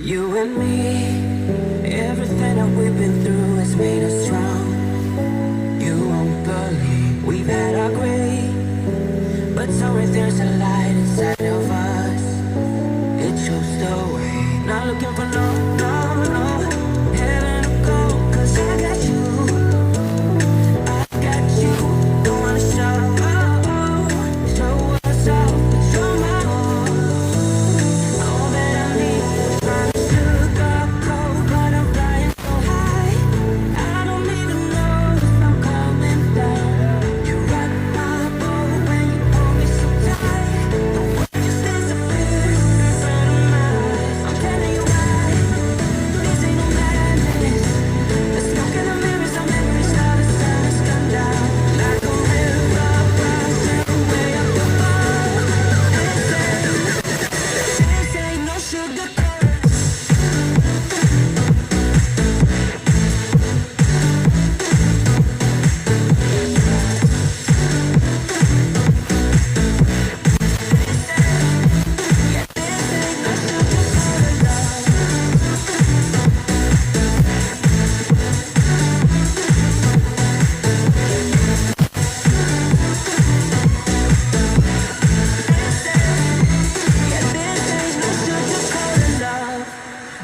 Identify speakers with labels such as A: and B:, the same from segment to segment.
A: You and me, everything that we've been through has made us strong. You won't believe we've had our gray, but somewhere there's a light inside of us. It shows the way. Not looking for no heaven to go, 'cause I got you. I got you. Don't wanna show us off, but you're my all. All that I need. Trying to sugarcoat, but I'm flying so high. I don't even know if I'm coming down. You rock my boat when you hold me so tight. The world just disappears in front of my eyes. I'm telling you why. This ain't no madness. The smoke in the mirrors, our memories, how the sun has come down. Like a river rising way up above. This ain't no sugar coat.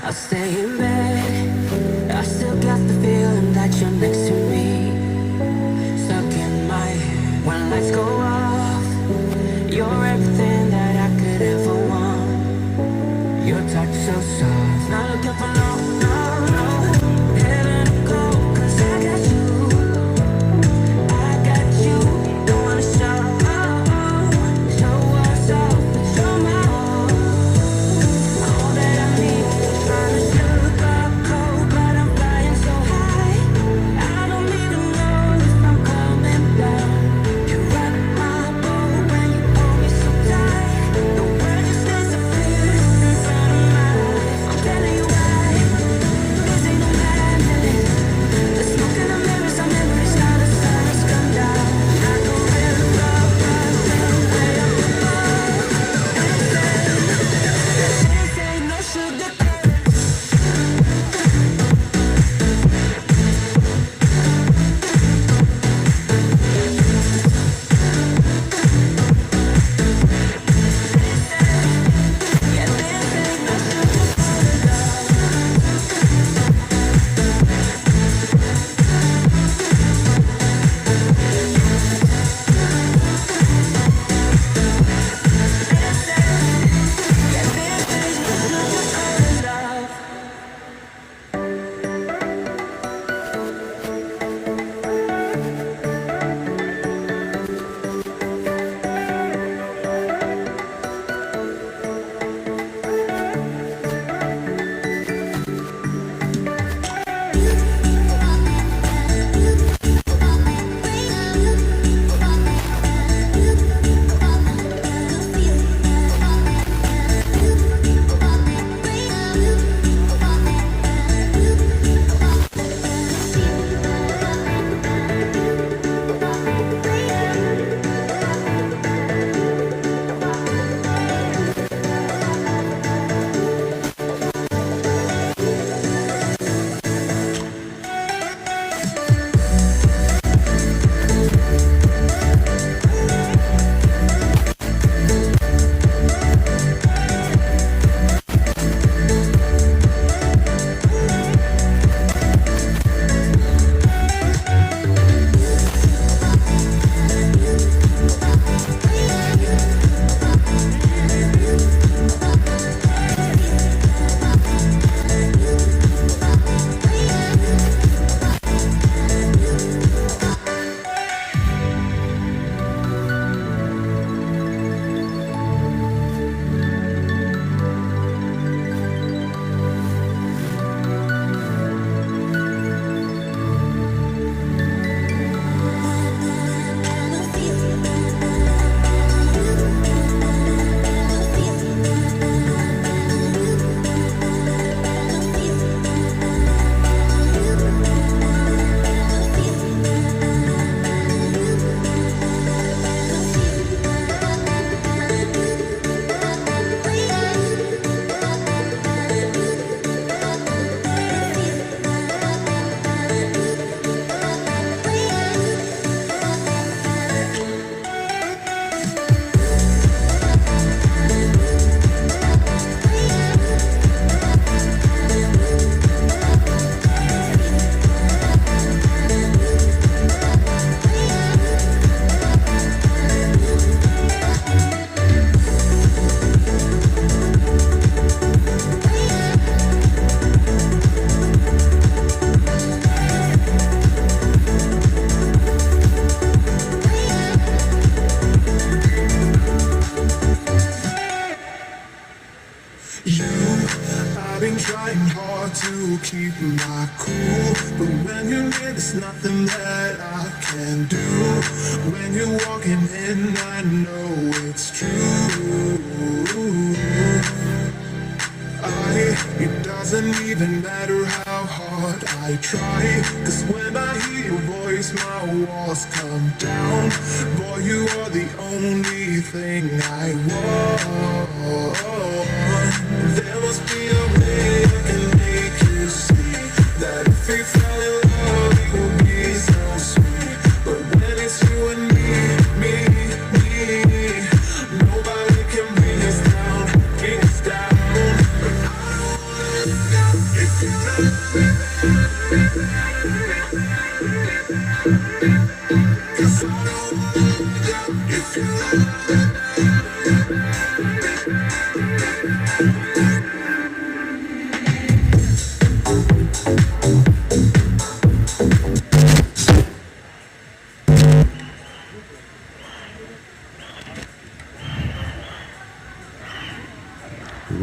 A: I'll stay in bed. I still got the feeling that you're next to me. Stuck in my head when lights go off. You're everything that I could ever want. Your touch so soft. Not looking for no heaven to go, 'cause I got you. I got you. Don't wanna show us off, but you're my all that I need. Trying to sugarcoat, but I'm flying so high. I don't even know if I'm coming down. You rock my boat when you hold me so tight. The world just disappears in front of my eyes. I'm telling you why.
B: been trying hard to keep my cool, but when you're near, there's nothing that I can do. When you're walking in, I know it's true. It doesn't even matter how hard I try, 'cause when I hear your voice, my walls come down. Boy, you are the only thing I want. There must be a way I can make you see that if we fell in love, it would be so sweet. But when it's you and me, nobody can bring us down, bring us down. If you love me, 'cause I don't if you love me.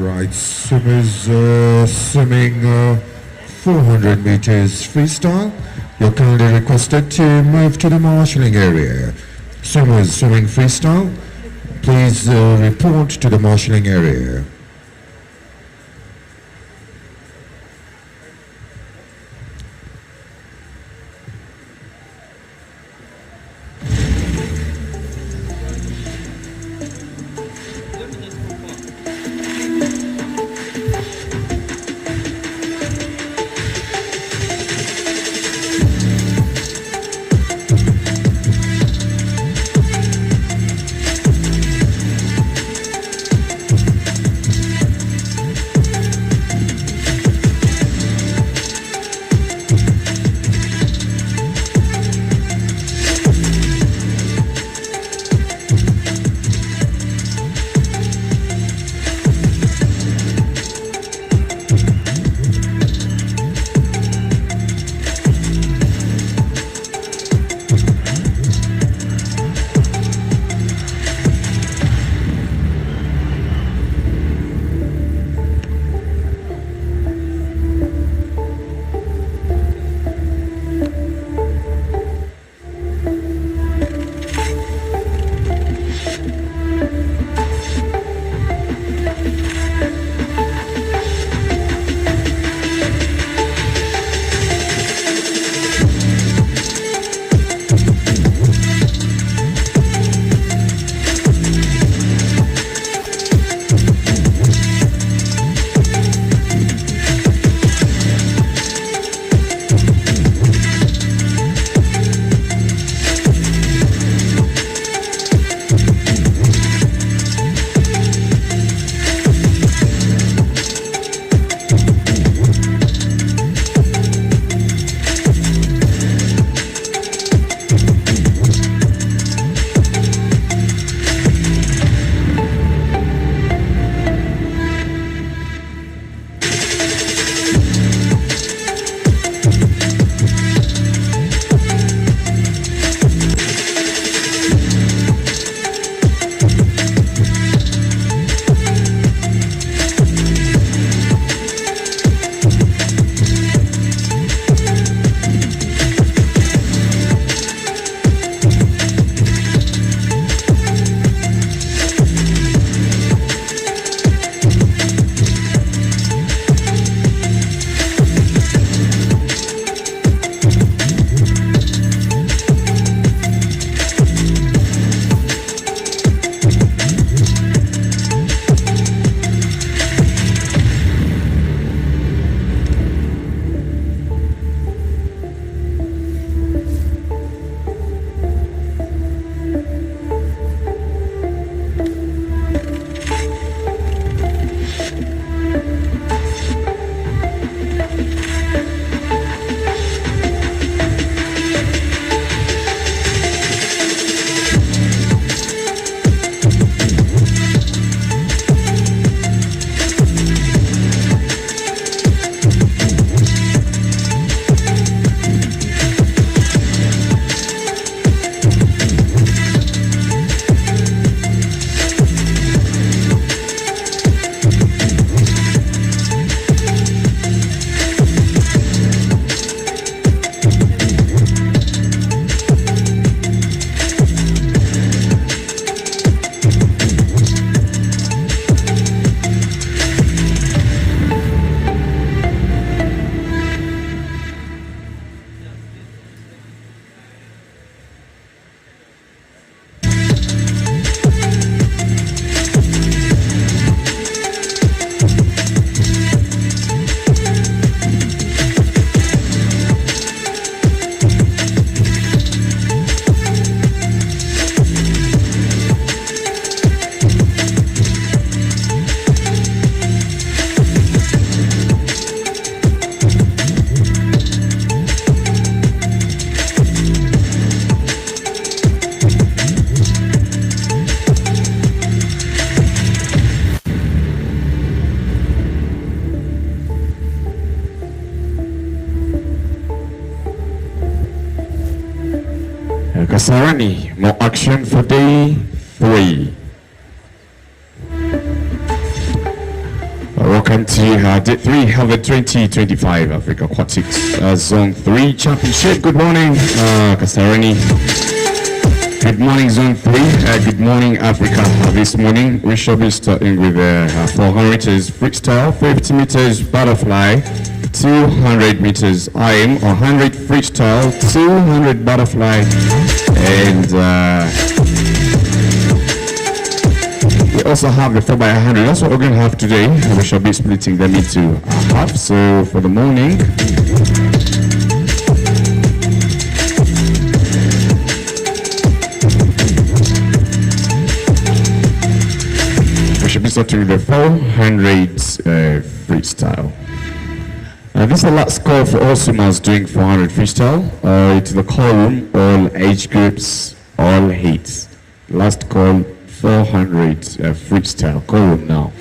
C: Right, swimmers swimming 400 meters freestyle. You're kindly requested to move to the marshalling area. Swimmers swimming freestyle, please report to the marshalling area.
D: Kasarani, more action for day 3. Welcome to day 3 of the 2025 Africa Aquatics Zone 3 Championship. Good morning, Kasarani. Good morning, Zone 3. Good morning, Africa. This morning, we shall be starting with 400 meters freestyle, 50 meters butterfly, 200 meters IM, 100 freestyle, 200 butterfly, and we also have the 4x100. That's what we're going to have today. We shall be splitting them into half. So for the morning, we should be starting with the 400 freestyle. This is the last call for all swimmers doing 400 freestyle. It's the call room, all age groups, all heats. Last call, 400 freestyle. Call room now.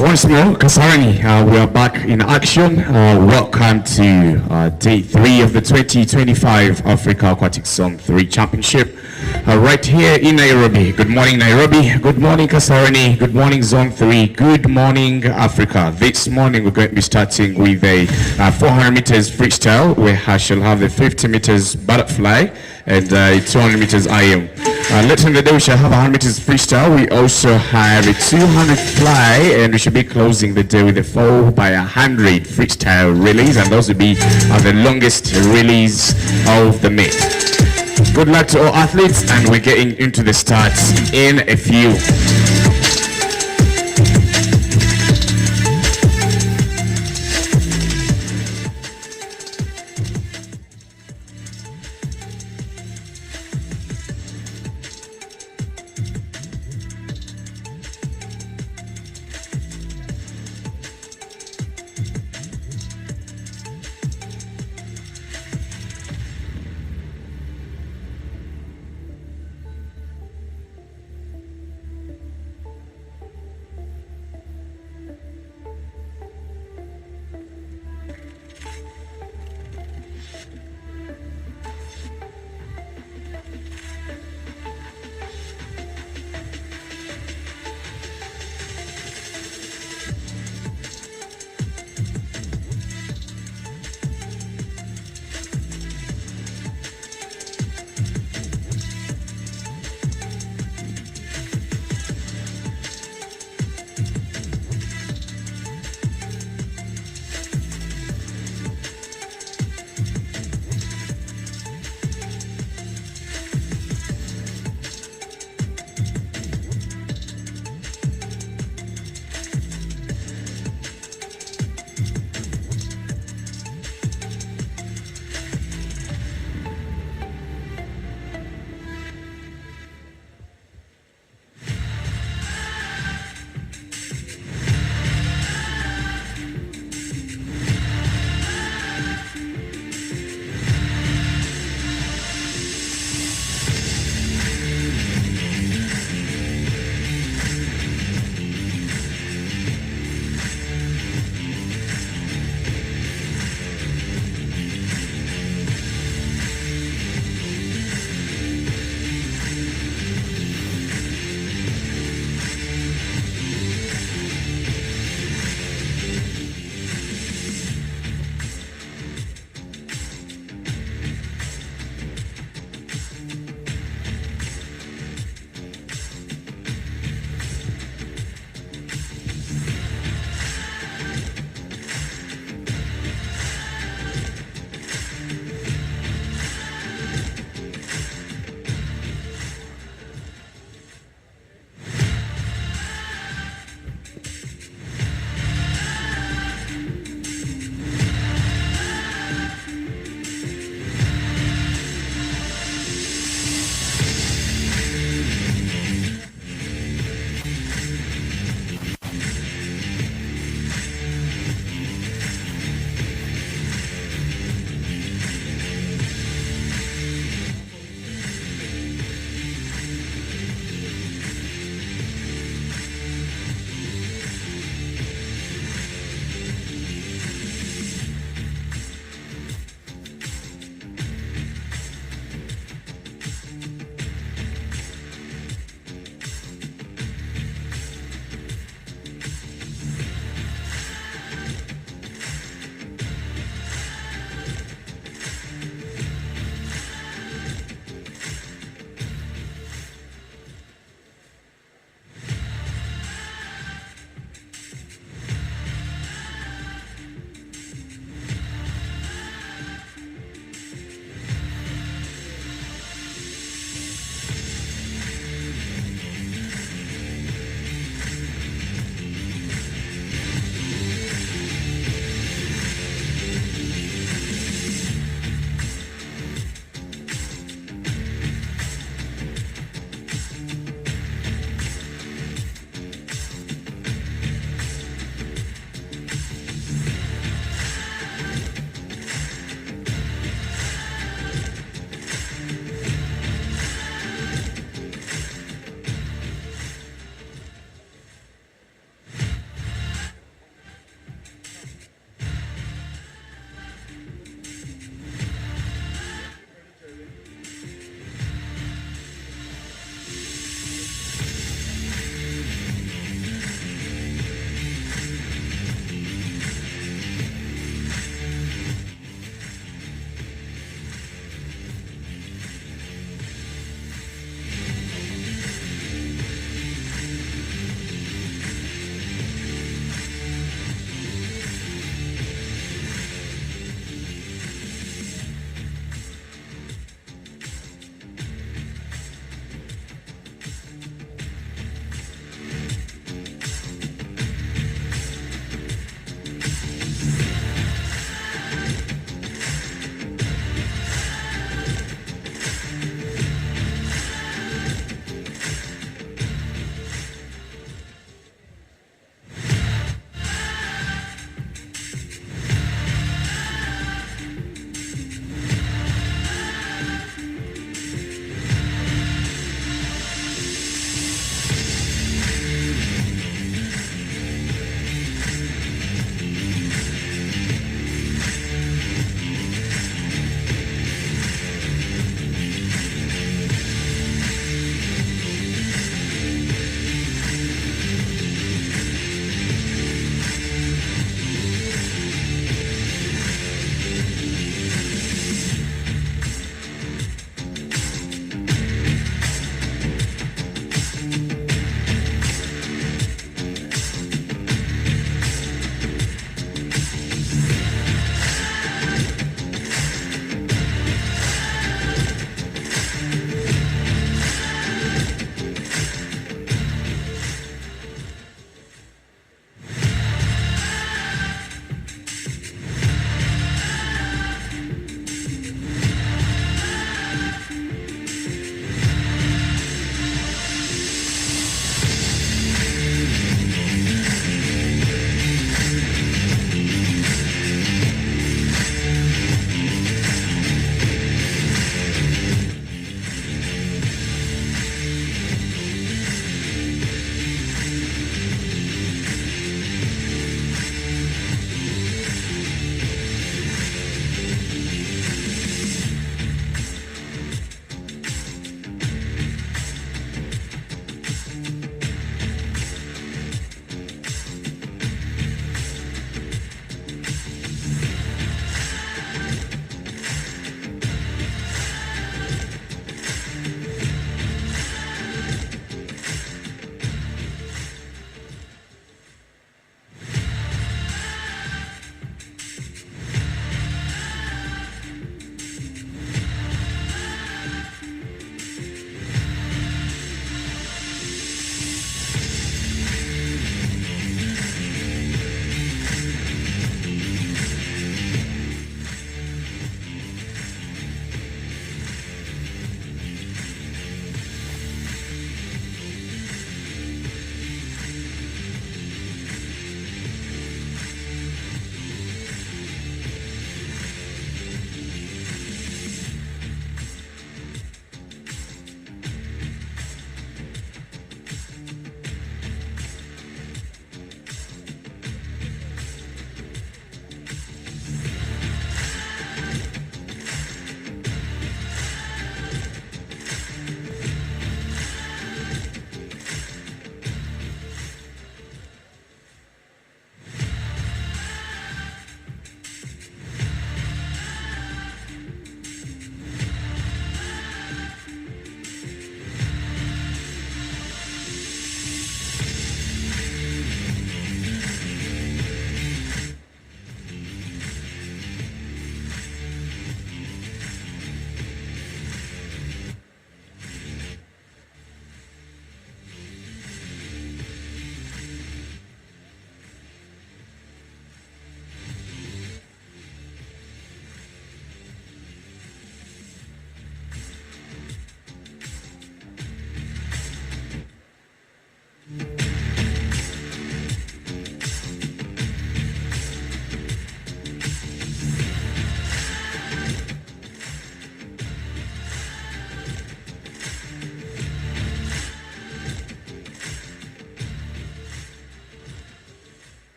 D: Once more, Kasarani, we are back in action. Welcome to day 3 of the 2025 Africa Aquatic Zone 3 Championship. right here in Nairobi. Good morning, Nairobi. Good morning, Kasarani. Good morning, Zone 3. Good morning, Africa. This morning we're going to be starting with a 400 meters freestyle, where I shall have the 50 meters butterfly and 200 meters IM. Later in the day we shall have 100 meters freestyle. We also have a 200 fly, and we should be closing the day with a 4 by 100 freestyle release, and those will be the longest release of the meet. Good luck to all athletes, and we're getting into the starts in a few.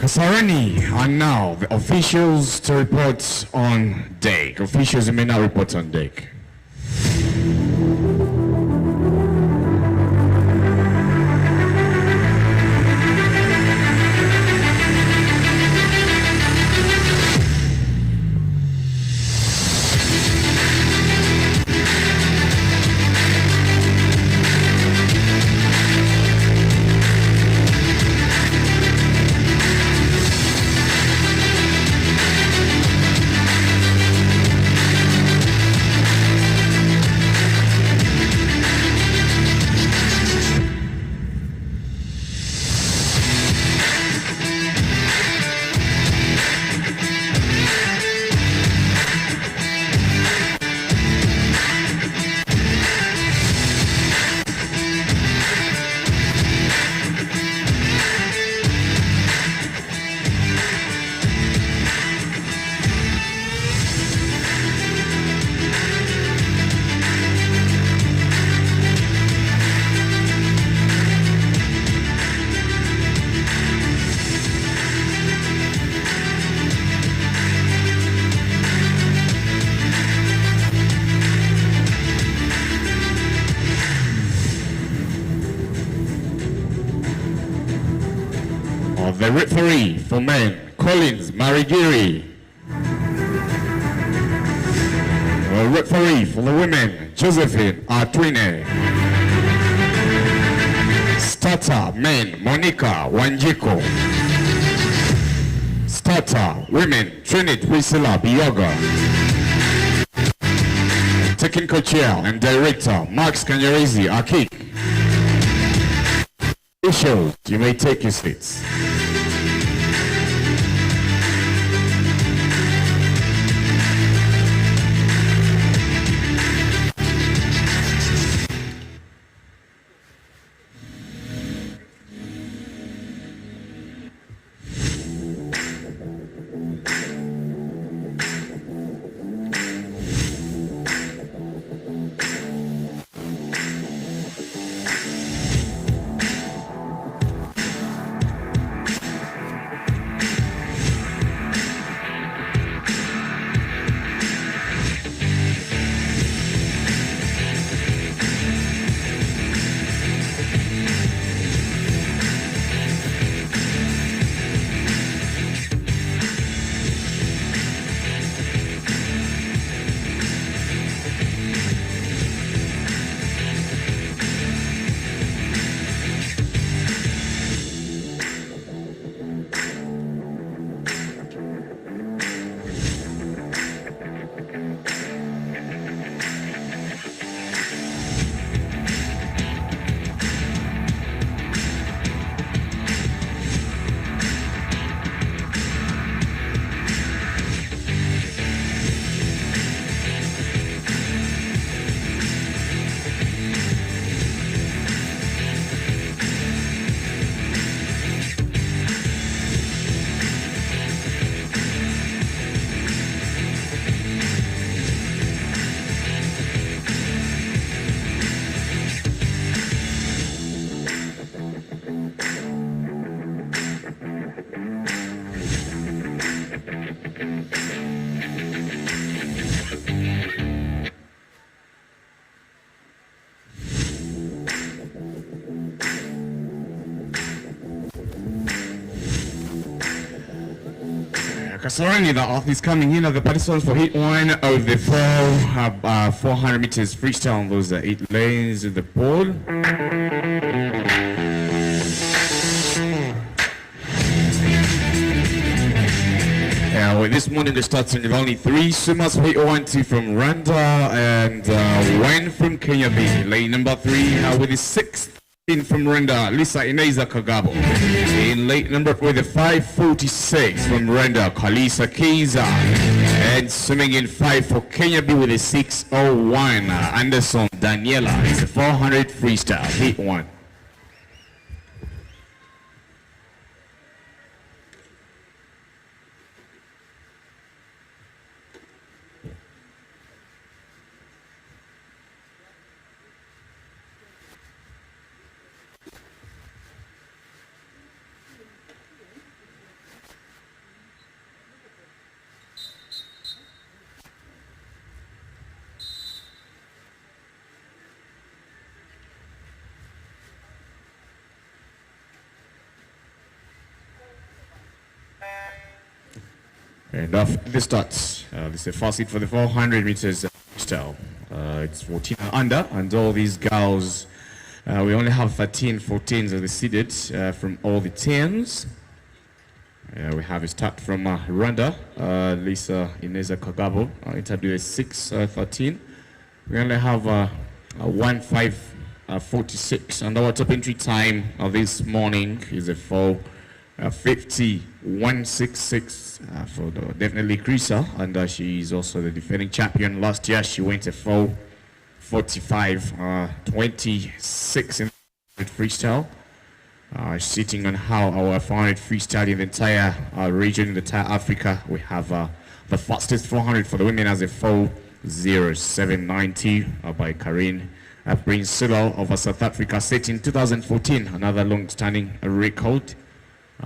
D: Kasarani are now the officials to report on deck. Officials may now report on deck. The referee for men, Collins Marigiri. The referee for the women, Josephine Atwine. Starter men, Monica Wanjiko. Starter women, Trinity Priscilla Biyoga. Technical chair and director, Max Kanyarezi Akik. Officials, you may take your seats. Kasarani, the athletes coming in are the participants for heat 1 of the 400 meters freestyle on those 8 lanes in the pool. With this morning we're starting with only 3 swimmers for heat 1, 2 from Rwanda and 1 from Kenya B. Lane number 3 with the 6th in from Rwanda, Lisa Ineza Kagabo. In late number with the 5:46 from Rwanda, Kalisa Keiza. And swimming in 5 for Kenya B with a 6:01, Anderson Daniela. It's a 400 freestyle, heat 1. And off the starts. This is the first hit for the 400 meters freestyle. It's 14 and under, and all these girls, we only have 13, 14s of the seeded from all the teams. We have a start from Rwanda, Lisa Ineza Kagabo, interviewed 6:13. We only have 1:5:46, and our top entry time of this morning is a 4:50:166 for definitely Krisa, and she is also the defending champion. Last year she went a 4:45:26 in freestyle. Sitting on how our 400 freestyle in the entire region, in the entire Africa, we have the fastest 400 for the women as a 4:07:90 by Karin Prince Sula of South Africa, set in 2014, another long-standing record.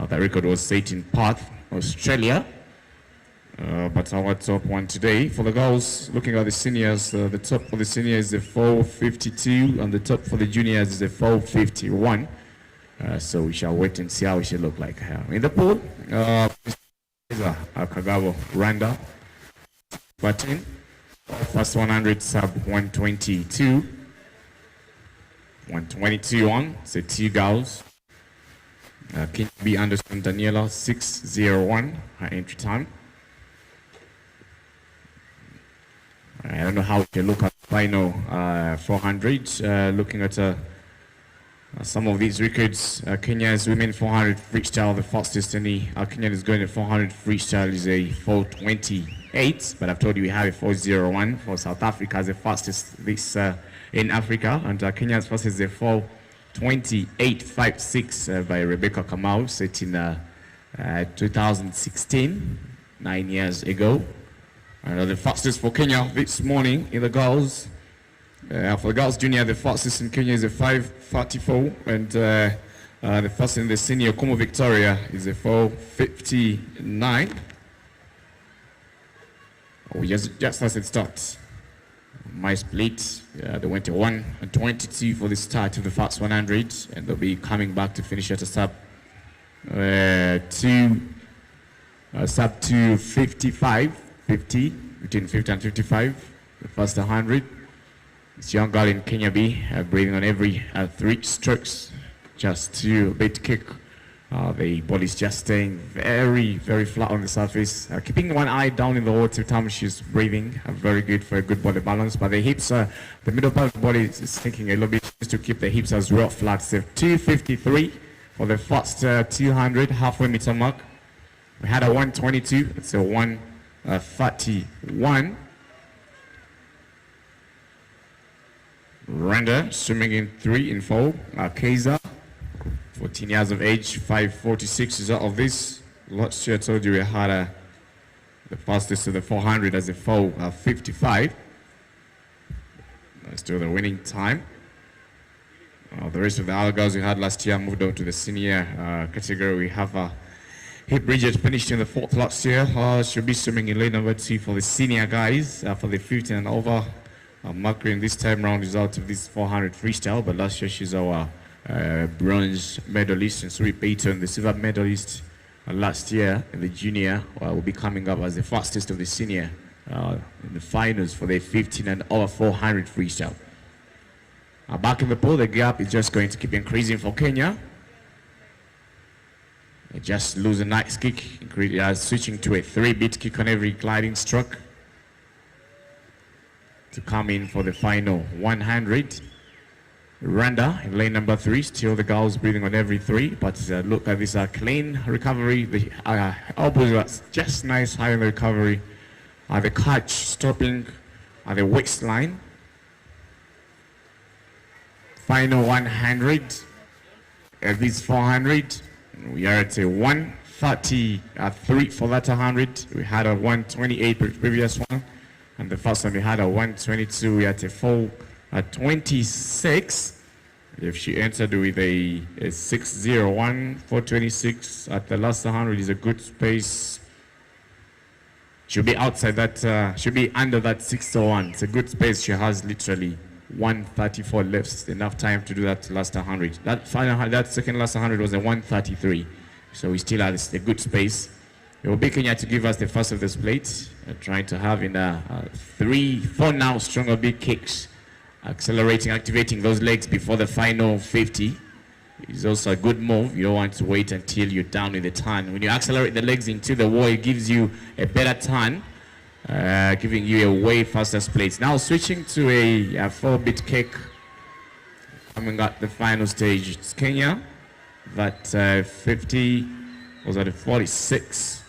D: That record was set in Perth, Australia. But our top one today for the girls, looking at the seniors, the top for the seniors is a 4:52, and the top for the juniors is a 4:51. So we shall wait and see how it should look like. In the pool, Kagabo, Rwanda, 14. First 100 sub 122. 122 on, so 2 girls. King B. Anderson Daniela, 6:01, her entry time. I don't know how to look at final 400. Looking at some of these records, Kenya's women 400 freestyle, the fastest any Kenyan is going to 400 freestyle is a 4:28, but I've told you we have a 4:01 for South Africa as the fastest this in Africa, and Kenya's fastest is a 4:28:56 by Rebecca Kamau, set in 2016, 9 years ago. And the fastest for Kenya this morning in the girls. For the girls junior, the fastest in Kenya is a 5:34, and the fastest in the senior Como Victoria is a 4:59. We just as it starts. My split, they went to 1:22 for the start of the first 100, and they'll be coming back to finish at a sub 2:55, between 50 and 55, the first 100. This young girl in Kenya B, breathing on every 3 strokes, just to bait kick. The body's just staying very, very flat on the surface. Keeping one eye down in the water every time she's breathing. Very good for a good body balance. But the hips, the middle part of the body is sinking a little bit just to keep the hips as well flat. So 2:53 for the first 200, halfway meter mark. We had a 1:22. It's a 1:31. Rwanda swimming in 3 in 4. Kaiser, 14 years of age, 5:46 is out of this. Last year I told you we had the fastest to the 400 as a 4:55. That's still the winning time. The rest of the other girls we had last year moved on to the senior category. We have Hip Bridget finished in the 4th last year. She'll be swimming in lane number 2 for the senior guys for the 15 and over. Margaret this time round is out of this 400 freestyle, but last year she's our bronze medalist, and Suri Payton, the silver medalist last year in the junior, will be coming up as the fastest of the senior in the finals for the 15 and over 400 freestyle. Back in the pool, the gap is just going to keep increasing for Kenya. They just lose a nice kick, switching to a 3-beat kick on every gliding stroke to come in for the final 100. Rwanda in lane number 3, still the girls breathing on every 3, but look at this clean recovery. The elbows are just nice high in the recovery. The catch stopping at the waistline. Final 100 at this 400. We are at a 1:33 for that 100. We had a 1:28 previous one. And the first one we had a 1:22, we had a 4:26. If she entered with a 6:01, 4:26 at the last 100 is a good space. She'll be outside that, she'll be under that 6:01. It's a good space. She has literally 1:34 left, enough time to do that last 100. That second last 100 was a 1:33. So we still have a good space. It will be Kenya to give us the first of the split. Trying to have in 3-4 now stronger big kicks. Accelerating, activating those legs before the final 50 is also a good move. You don't want to wait until you're down in the turn. When you accelerate the legs into the wall, it gives you a better turn, giving you a way faster split. Now switching to a 4-bit kick. Coming up the final stage, it's Kenya. That 50 was at a 46.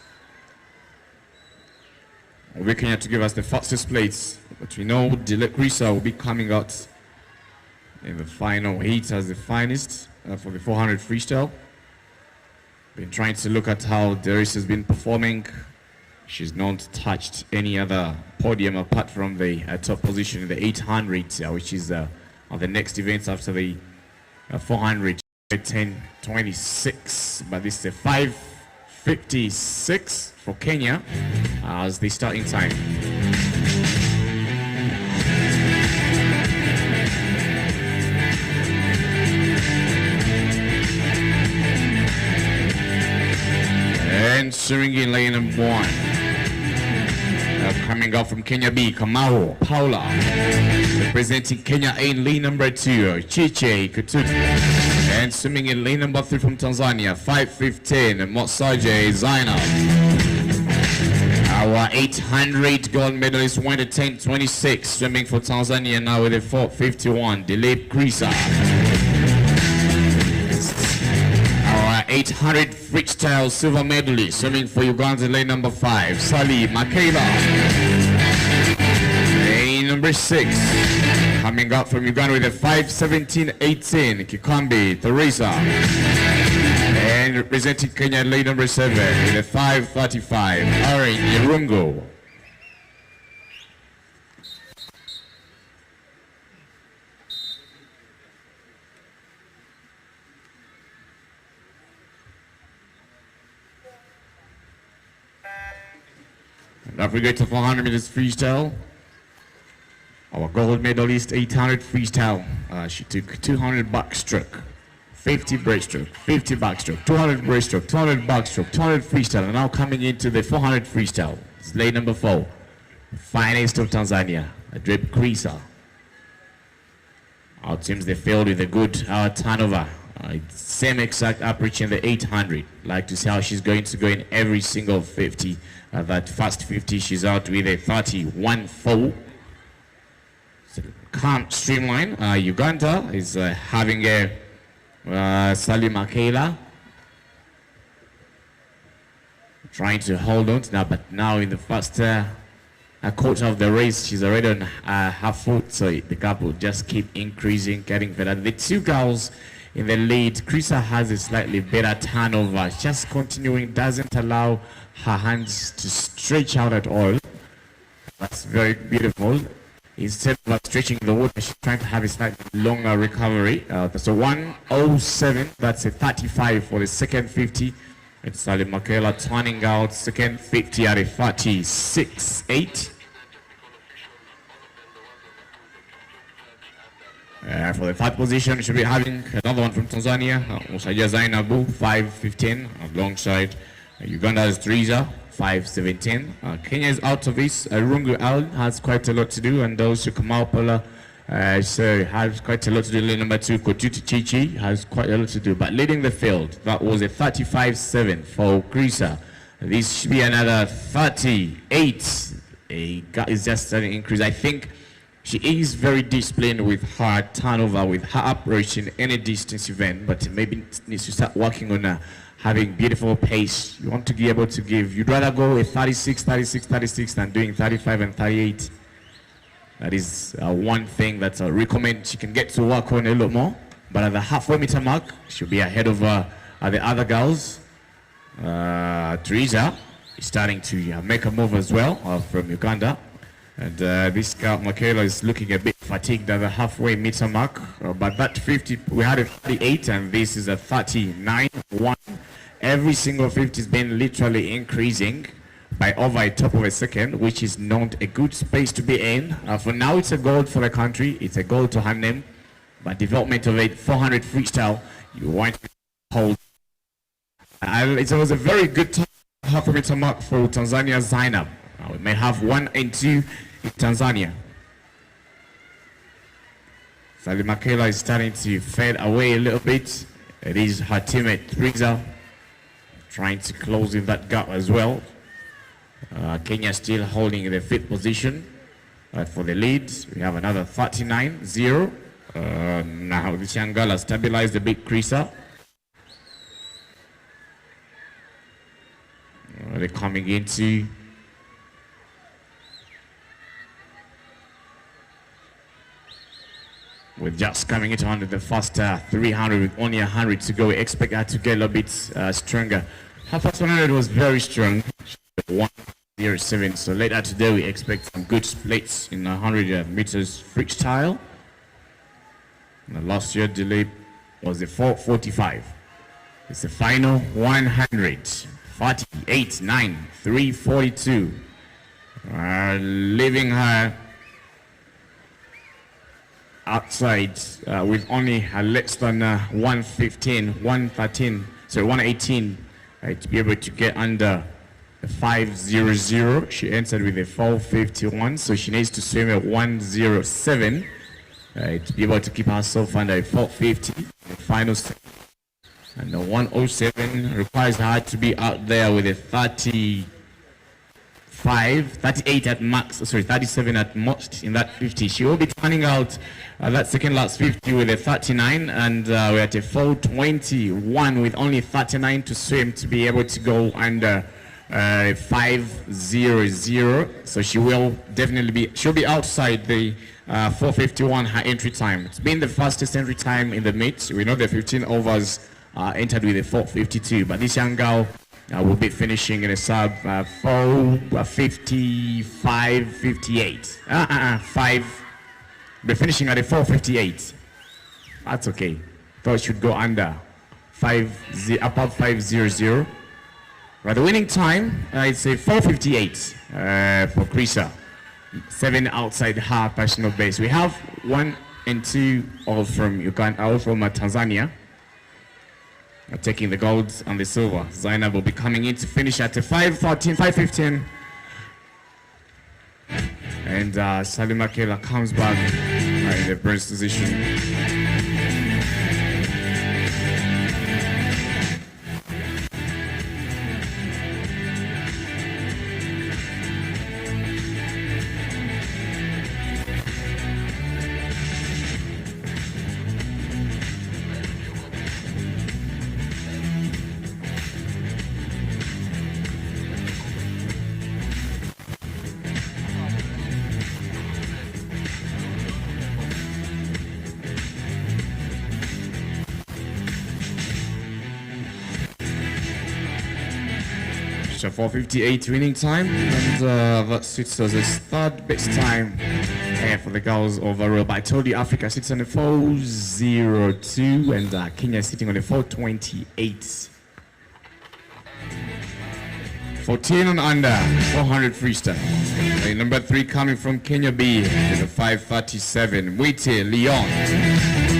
D: We Kenya to give us the fastest plates, but we know Krisa will be coming out in the final heat as the finest for the 400 freestyle. Been trying to look at how Doris has been performing. She's not touched any other podium apart from the top position in the 800, which is on the next events after the 400, 10:26. But this is a 5:56 for Kenya as the starting time. Entering in lane number 1. Coming out from Kenya B, Kamau Paula. Representing Kenya A in lane number 2, Chiche Kututu. And swimming in lane number 3 from Tanzania, 5:15, Mosaje Zainab. Our 800 gold medalist went at 10:26, swimming for Tanzania now with a 4:51, Dilip Krisa. Our 800 freestyle silver medalist, swimming for Uganda, lane number 5, Sali Makela. Lane number 6, coming up from Uganda with a 5:17.18, Kikambi Teresa. And representing Kenya, lane number 7 with a 5:35, Aaron Irungo. Now we go to 400 meters freestyle. Our gold medalist, 800 freestyle. She took 200 backstroke, 50 breaststroke, 50 backstroke, 200 breaststroke, 200 backstroke, 200 freestyle. And now coming into the 400 freestyle. It's lane number 4. Finest of Tanzania, Dilip Krisa. Our teams, they failed with a good turnover. Same exact approach in the 800. Like to see how she's going to go in every single 50. That first 50, she's out with a 31.4. So calm, streamline. Uganda is having a Salim Akela. Trying to hold on to now, but now in the first quarter of the race, she's already on her foot, so the gap will just keep increasing, getting better. The two girls in the lead, Krisa has a slightly better turnover, just continuing, doesn't allow her hands to stretch out at all. That's very beautiful. Instead of stretching the water, she's trying to have a slightly longer recovery. So 1:07, that's a 35 for the second 50. It's Salim Makela turning out second 50 at a 36.8. For the third position, should be having another one from Tanzania, Musaja Zainabu, 5:15, alongside Uganda's Teresa, 5:17. Kenya is out of this. Rungu Al has quite a lot to do, and those who come out, so has quite a lot to do. Lane number 2, Kotuti Chichi, has quite a lot to do, but leading the field, that was a 35.7 for Krisa. This should be another 38. It's just an increase. I think she is very disciplined with her turnover, with her approach in any distance event, but maybe needs to start working on having beautiful pace. You want to be able to give, you'd rather go a 36, 36, 36 than doing 35 and 38. That is one thing that I recommend she can get to work on a lot more. But at the halfway meter mark, she'll be ahead of the other girls. Teresa is starting to make a move as well from Uganda. And this girl, Makela, is looking a bit fatigued at the halfway meter mark. But that 50, we had a 38, and this is a 39.1. Every single 50 has been literally increasing by over a top of a second, which is not a good space to be in. For now, it's a gold for the country. It's a gold to her name. But development of a 400 freestyle, you want to hold. It was a very good time half a meter mark for Tanzania Zainab. We may have 1 and 2 in Tanzania. Salima Kela is starting to fade away a little bit. It is her teammate Riza trying to close in that gap as well. Kenya still holding the 5th position for the lead. We have another 39-0. Now the Shangala stabilized the big creaser. They're coming into with just coming into under the first 300 with only 100 to go. We expect her to get a little bit stronger. Her first 100 was very strong, 1:07. So later today we expect some good splits in 100 meters freestyle. The last year delay was the 4:45. It's the final 100. 48.9, 3:42. Leaving her outside with only less than 118 to be able to get under the 5:00. She entered with a 4:51, so she needs to swim at 1:07 to be able to keep herself under a 4:50 the final step. And the 1:07 requires her to be out there with a 38 at max, 37 at most in that 50. She will be turning out that second last 50 with a 39, and we're at a 4:21 with only 39 to swim to be able to go under 5:00. So she will definitely she'll be outside the 4:51 her entry time. It's been the fastest entry time in the meet. We know the 15 overs entered with a 4:52, but this young girl will be finishing in a sub 4:55.58. We're finishing at a 4:58. That's okay. Thought should go under above 5:00. But the winning time it's a 4:58 for Krisa. 7 outside her personal base. We have 1 and 2 all from Uganda, all from Tanzania. Taking the gold and the silver. Zainab will be coming in to finish at a 5:15. And Salima Kela comes back in the bronze position. So 4:58 winning time, and that sits as a third best time for the girls overall. But I told you Africa sits on a 4:02, and Kenya is sitting on a 4:28. 14 and under, 400 freestyle. Number 3 coming from Kenya B with a 5:37. Wite Leon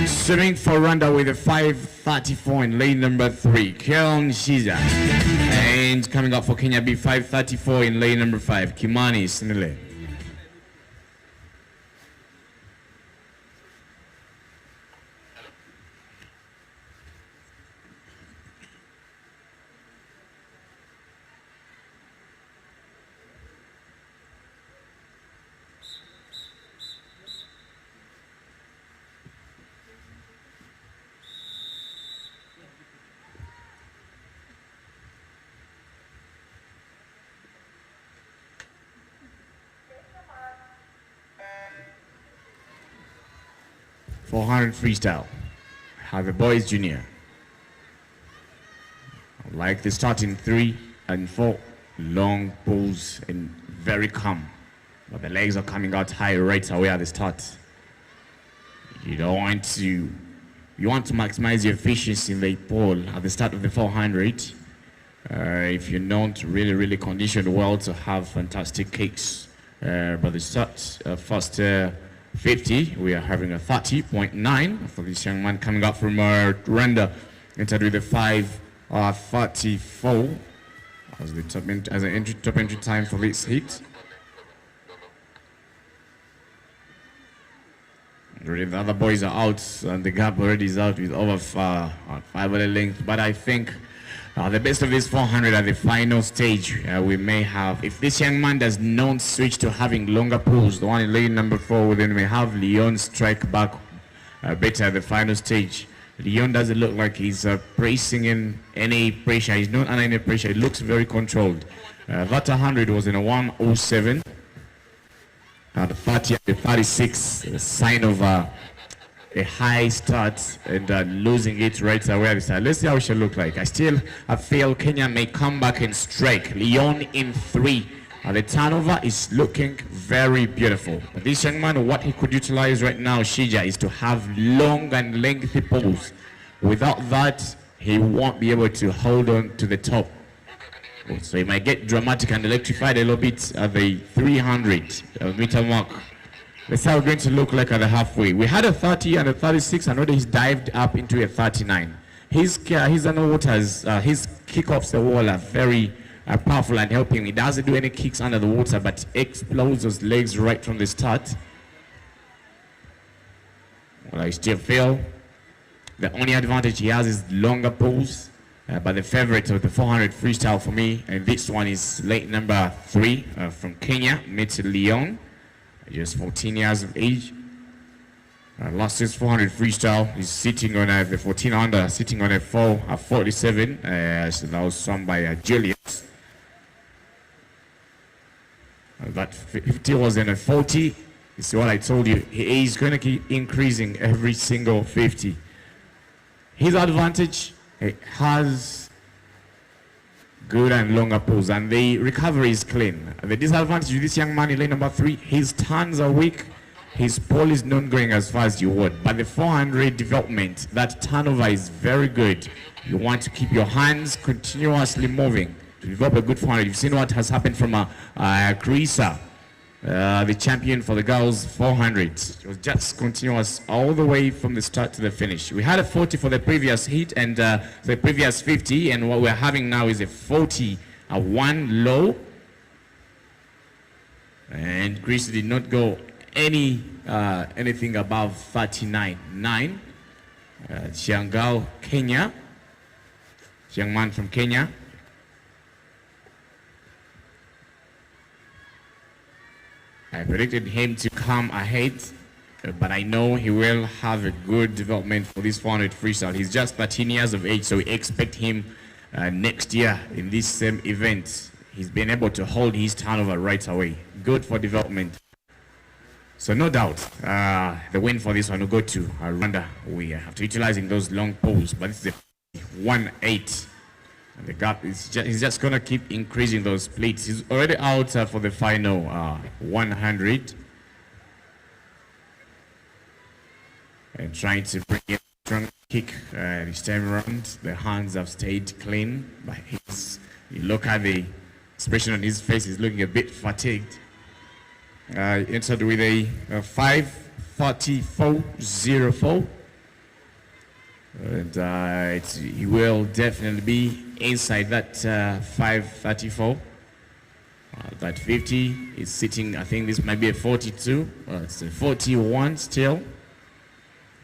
D: swimming for Rwanda with a 5:34 in lane number 3. Keln Shiza. And coming up for Kenya B, 5:34 in lane number 5. Kimani Sinile. .400 freestyle. Have the boys junior. Like the starting 3 and 4. Long pulls and very calm. But the legs are coming out high right away at the start. You want to maximize your efficiency in the pole at the start of the 400. If you're not really conditioned well to have fantastic kicks. But the start first 50, we are having a 30.9 for this young man coming up from Rwanda, entered with a 5:34. as the top entry time for this heat. Already the other boys are out, and the gap already is out with over 5 length. But I think the best of this 400 at the final stage we may have. If this young man does not switch to having longer pulls, the one in lane number 4, then we have Leon strike back better at the final stage. Leon doesn't look like he's bracing in any pressure. He's not under any pressure. It looks very controlled. That 100 was in a 107. The 30 and the 36, a sign of a high start and losing it right away at the start. Let's see how it should look like. I feel Kenya may come back and strike. Leon in 3. The turnover is looking very beautiful. But this young man, what he could utilize right now, Shija, is to have long and lengthy pulls. Without that, he won't be able to hold on to the top. So he might get dramatic and electrified a little bit at the 300 meter mark. That's how it's going to look like at the halfway. We had a 30 and a 36, and already he's dived up into a 39. His underwaters, his kickoffs the wall are very powerful and helping. He doesn't do any kicks under the water, but explodes those legs right from the start. Well, I still feel the only advantage he has is longer pulls. But the favorite of the 400 freestyle for me, and this one is late number 3 from Kenya, Mr. Leon, just 14 years of age. Last year's 400 freestyle is sitting on the 14 under, sitting on a 47. So that was won by Julius. That 50 was in a 40. You see what I told you? He is going to keep increasing every single 50. His advantage, it has good and longer pulls, and the recovery is clean. The disadvantage with this young man in lane number 3, his turns are weak, his pull is not going as far as you would. But the 400 development, that turnover is very good. You want to keep your hands continuously moving to develop a good 400. You've seen what has happened from Krisa, the champion for the girls 400. It was just continuous all the way from the start to the finish. We had a 40 for the previous heat and the previous 50, and what we're having now is a 40, a 1 low. And Greece did not go anything above 39.9. Chiangao, Kenya, young man from Kenya. I predicted him to come ahead, but I know he will have a good development for this 400 freestyle. He's just 13 years of age, so we expect him next year in this same event. He's been able to hold his turnover right away. Good for development. So no doubt, the win for this one will go to Rwanda. We have to utilizing those long poles, but it's a 1-8. And the gap is he's just going to keep increasing those splits. He's already out for the final 100. And trying to bring in a strong kick this time around. The hands have stayed clean. But you look at the expression on his face, he's looking a bit fatigued. Entered with a 5:34.04. And he will definitely be inside that 5:34. That 50 is sitting, I think this might be a 42. It's a 41 still.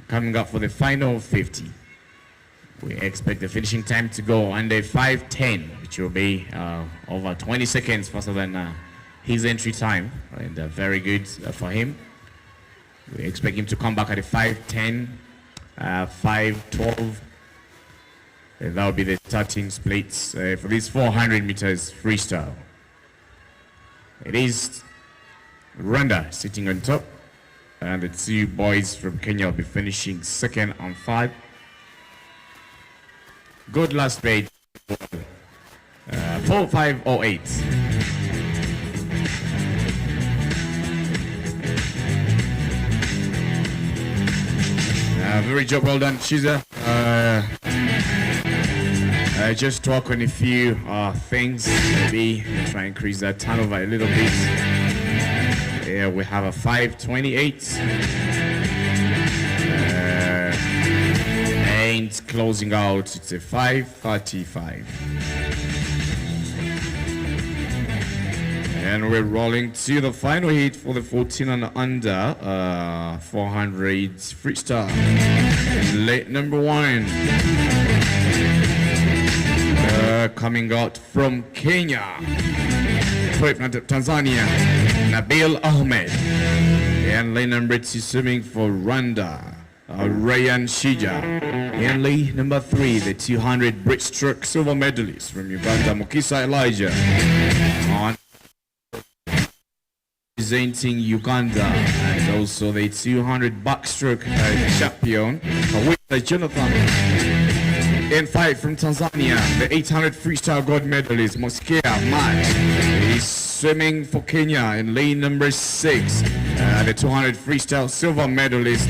D: Coming up for the final 50. We expect the finishing time to go under 5:10, which will be over 20 seconds faster than his entry time. And very good for him. We expect him to come back at a 5:10. 5:12, and that will be the starting splits for this 400 meters freestyle. It is Rwanda sitting on top, and the 2 boys from Kenya will be finishing second on 5. Good last page, 4:5:08. Very job, well done, Shiza. Just talk on a few things, maybe try and increase that turnover a little bit. Yeah, we have a 5:28. And closing out, it's a 5:35. And we're rolling to the final heat for the 14 and under 400 freestyle. And late number 1. Coming out from Kenya. Sorry, from Tanzania. Nabil Ahmed. And lane number 2 swimming for Rwanda. Ryan Shija. And lane number 3, the 200 breaststroke silver medalist from Uganda, Mukisa Elijah. On representing Uganda, and also the 200 backstroke champion, Jonathan. In 5 from Tanzania, the 800 freestyle gold medalist, Moskia Matt. He's swimming for Kenya in lane number 6. The 200 freestyle silver medalist,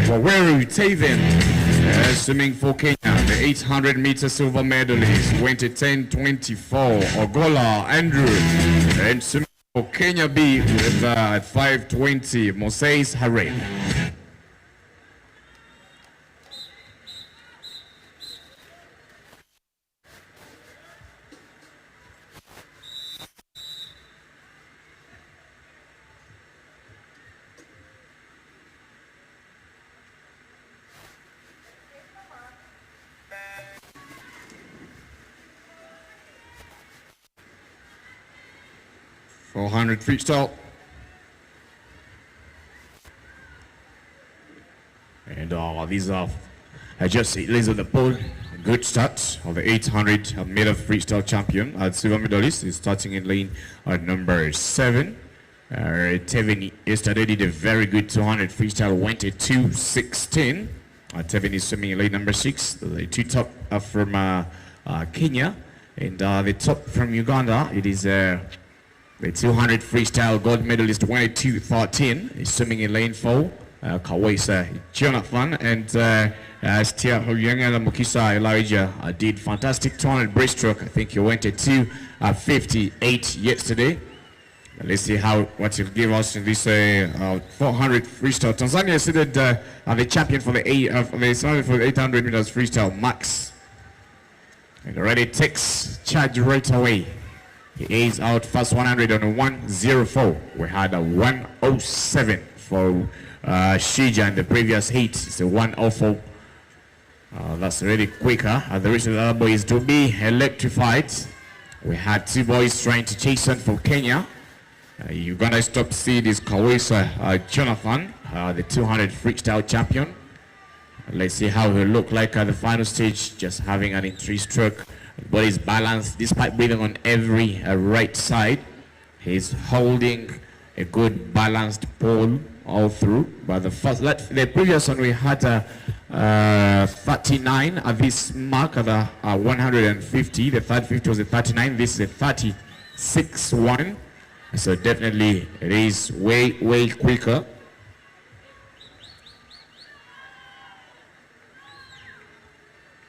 D: Waweru Taven, swimming for Kenya. The 800 meter silver medalist went to 10:24. Ogola Andrew, and swimming for Kenya B with 5:20. Moses Harel. .400 freestyle. And these are just these are the pole. Good start of the 800 meter freestyle champion. Silver medalist is starting in lane number 7. Tevin yesterday did a very good 200 freestyle, went at 2:16. Tevin is swimming in lane number 6. The 2 top from Kenya, and the top from Uganda. It is the 200 freestyle gold medalist went at 2:13. He's swimming in lane 4. Kawesa Jonathan, and Stia Huyanga Mukisa Elijah did fantastic 200 breaststroke. I think he went at 2:58 yesterday. Let's see what he'll give us in this 400 freestyle. Tanzania seated the champion for the 800 meters freestyle, Max, and already takes charge right away. He is out first 100 on 1:04. We had a 1:07 for Shija in the previous heat. It's a 1:04. That's really quicker. The rest of the other boys to be electrified. We had 2 boys trying to chase on for Kenya. Uganda's top seed is Kawesa Jonathan, the 200 freestyle champion. Let's see how he'll look like at the final stage, just having an entry stroke. Body's balanced despite breathing on every right side. He's holding a good balanced pole all through. But the previous one we had 39 at this mark at the 150. The third 50 was a 39. This is a 36 one. So definitely it is way quicker.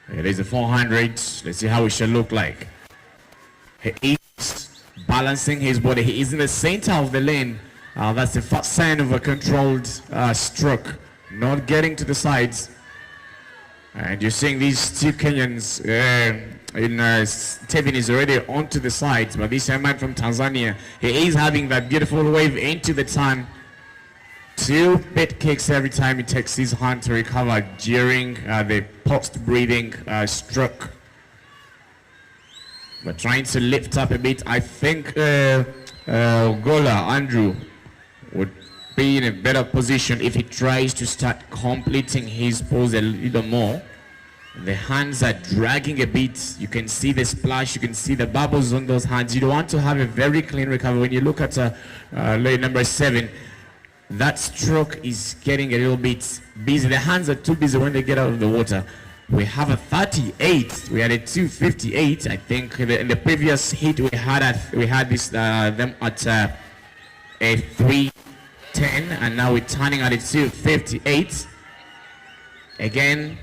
D: It is a 400. Let's see how it shall look like. He is balancing his body. He is in the center of the lane. That's the first sign of a controlled stroke. Not getting to the sides. And you're seeing these 2 Kenyans Tevin is already onto the sides, but this man from Tanzania, he is having that beautiful wave into the turn. 2 bit kicks every time he takes his hand to recover during the post-breathing stroke. But trying to lift up a bit. I think Gola Andrew would be in a better position if he tries to start completing his pose a little more. The hands are dragging a bit. You can see the splash. You can see the bubbles on those hands. You don't want to have a very clean recovery. When you look at lane number 7, that stroke is getting a little bit busy. The hands are too busy when they get out of the water. We have a 38. We had a 2:58. I think in the previous heat we had this them at a 3:10, and now we're turning at a 2:58. Again,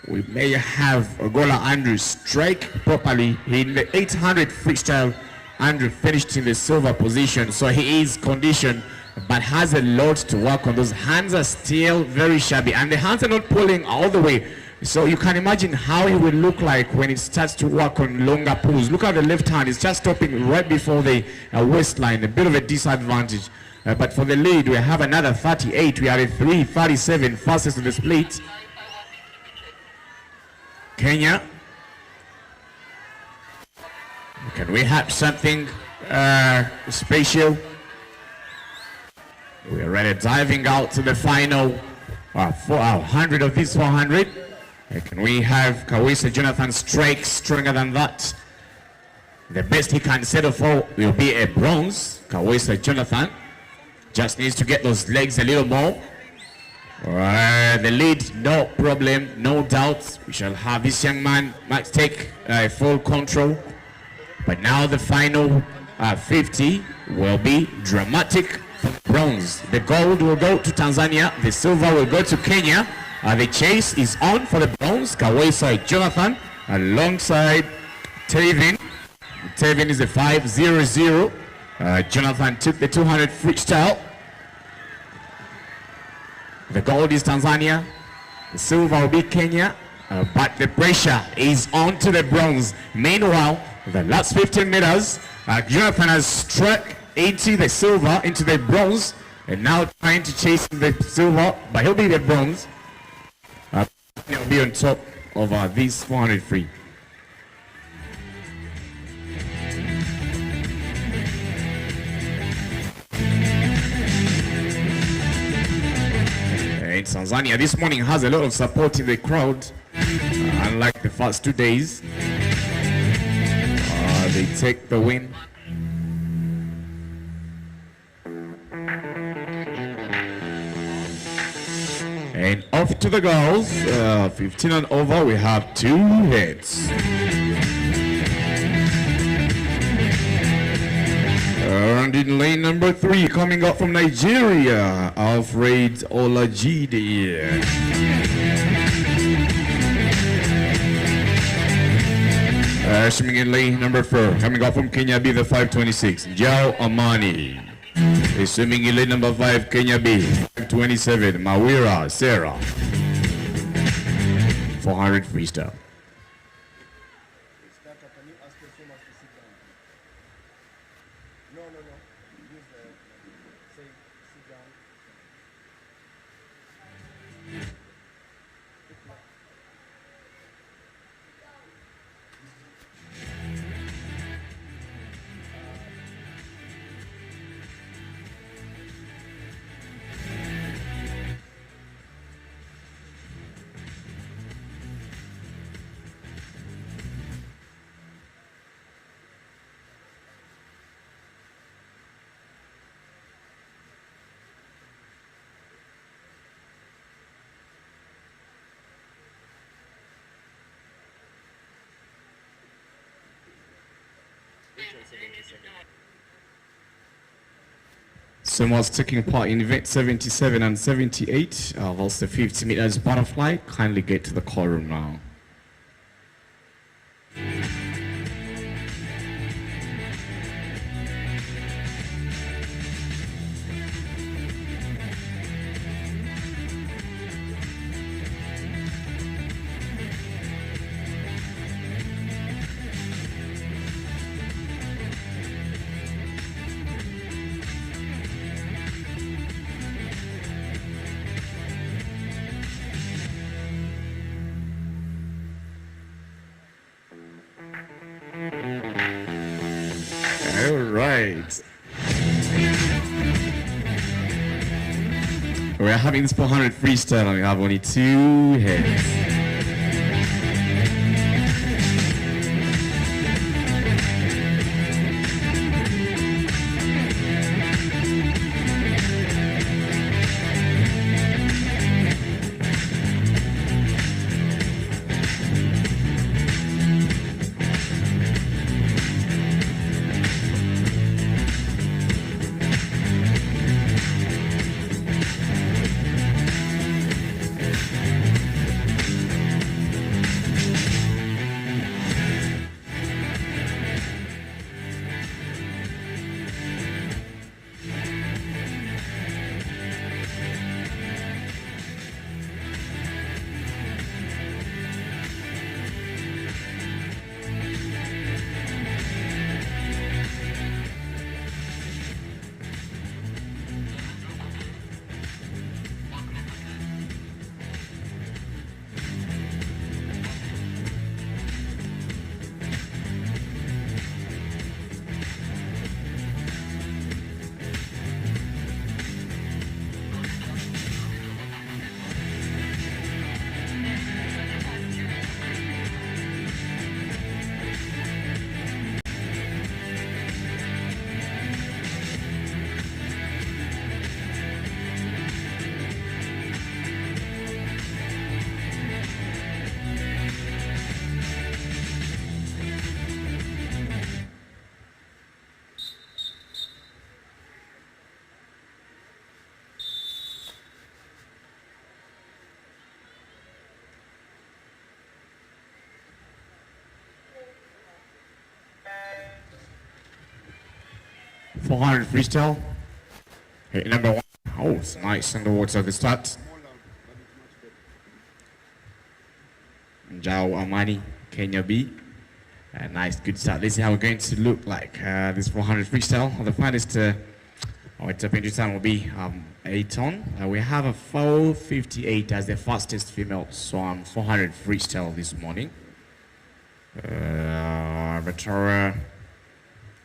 D: we may have Ogola Andrew strike properly. In the 800 freestyle, Andrew finished in the silver position, so he is conditioned, but has a lot to work on. Those hands are still very shabby, and the hands are not pulling all the way. So you can imagine how it will look like when it starts to work on longer pulls. Look at the left hand, it's just stopping right before the waistline, a bit of a disadvantage. But for the lead, we have another 38. We are at 3:37, fastest in the split. Kenya. Can we have something special? We are ready, diving out to the final 100 of this 400. Can we have Kawisa Jonathan strike stronger than that? The best he can settle for will be a bronze. Kawisa Jonathan just needs to get those legs a little more. The lead, no problem, no doubt. We shall have this young man might take full control. But now the final 50 will be dramatic. Bronze. The gold will go to Tanzania. The silver will go to Kenya. The chase is on for the bronze. Kawisa Jonathan alongside Tevin. Tevin is a 5:00. Jonathan took the 200 freestyle. The gold is Tanzania. The silver will be Kenya. But the pressure is on to the bronze. Meanwhile, the last 15 meters, Jonathan has struck into the silver, into the bronze, and now trying to chase the silver, but he'll be the bronze. He'll be on top of these 400 free. And Tanzania this morning has a lot of support in the crowd, unlike the first 2 days. They take the win. And off to the girls, 15 and over, we have 2 hits. And in lane number 3, coming up from Nigeria, Alfred Olajide. Swimming in lane number 4, coming up from Kenya B, the 526, Jao Amani. Is swimming in lane number 5, Kenya B, 527, Mawira Sarah. 400 freestyle. Someone's taking part in event 77 and 78 of also 50 meters butterfly. Kindly get to the call room now. All right. We're having this 400 freestyle and we have only 2 heads. 400 freestyle. Hit number 1. Oh, it's nice underwater at the start. Jao Amani, Kenya B. Nice, good start. Let's see how we're going to look like this 400 freestyle. The finest entry time will be 8 on. We have a 4:58 as the fastest female swam 400 freestyle this morning. Victoria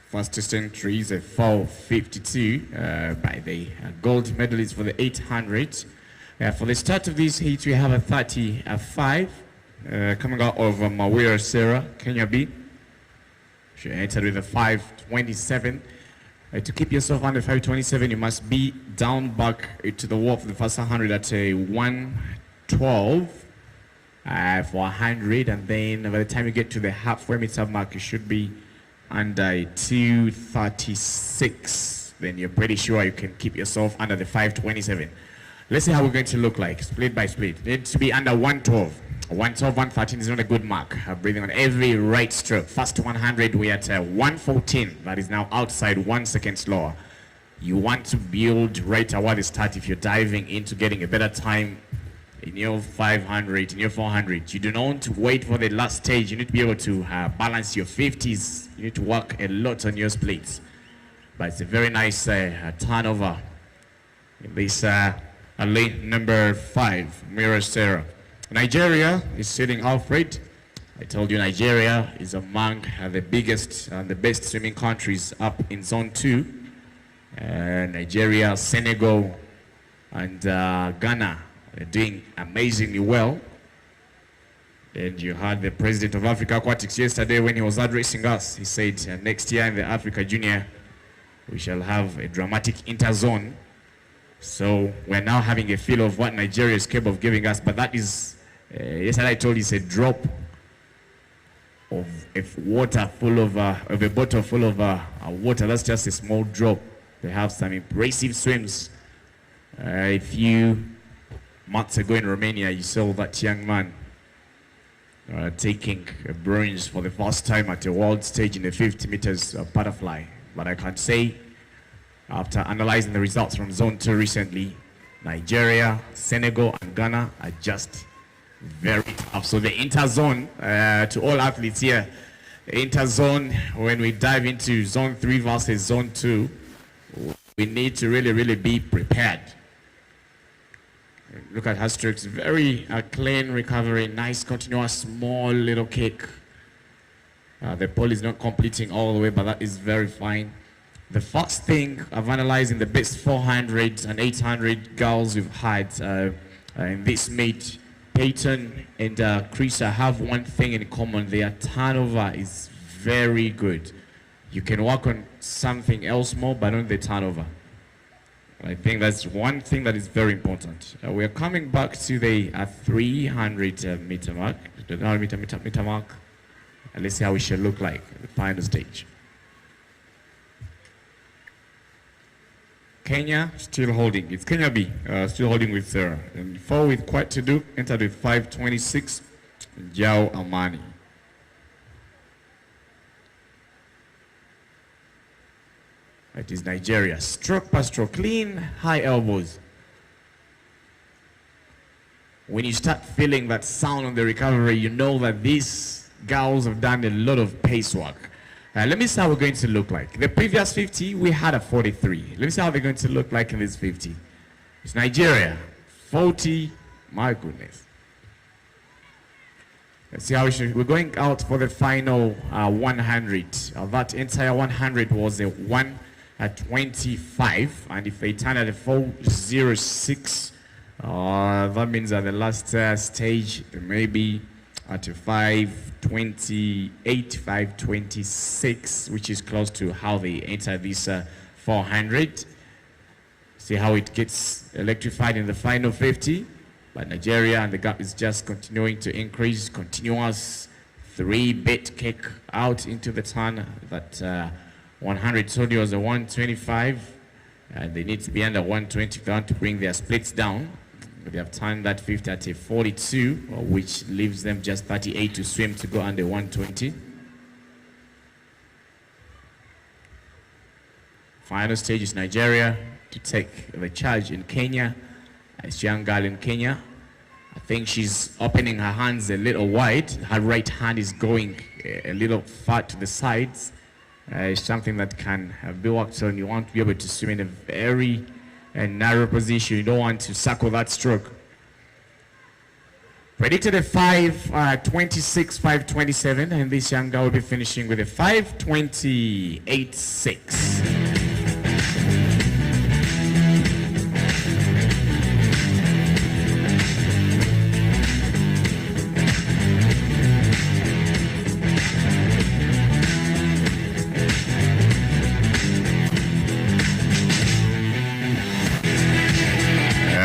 D: fastest entry is a 4:52 by the gold medalist for the 800. For the start of this heat, we have a 35 coming out of Mawira Sarah, Kenya B. She entered with a 5:27. To keep yourself under 5:27, you must be down back to the wall for the first 100 at a 1:12 for 100, and then by the time you get to the halfway meter mark, you should be under 2:36. Then you're pretty sure you can keep yourself under the 5:27. Let's see how we're going to look like, split by split. It needs to be under 1:12. 1:12, 1:13 is not a good mark. Breathing on every right stroke. First 100, we're at 1:14. That is now outside 1 second slower. You want to build right toward the start if you're diving into getting a better time in your 500, in your 400. You do not want to wait for the last stage. You need to be able to balance your 50s. You need to work a lot on your splits. But it's a very nice turnover in this lane number 5, Mira Sarah. Nigeria is sitting Alfred. I told you Nigeria is among the biggest and the best swimming countries up in Zone 2. Nigeria, Senegal, and Ghana are doing amazingly well. And you heard the president of Africa Aquatics yesterday when he was addressing us. He said next year in the Africa Junior, we shall have a dramatic interzone. So we're now having a feel of what Nigeria is capable of giving us, but that is, yesterday I told you, it's a drop of water full of a bottle full of water. That's just a small drop. They have some impressive swims. A few months ago in Romania, you saw that young man taking a bronze for the first time at a world stage in the 50 meters butterfly. But I can say, after analyzing the results from Zone 2 recently, Nigeria, Senegal, and Ghana are just very tough. So the interzone, to all athletes here, the interzone, when we dive into Zone 3 versus Zone 2, we need to really be prepared. Look at her strokes, very clean recovery, nice continuous small little kick. The pole is not completing all the way, but that is very fine. The first thing of analyzing the best 400 and 800 girls we've had in this meet, Peyton and Krisa have one thing in common. Their turnover is very good. You can work on something else more, but not the turnover. I think that's one thing that is very important. We are coming back to the 300 meter mark, the 100 meter mark, and let's see how we shall look like at the final stage. Kenya still holding. It's Kenya B still holding with Sarah. And 4 with Quite to Do entered with 5:26. Jao Amani. That is Nigeria. Stroke per stroke, clean, high elbows. When you start feeling that sound on the recovery, you know that these girls have done a lot of pace work. Let me see how we're going to look like. The previous 50, we had a 43. Let me see how they're going to look like in this 50. It's Nigeria, 40, my goodness. Let's see how we're going out for the final 100. That entire 100 was a 1:25, and if they turn at a 4:06, that means at the last stage, they may be at a 5:28, 5:26, which is close to how they enter this 400. See how it gets electrified in the final 50. But Nigeria, and the gap is just continuing to increase. Continuous 3-bit kick out into the turn. That 100 told you was a 125. And they need to be under 120 to bring their splits down. They have turned that 50 at a 42, which leaves them just 38 to swim to go under 120. Final stage is Nigeria to take the charge in Kenya. This young girl in Kenya, I think she's opening her hands a little wide. Her right hand is going a little far to the sides. It's something that can be worked on. You want to be able to swim in a very narrow position. You don't want to circle that stroke. Predicted a 5:26, 5:27, and this young girl will be finishing with a 5:28.6.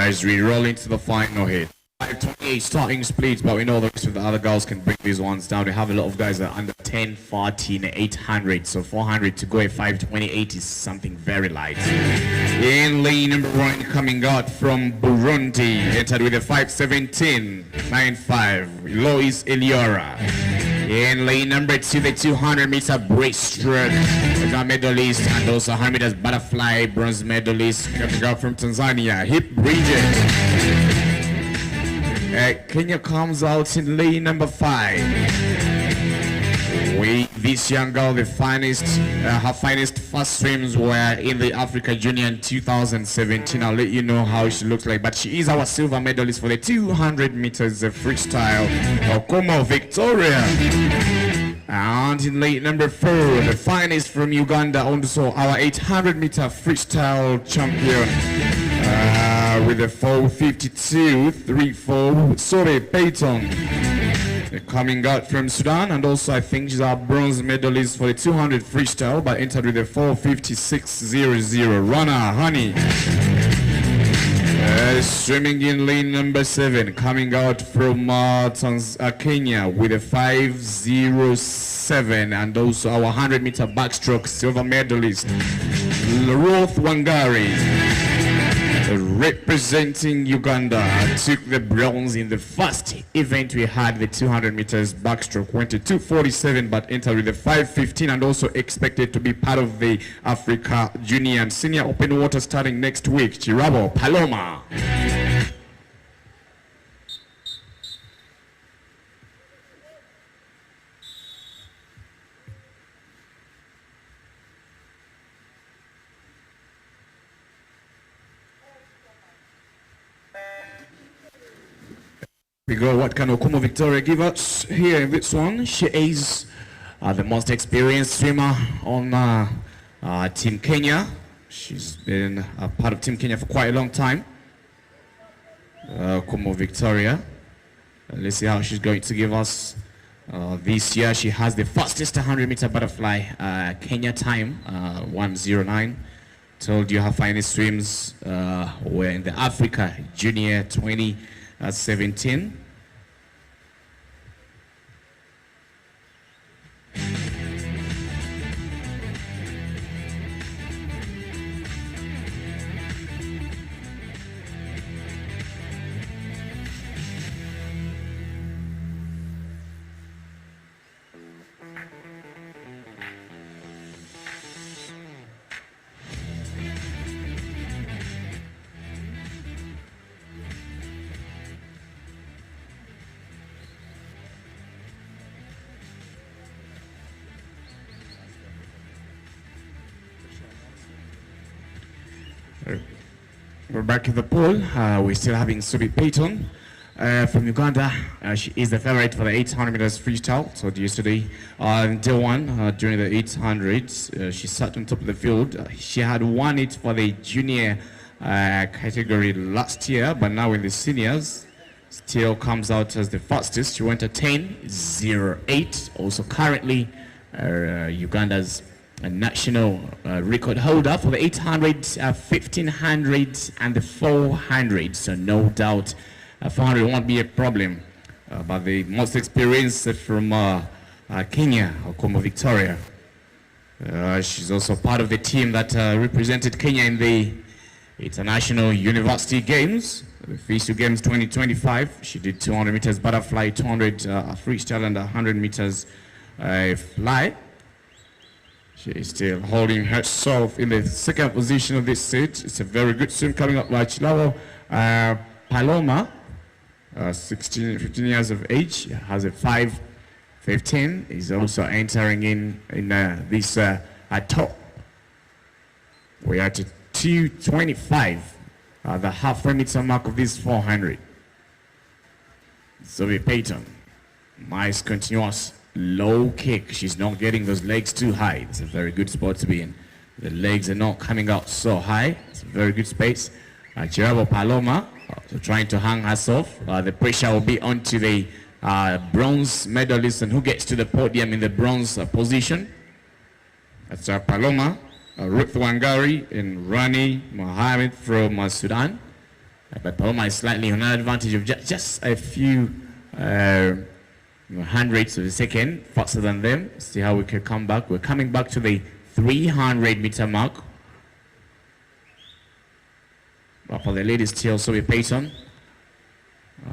D: As we roll into the final hit. 5:28 starting splits, but we know the rest of the other girls can bring these ones down. We have a lot of guys that are under 10, 14, 800, so 400 to go at 5:28 is something very light. In lane number 1, coming out from Burundi, entered with a 5:17.95, Lois Eliora. In lane number 2, the 200-meter breaststroke, the medalist, and also 100 meters butterfly bronze medalist coming out from Tanzania, Hip Bridget. Kenya comes out in lane number 5. With this young girl, the finest, her finest first swims were in the Africa Junior in 2017. I'll let you know how she looks like, but she is our silver medalist for the 200 meters freestyle, Como Victoria. And in lane number 4, the finest from Uganda, also our 800-meter freestyle champion, with a 4:52.34, Sore Payton. Coming out from Sudan, and also I think she's our bronze medalist for the 200 freestyle, but entered with a 4:56.00, Rana Honey. Swimming in lane number 7, coming out from Kenya with a 5:07, and also our 100-meter backstroke silver medalist, Ruth Wangari, representing Uganda, took the bronze in the first event we had. The 200 meters backstroke went to 2:47, but entered with a 5:15, and also expected to be part of the Africa Junior and Senior Open Water starting next week. Chirabo Paloma. We go, what can Okumo Victoria give us here in this one? She is the most experienced swimmer on Team Kenya. She's been a part of Team Kenya for quite a long time. Okumo Victoria. Let's see how she's going to give us this year. She has the fastest 100-meter butterfly Kenya time, 1:09. Told you her finest swims were in the Africa Junior 2017. We're back in the pool. We're still having Subi Payton from Uganda. She is the favorite for the 800 meters freestyle. So yesterday, on day 1, during the 800s, she sat on top of the field. She had won it for the junior category last year, but now in the seniors, still comes out as the fastest. She went a 10:08. Also currently Uganda's national record holder for the 800, 1500, and the 400. So no doubt 400 won't be a problem. But the most experienced from Kenya, Okumo Victoria. She's also part of the team that represented Kenya in the International University Games, the FISU Games 2025. She did 200 meters butterfly, 200 freestyle, and 100 meters fly. She is still holding herself in the second position of this set. It's a very good swim coming up by Chilawo. Paloma, 15 years of age, has a 5:15. Is also entering in this top. We are to 2:25, the halfway meter mark of this 400. Zoe Payton, nice continuous low kick. She's not getting those legs too high. It's a very good spot to be in. The legs are not coming out so high. It's a very good space. Chirabo Paloma, so trying to hang herself. The pressure will be onto the bronze medalist and who gets to the podium in the bronze position. That's Paloma, Ruth Wangari and Rani Mohammed from Sudan. But Paloma is slightly on an advantage of just a few hundredths of a second faster than them. See how we can come back. We're coming back to the 300-meter mark. But for the ladies still, Zoe Payton.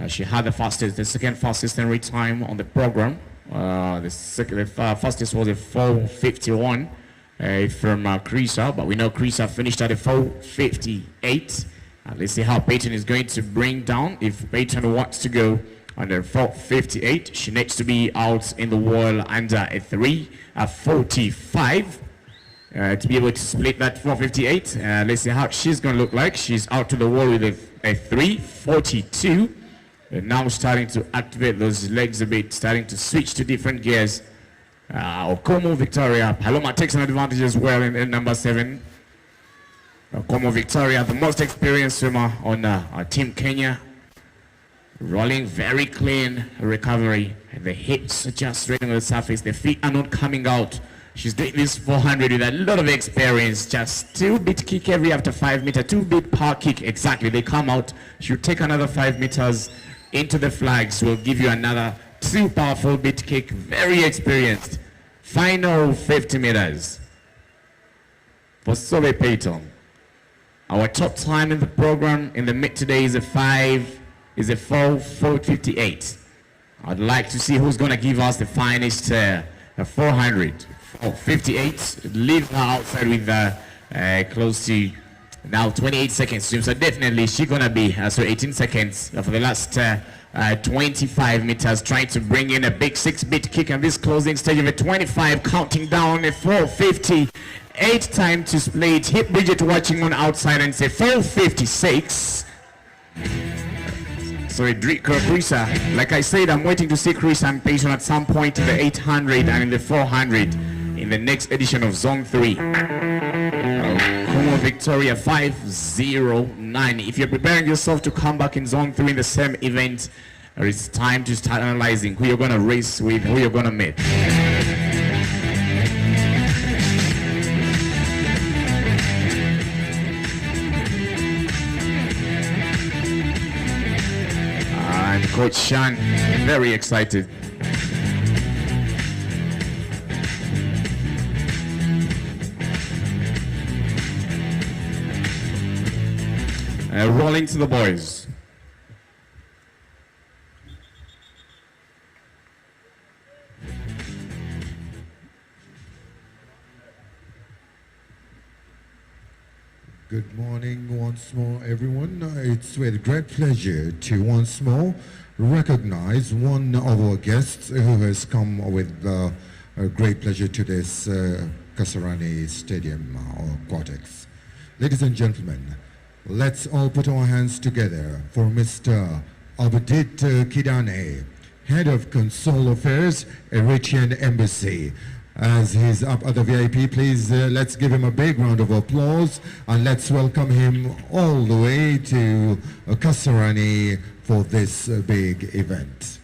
D: She had the second fastest entry time on the program. The fastest was a 4:51 from Krisa, but we know Krisa finished at a 4:58. Let's see how Payton is going to bring down. If Payton wants to go under 4:58, she needs to be out in the wall under a 3:45 to be able to split that 4:58. Let's see how she's going to look like. She's out to the wall with a 3:42. Now starting to activate those legs a bit, starting to switch to different gears. Okomo Victoria, Paloma takes an advantage as well in number 7. Okomo Victoria, the most experienced swimmer on Team Kenya. Rolling very clean recovery. The hips are just straight on the surface. The feet are not coming out. She's doing this 400 with a lot of experience. Just 2-beat kick every after 5 meters. 2-beat power kick, exactly. They come out. She'll take another 5 meters into the flags. Will give you another 2 powerful beat kick. Very experienced. Final 50 meters for Zoe Payton. Our top time in the program in the mid today is a 4:58. I'd like to see who's going to give us the finest 400. 4:58. Leave her outside with close to now 28 seconds. So definitely she's going to be 18 seconds for the last 25 meters, trying to bring in a big 6-beat kick on this closing stage of a 25, counting down a 4:58 time to split. Hit Bridget watching on outside and say 4:56. So Krisa, like I said, I'm waiting to see Krisa and Payton at some point in the 800 and in the 400 in the next edition of Zone 3. Como Victoria 5:09. If you're preparing yourself to come back in Zone 3 in the same event, it's time to start analyzing who you're going to race with, who you're going to meet. And Coach Shan, very excited. Rolling to the boys.
C: Good morning once more, everyone. It's with great pleasure to once more recognize one of our guests who has come with great pleasure to this Kasarani Stadium Aquatics. Ladies and gentlemen, let's all put our hands together for Mr. Abdit Kidane, Head of Consul Affairs, Eritrean Embassy. As he's up at the VIP, please let's give him a big round of applause and let's welcome him all the way to Kasarani for this big event.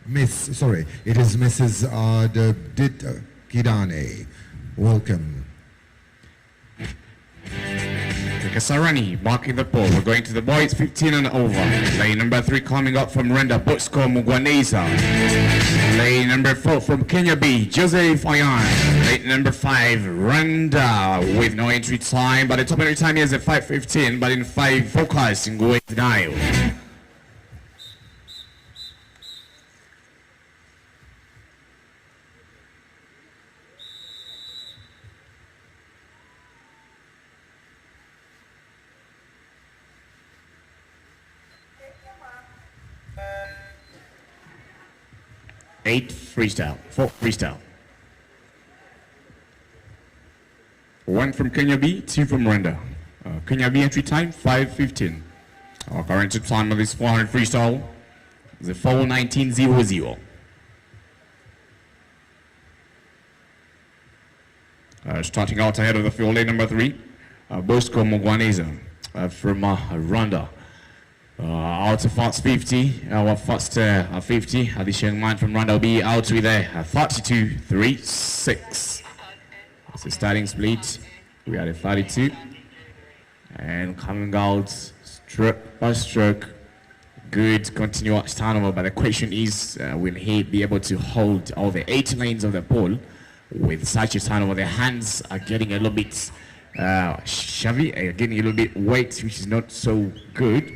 C: It is Mrs. Abdit Kidane. Welcome.
D: Kasarani marking the pole. We're going to the boys 15 and over. Lane number 3 coming up from Renda, Bosco Mugwaneza. Lane number 4 from Kenya B, Joseph Oyan. Lane number 5, Renda with no entry time, but the top entry time is at 5:15, but in 5 focus in Goet Nile. 8 freestyle, 4 freestyle. 1 from Kenya B, 2 from Rwanda. Kenya B entry time 5:15. Our current time of this 400 freestyle is a 4:19.00. Starting out ahead of the field, lane number 3, Bosco Mugwaneza from Rwanda. Out to fast 50, our first 50. This young man from Rwanda will be out with a 32.36. It's a starting split. We are at 32. And coming out stroke by stroke. Good continuous turnover, but the question is, will he be able to hold all the 8 lanes of the pole with such a turnover? The hands are getting a little bit shabby, getting a little bit weight, which is not so good.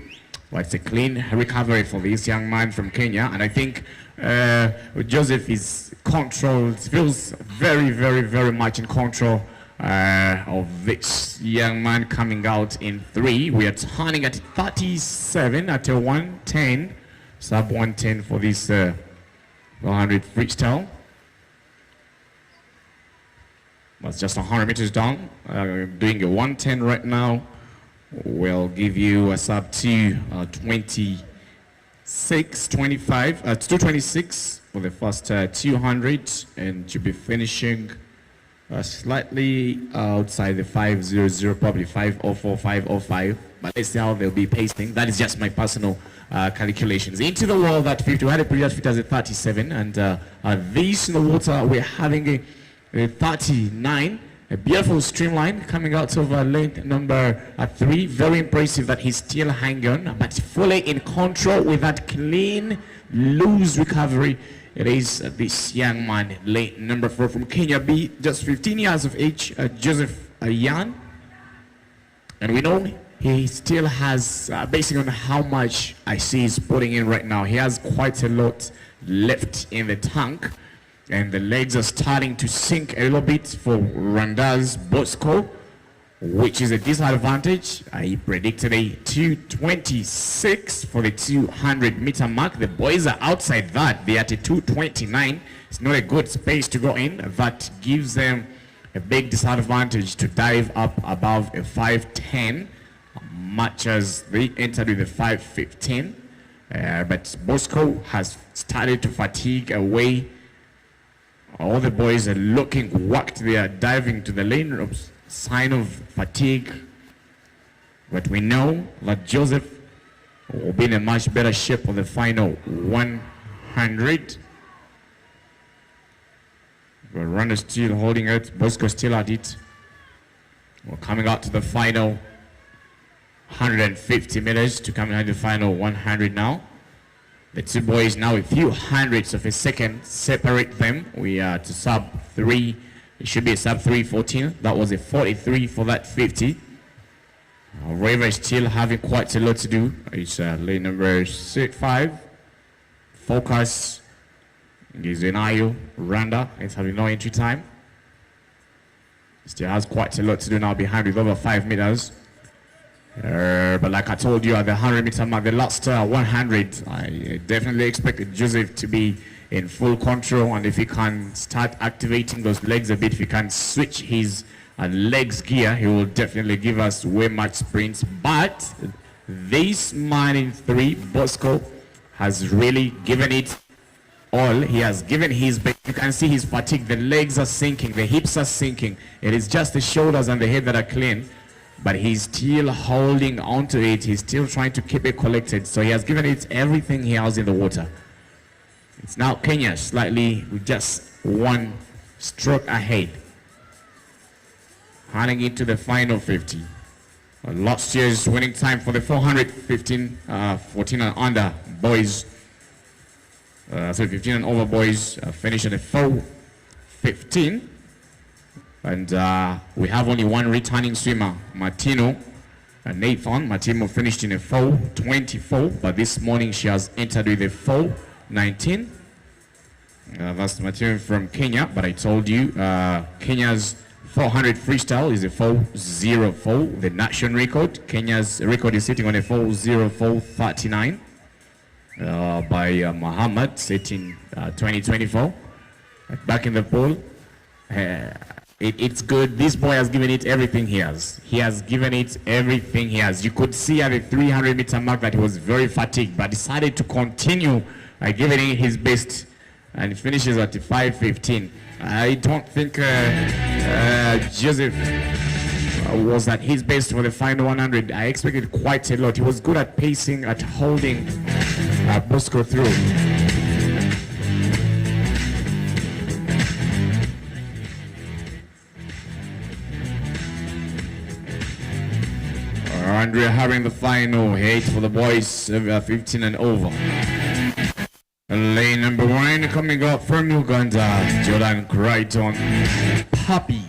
D: But it's a clean recovery for this young man from Kenya, and I think Joseph is controlled, feels very, very, very much in control of this young man coming out in 3. We are turning at 37 at a 110, sub 110 for this 100 freestyle. That's just 100 meters down. Doing a 110 right now. We'll give you a sub 226, 25, 226 for the first 200, and you'll be finishing slightly outside the 500, probably 504, 505. But let's see how they'll be pacing. That is just my personal calculations. Into the wall, that 50. We had a previous fit as a 37, and this in the water, we're having a 39. A beautiful streamline coming out of lane number 3. Very impressive that he's still hanging on, but fully in control with that clean, loose recovery. It is this young man, lane number 4 from Kenya B, just 15 years of age, Joseph Yan. And we know he still has, based on how much I see he's putting in right now, he has quite a lot left in the tank. And the legs are starting to sink a little bit for Rwanda's Bosco, which is a disadvantage. I predicted a 226 for the 200-meter mark. The boys are outside that. They're at a 229. It's not a good space to go in. That gives them a big disadvantage to dive up above a 510, much as they entered with a 515. But Bosco has started to fatigue away. All the boys are looking whacked. They are diving to the lane, sign of fatigue. But we know that Joseph will be in a much better shape for the final 100. The runner still holding it. Bosco still at it. We're coming out to the final 150 meters to come into the final 100 now. The two boys now a few hundredths of a second separate them. We are to sub 3. It should be a sub 3:14. That was a 43 for that 50. Raver is still having quite a lot to do. It's lane number 5. Focus. Gizenayo, Rwanda. It's having no entry time. Still has quite a lot to do now behind with over 5 meters. But like I told you, at the 100-meter mark, the last 100, I definitely expected Joseph to be in full control, and if he can start activating those legs a bit, if he can switch his legs gear, he will definitely give us way much sprints. But this man in 3, Bosco, has really given it all. He has given his best. You can see his fatigue. The legs are sinking, the hips are sinking. It is just the shoulders and the head that are clean. But he's still holding on to it. He's still trying to keep it collected. So he has given it everything he has in the water. It's now Kenya slightly with just 1 stroke ahead. Heading into the final 50. Last year's winning time for the 415, 14 and under boys. 15 and over boys finished at a 4:15. And we have only one returning swimmer, Martino Nathan. Martino finished in a 4:24, but this morning she has entered with a 4:19. That's Martino from Kenya, but I told you Kenya's 400 freestyle is a 4:04, the national record. Kenya's record is sitting on a 4:04:39. by Muhammad, set in 2024. Back in the pool. It's good. This boy has given it everything he has. He has given it everything he has. You could see at the 300-meter mark that he was very fatigued, but decided to continue giving it his best, and finishes at 5:15. I don't think Joseph was at his best for the final 100. I expected quite a lot. He was good at pacing, at holding Bosco through. Andrea having the final 8 for the boys, 15 and over. Lane number 1 coming up from Uganda, Jordan Crichton, Papi.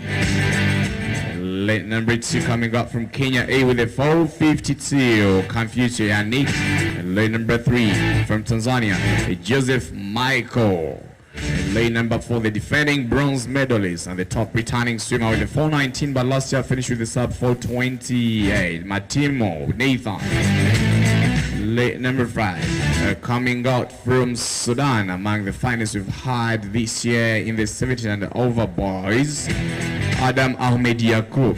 D: Lane number 2 coming up from Kenya, A with a 4:52, Confucio Yannick. And lane number 3 from Tanzania, Joseph Michael. And lane number 4, the defending bronze medalist and the top returning swimmer with the 4:19, but last year finished with the sub 4:28, Matimo Nathan. Lane number 5, coming out from Sudan, among the finest we've had this year in the 17 and over boys, Adam Ahmed Yakub.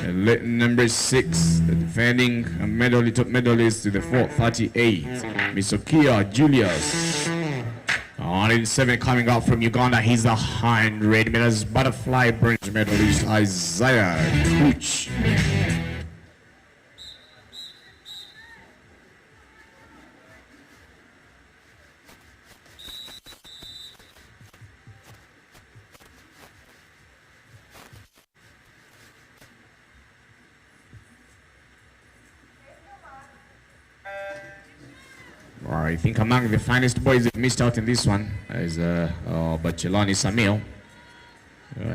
D: Lane number 6, the defending top medalist with the 4:38, Misokia Julius. 107 coming out from Uganda, he's 100 meters butterfly bronze medalist, Isaiah Kuch. I think among the finest boys that missed out in this one is Bachelani Samil.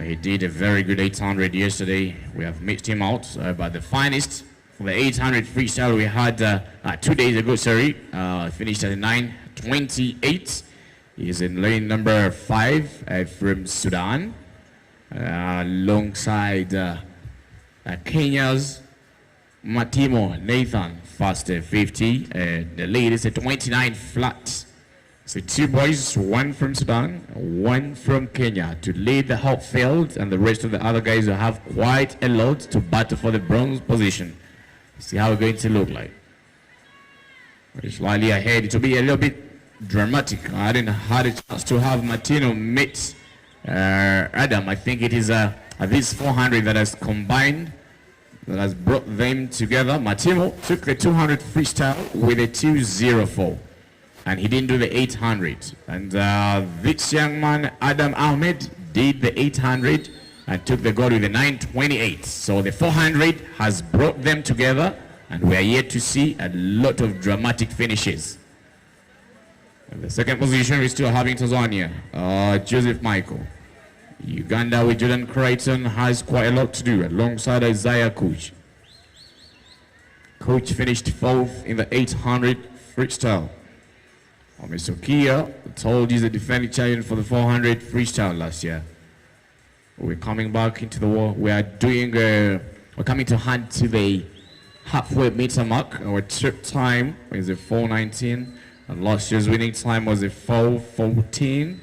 D: He did a very good 800 yesterday. We have missed him out, but the finest for the 800 freestyle we had 2 days ago, finished at 9:28. He's in lane number 5 from Sudan, alongside Kenya's Matimo Nathan, fast 50. The lead is a 29 flat. So 2 boys, 1 from Sudan, 1 from Kenya, to lead the hot field, and the rest of the other guys will have quite a lot to battle for the bronze position. See how it's going to look like. We're slightly ahead. It will be a little bit dramatic. I didn't have a chance to have Martino meet Adam. I think it is this 400 that has combined, that has brought them together. Matimo took the 200 freestyle with a 2:04, and he didn't do the 800. And this young man, Adam Ahmed, did the 800 and took the gold with a 9:28. So the 400 has brought them together, and we are yet to see a lot of dramatic finishes. In the second position, we're still having Tanzania, Joseph Michael. Uganda with Jordan Crichton has quite a lot to do, alongside Isaiah Kuch. Kuch finished 4th in the 800 freestyle. Omisokia, told you, the defending champion for the 400 freestyle last year. We're coming back into the war. We are doing, we're coming to hand to the halfway meter mark. Our trip time is a 4:19, and last year's winning time was a 4:14.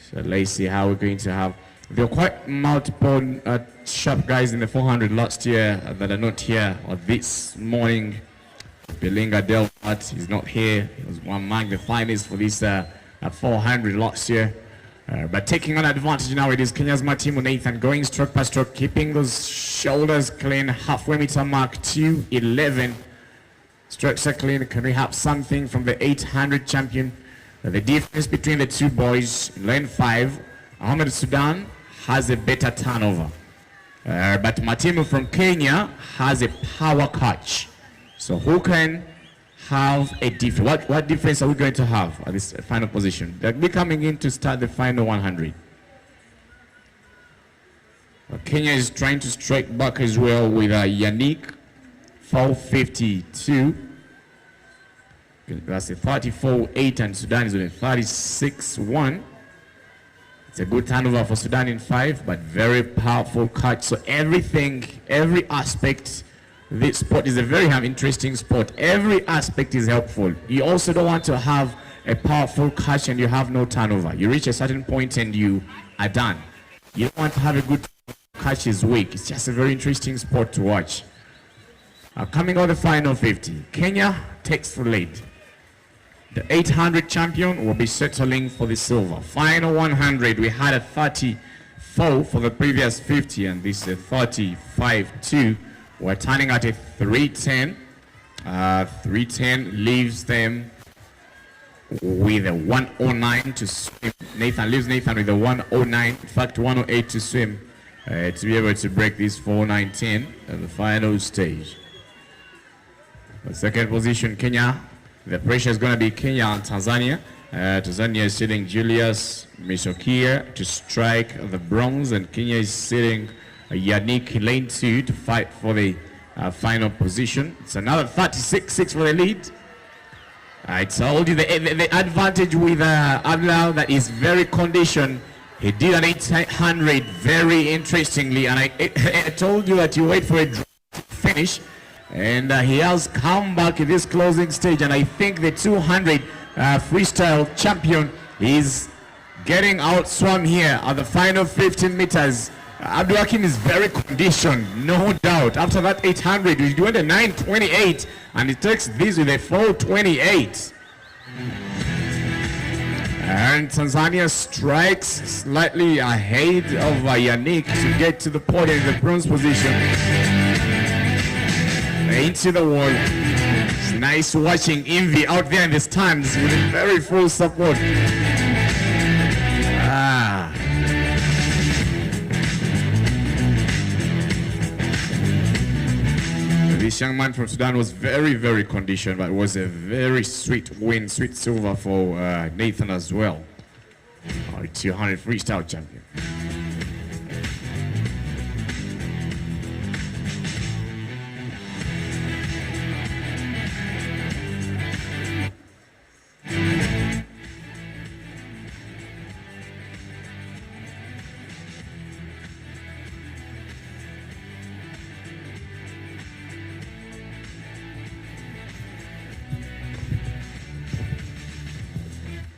D: So let's see how we're going to have. There were quite multiple sharp guys in the 400 last year that are not here, or this morning. Belinga Delvat is not here. He was one among the finalists for this 400 last year. But taking on advantage now, it is Kenya's Matimo Nathan, going stroke by stroke, keeping those shoulders clean, halfway meter mark 2:11. Strokes are clean. Can we have something from the 800 champion? The difference between the 2 boys, in lane 5, Ahmed Sudan has a better turnover. But Matimo from Kenya has a power catch. So who can have a difference? What difference are we going to have at this final position? They'll be coming in to start the final 100. Kenya is trying to strike back as well with Yannick, 4:52. That's a 34.8, and Sudan is on a 36.1. It's a good turnover for Sudan in 5, but very powerful catch. So everything, every aspect this sport is a very interesting sport. Every aspect is helpful. You also don't want to have a powerful catch and you have no turnover. You reach a certain point and you are done. You don't want to have a good catch is weak. It's just a very interesting sport to watch. Coming on the final 50, Kenya takes the lead. The 800 champion will be settling for the silver. Final 100, we had a 34 for the previous 50, and this is a 35-2. We're turning at a 310. 310 leaves them with a 109 to swim. Nathan leaves Nathan with a 109, in fact 108 to swim to be able to break this 419 at the final stage. The second position, Kenya. The pressure is going to be Kenya and Tanzania. Tanzania is sitting Julius Misokia to strike the bronze, and Kenya is sitting Yannick Lane 2 to fight for the final position. It's another 36-6 for the lead. I told you the advantage with Abdullah that is very conditioned. He did an 800 very interestingly, and I told you that you wait for a finish, and he has come back in this closing stage, and I think the 200 freestyle champion is getting outswum here at the final 15 meters. Abdul Hakim is very conditioned, no doubt. After that 800, he went a 928, and he takes this with a 428. And Tanzania strikes slightly ahead of Yannick to get to the podium in the bronze position. Into the wall. It's nice watching Envy out there in the stands with a very full support. This young man from Sudan was very, very conditioned, but it was a very sweet win, sweet silver for Nathan as well, our 200 freestyle champion.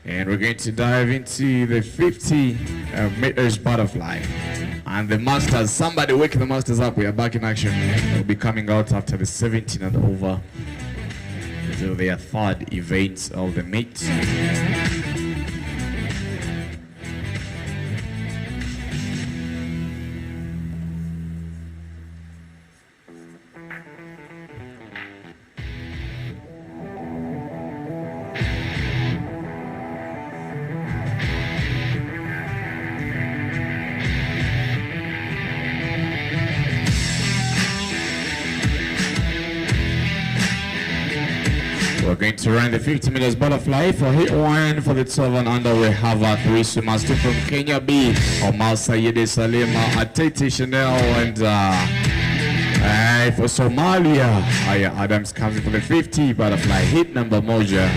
D: And we're going to dive into the 50 meters butterfly. And the masters, somebody wake the masters up. We are back in action. They'll be coming out after the 17 and over. So their third event of the meet. We're going to run the 50 meters butterfly. For hit one for the 12 and under, we have three swimmers, two from Kenya B, Omar Sayede Salima, Atete Chanel, and for Somalia, Aya Adams comes in for the 50 butterfly. Hit number moja.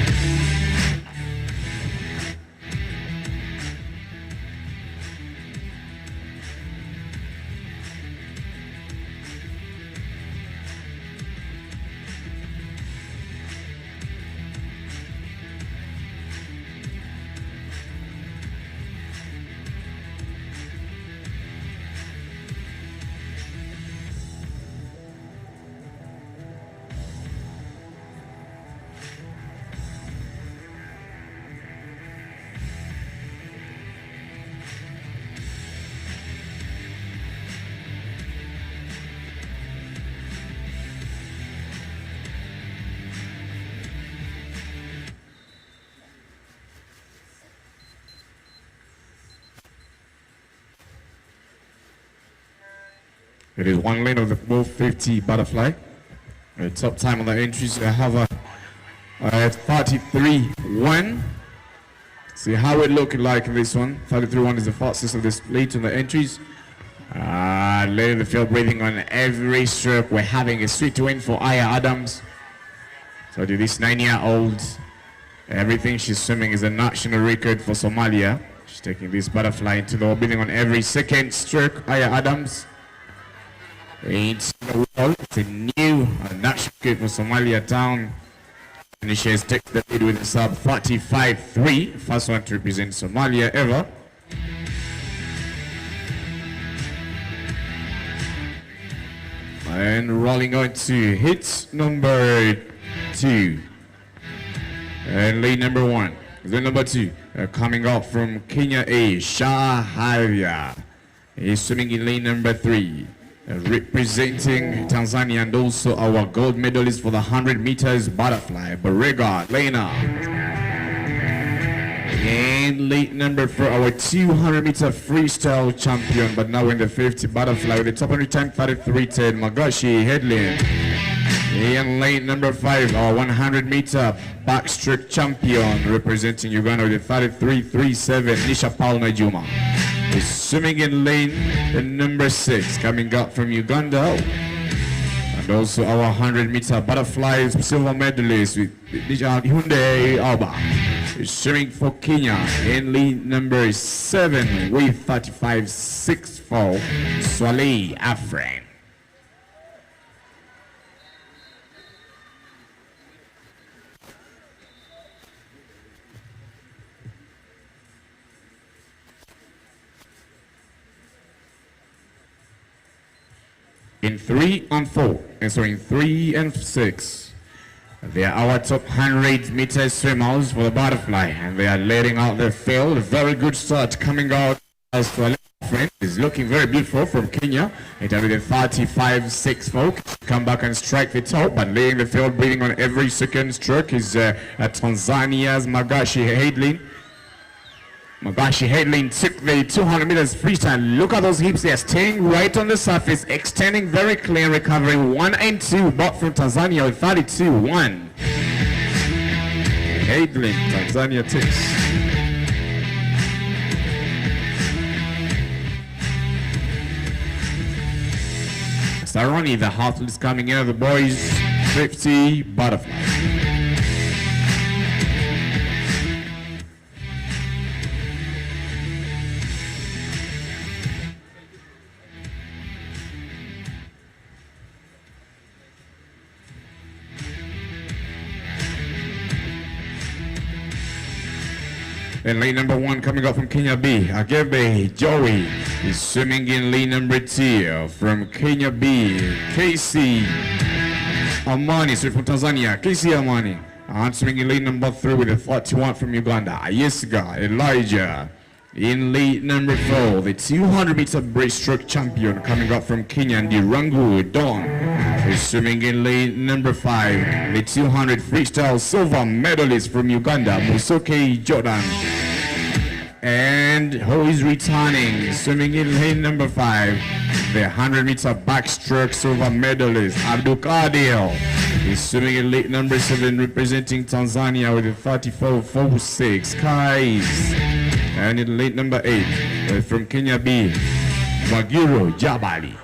D: It is one lane of the full 50 butterfly. Top time on the entries, I have a 33.1. See how it looking like in this one. 33.1 is the fastest of this late on the entries. Late in the field breathing on every stroke. We're having a sweet win for Aya Adams. So to this 9-year-old, everything she's swimming is a national record for Somalia. She's taking this butterfly into the breathing on every second stroke. Aya Adams. It's the world. It's a new national kid for Somalia town. Initiates takes the lead with a sub 45-3. First one to represent Somalia ever. And rolling on to hit number 2. And lead number 1. Then number 2, coming up from Kenya A, Shaharia. He's swimming in lane number 3. Representing Tanzania and also our gold medalist for the 100 meters butterfly, Barega Lena. And late number 4, our 200 meter freestyle champion, but now in the 50 butterfly with the top 100 time 33.10, Magashi Headland. And late number 5, our 100 meter backstroke champion, representing Uganda with the 33.37, Nisha Paul Juma. Is swimming in lane number 6, coming up from Uganda. And also our 100 meter butterfly silver medalist with Hyundai Alba. Is swimming for Kenya in lane number 7 with 35.64, Swaleh Afren. In 3 and 4, and so in 3 and 6, they are our top 100 meter swimmers for the butterfly, and they are letting out their field. A very good start coming out as Swaleh Afren is looking very beautiful from Kenya. It will be the 35.64. Come back and strike the top, but laying the field, breathing on every second stroke is Tanzania's Magashi Headland. Magashi Headland took the 200 meters freestyle. Look at those hips, they are staying right on the surface, extending very clean recovery. 1 and 2, but from Tanzania with 32.1. Headland, Tanzania takes. Kasarani, the half is coming in of the boys 50 butterfly. And lane number 1 coming up from Kenya B, Agebe Joey is swimming in lane number 2 from Kenya B, KC Amani, sorry, from Tanzania, KC Amani. And swimming in lane number 3 with a 41 from Uganda, Ayesga Elijah. In lane number 4, the 200 meter breaststroke champion coming up from Kenya, Ndirangu Don is swimming in lane number 5. The 200 freestyle silver medalist from Uganda, Musoke Jordan. And who is returning, swimming in lane number 5, the 100 meter backstroke silver medalist, Abdul Kadir is swimming in lane number 7, representing Tanzania with a 34.46, Kais. And in late number 8, from Kenya B, Magiro Jabali.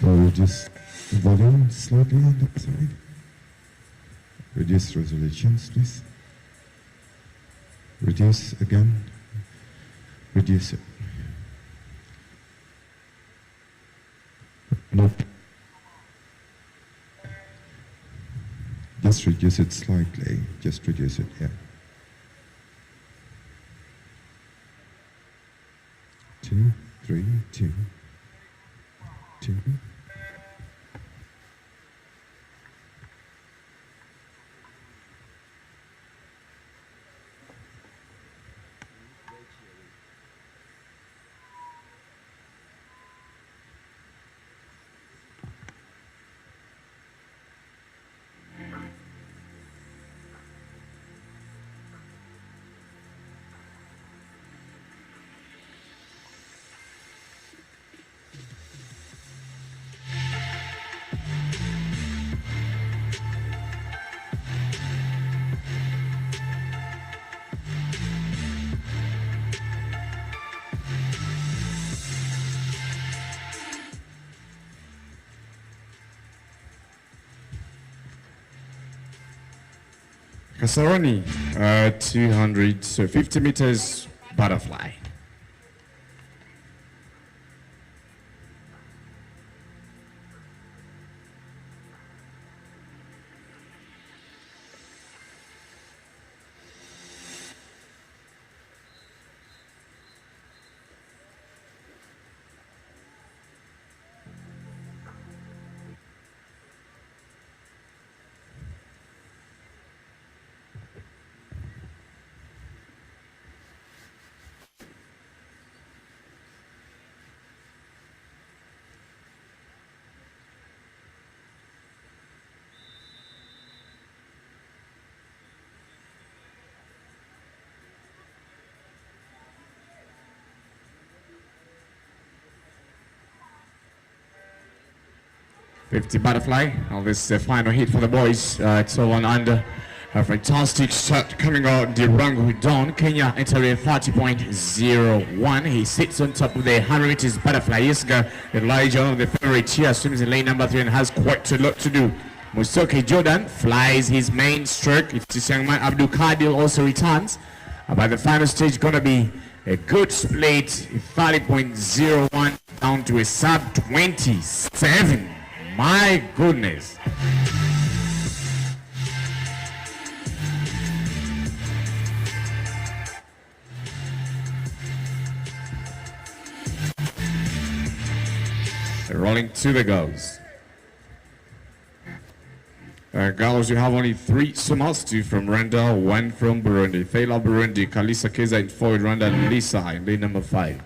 C: Or reduce volume slightly on the side. Reduce resolutions, please. Reduce again. Reduce it. No. Just reduce it slightly. Just reduce it, yeah. 2, 3, 2, 2.
D: Kasarani, 200, so 50 meters butterfly. $50 butterfly. Now this is the final hit for the boys. It's all on under. A fantastic shot coming out the Rango Don. Kenya entering 30.01. He sits on top of the 100 meters butterfly. Isga Elijah, one of the favorites here, swims in lane number 3 and has quite a lot to do. Musoke Jordan flies his main stroke. It's this young man Abdul Kadil also returns. But the final stage gonna be a good split, 30.01 down to a sub 27. My goodness. Rolling to the goals. Girls, you have only 3 summers, 2 from Rwanda, 1 from Burundi. Thela Burundi, Kalisa Keza in forward, Rwanda, and Lisa in lane number 5.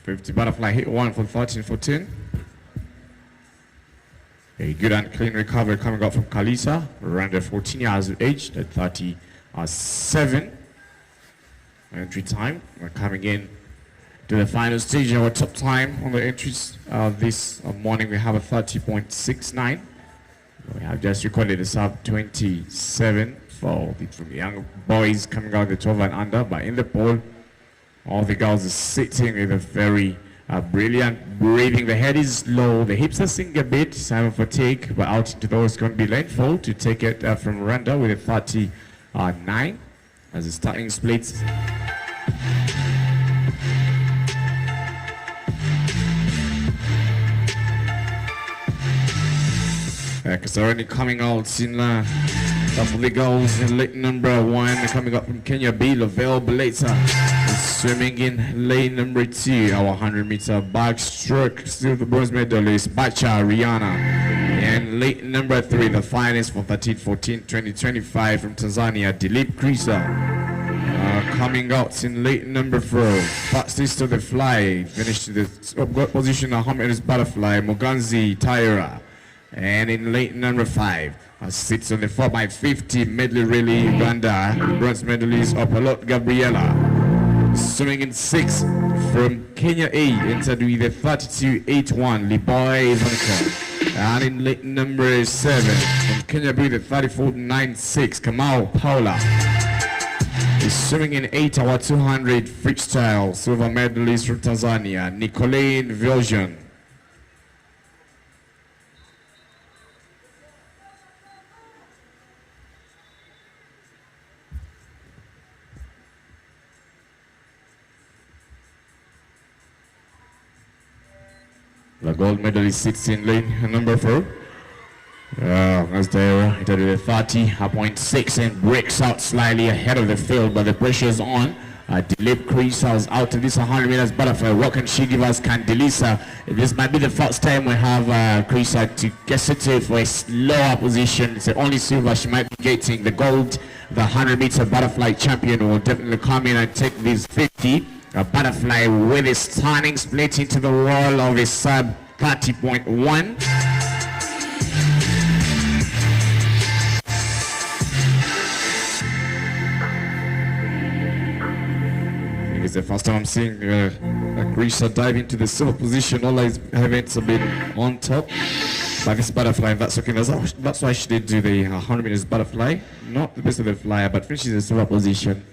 D: $50 butterfly hit 1 for 13-14. A good and clean recovery coming up from Kalisa, around 14 years of age, at 37. Entry time. We're coming in to the final stage. Our top time on the entries this morning, we have a 30.69. We have just recorded a sub 27 for the young boys coming out the 12 and under, but in the poll, all the girls are sitting with a very brilliant breathing. The head is low, the hips are sinking a bit, time for take, but out into those going to be lane full to take it from Rwanda with a 39 as the starting splits. Kasarani coming out in top of the goals in lane number 1, coming up from Kenya B, Lavelle Beleza. Swimming in lane number 2, our 100-meter backstroke, still the bronze medalist, Bacha Rihanna. And lane number 3, the finest for 13-14-2025 from Tanzania, Dilip Krisa. Coming out in lane number 4, fastest of the fly, finished to the top position, 100 meters butterfly, Moganzi Tyra. And in lane number 5, sits on the 4x50 medley relay Uganda, bronze medalist Opalot Gabriela. Swimming in 6 from Kenya A, entered with a 32.81 Liboy Vanica. And in lane number 7, from Kenya B, the 34.96 Kamau Paula. Is swimming in 8 hour 200 freestyle silver medalist from Tanzania, Nicolene Viljon. The gold medalist sits in lane number 4. As they entered with a 30.6 and breaks out slightly ahead of the field, but the pressure is on. Dilip Krisa out in this 100 meters butterfly. What can she give us? Candelisa. This might be the first time we have Krisa to get situated for a slower position. It's the only silver she might be getting. The gold, the 100 meter butterfly champion, will definitely come in and take this 50. A butterfly with a stunning split into the wall of a sub 30.1. It's the first time I'm seeing Grisha dive into the silver position. All his events have been on top by this butterfly. That's okay. That's why she did do the 100 meters butterfly. Not the best of the flyer, but finishes the silver position.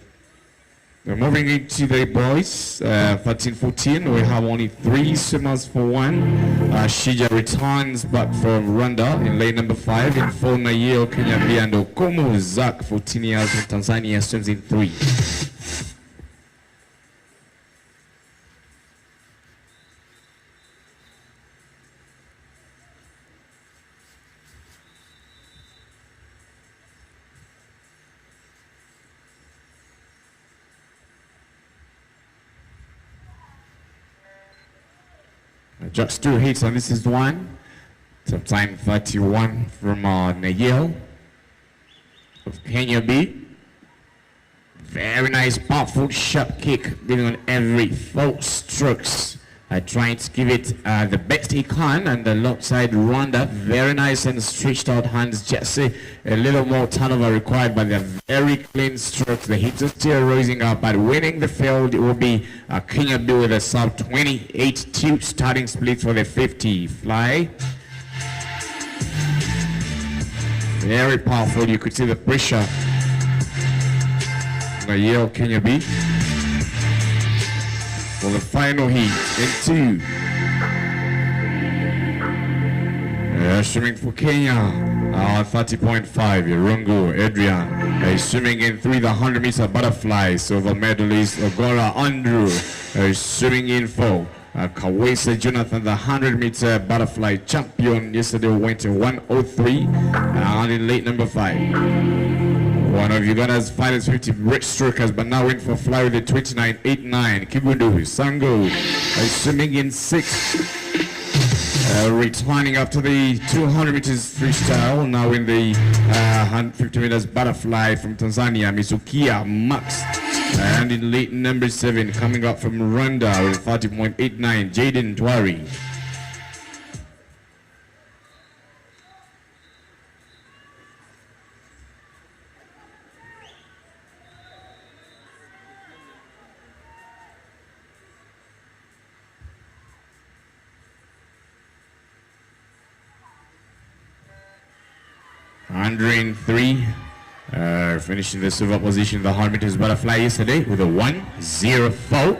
D: We're moving into the boys, 13-14. We have only 3 swimmers for 1. Shija returns back from Rwanda in lane number 5. In 4, Nayel, Kenya B, and Okomo Zak, 14 years from Tanzania, swims in 3. 2 hits, and this is 1. Top time 31 from Nayel of Kenya B. Very nice, powerful, sharp kick, building on every 4 strokes. Trying to give it the best he can, and the left side Rwanda, very nice and stretched out hands. Just a little more turnover required, but they're very clean strokes. The hits are still rising up, but winning the field, it will be Kenya B with a sub 28-2 starting split for the 50 fly. Very powerful. You could see the pressure. Nayel, Kenya B. For the final heat in 2. Swimming for Kenya, 30.5, Rungu Adrian. Swimming in 3, the 100 meter butterfly, silver medalist Ogola Andrew. Swimming in 4, Kawesa Jonathan, the 100 meter butterfly champion. Yesterday went in 103, and in late number 5. One of Uganda's finest 50 breaststrokers, but now in for fly with a 29.89. Kibundu Sango swimming in 6. Returning after the 200 meters freestyle, now in the 150 meters butterfly from Tanzania, Misukia Max. And in late number 7, coming up from Rwanda with 30.89, Jaden Dwari. In 3, finishing the silver position, the 100 meters butterfly yesterday with a 1:04.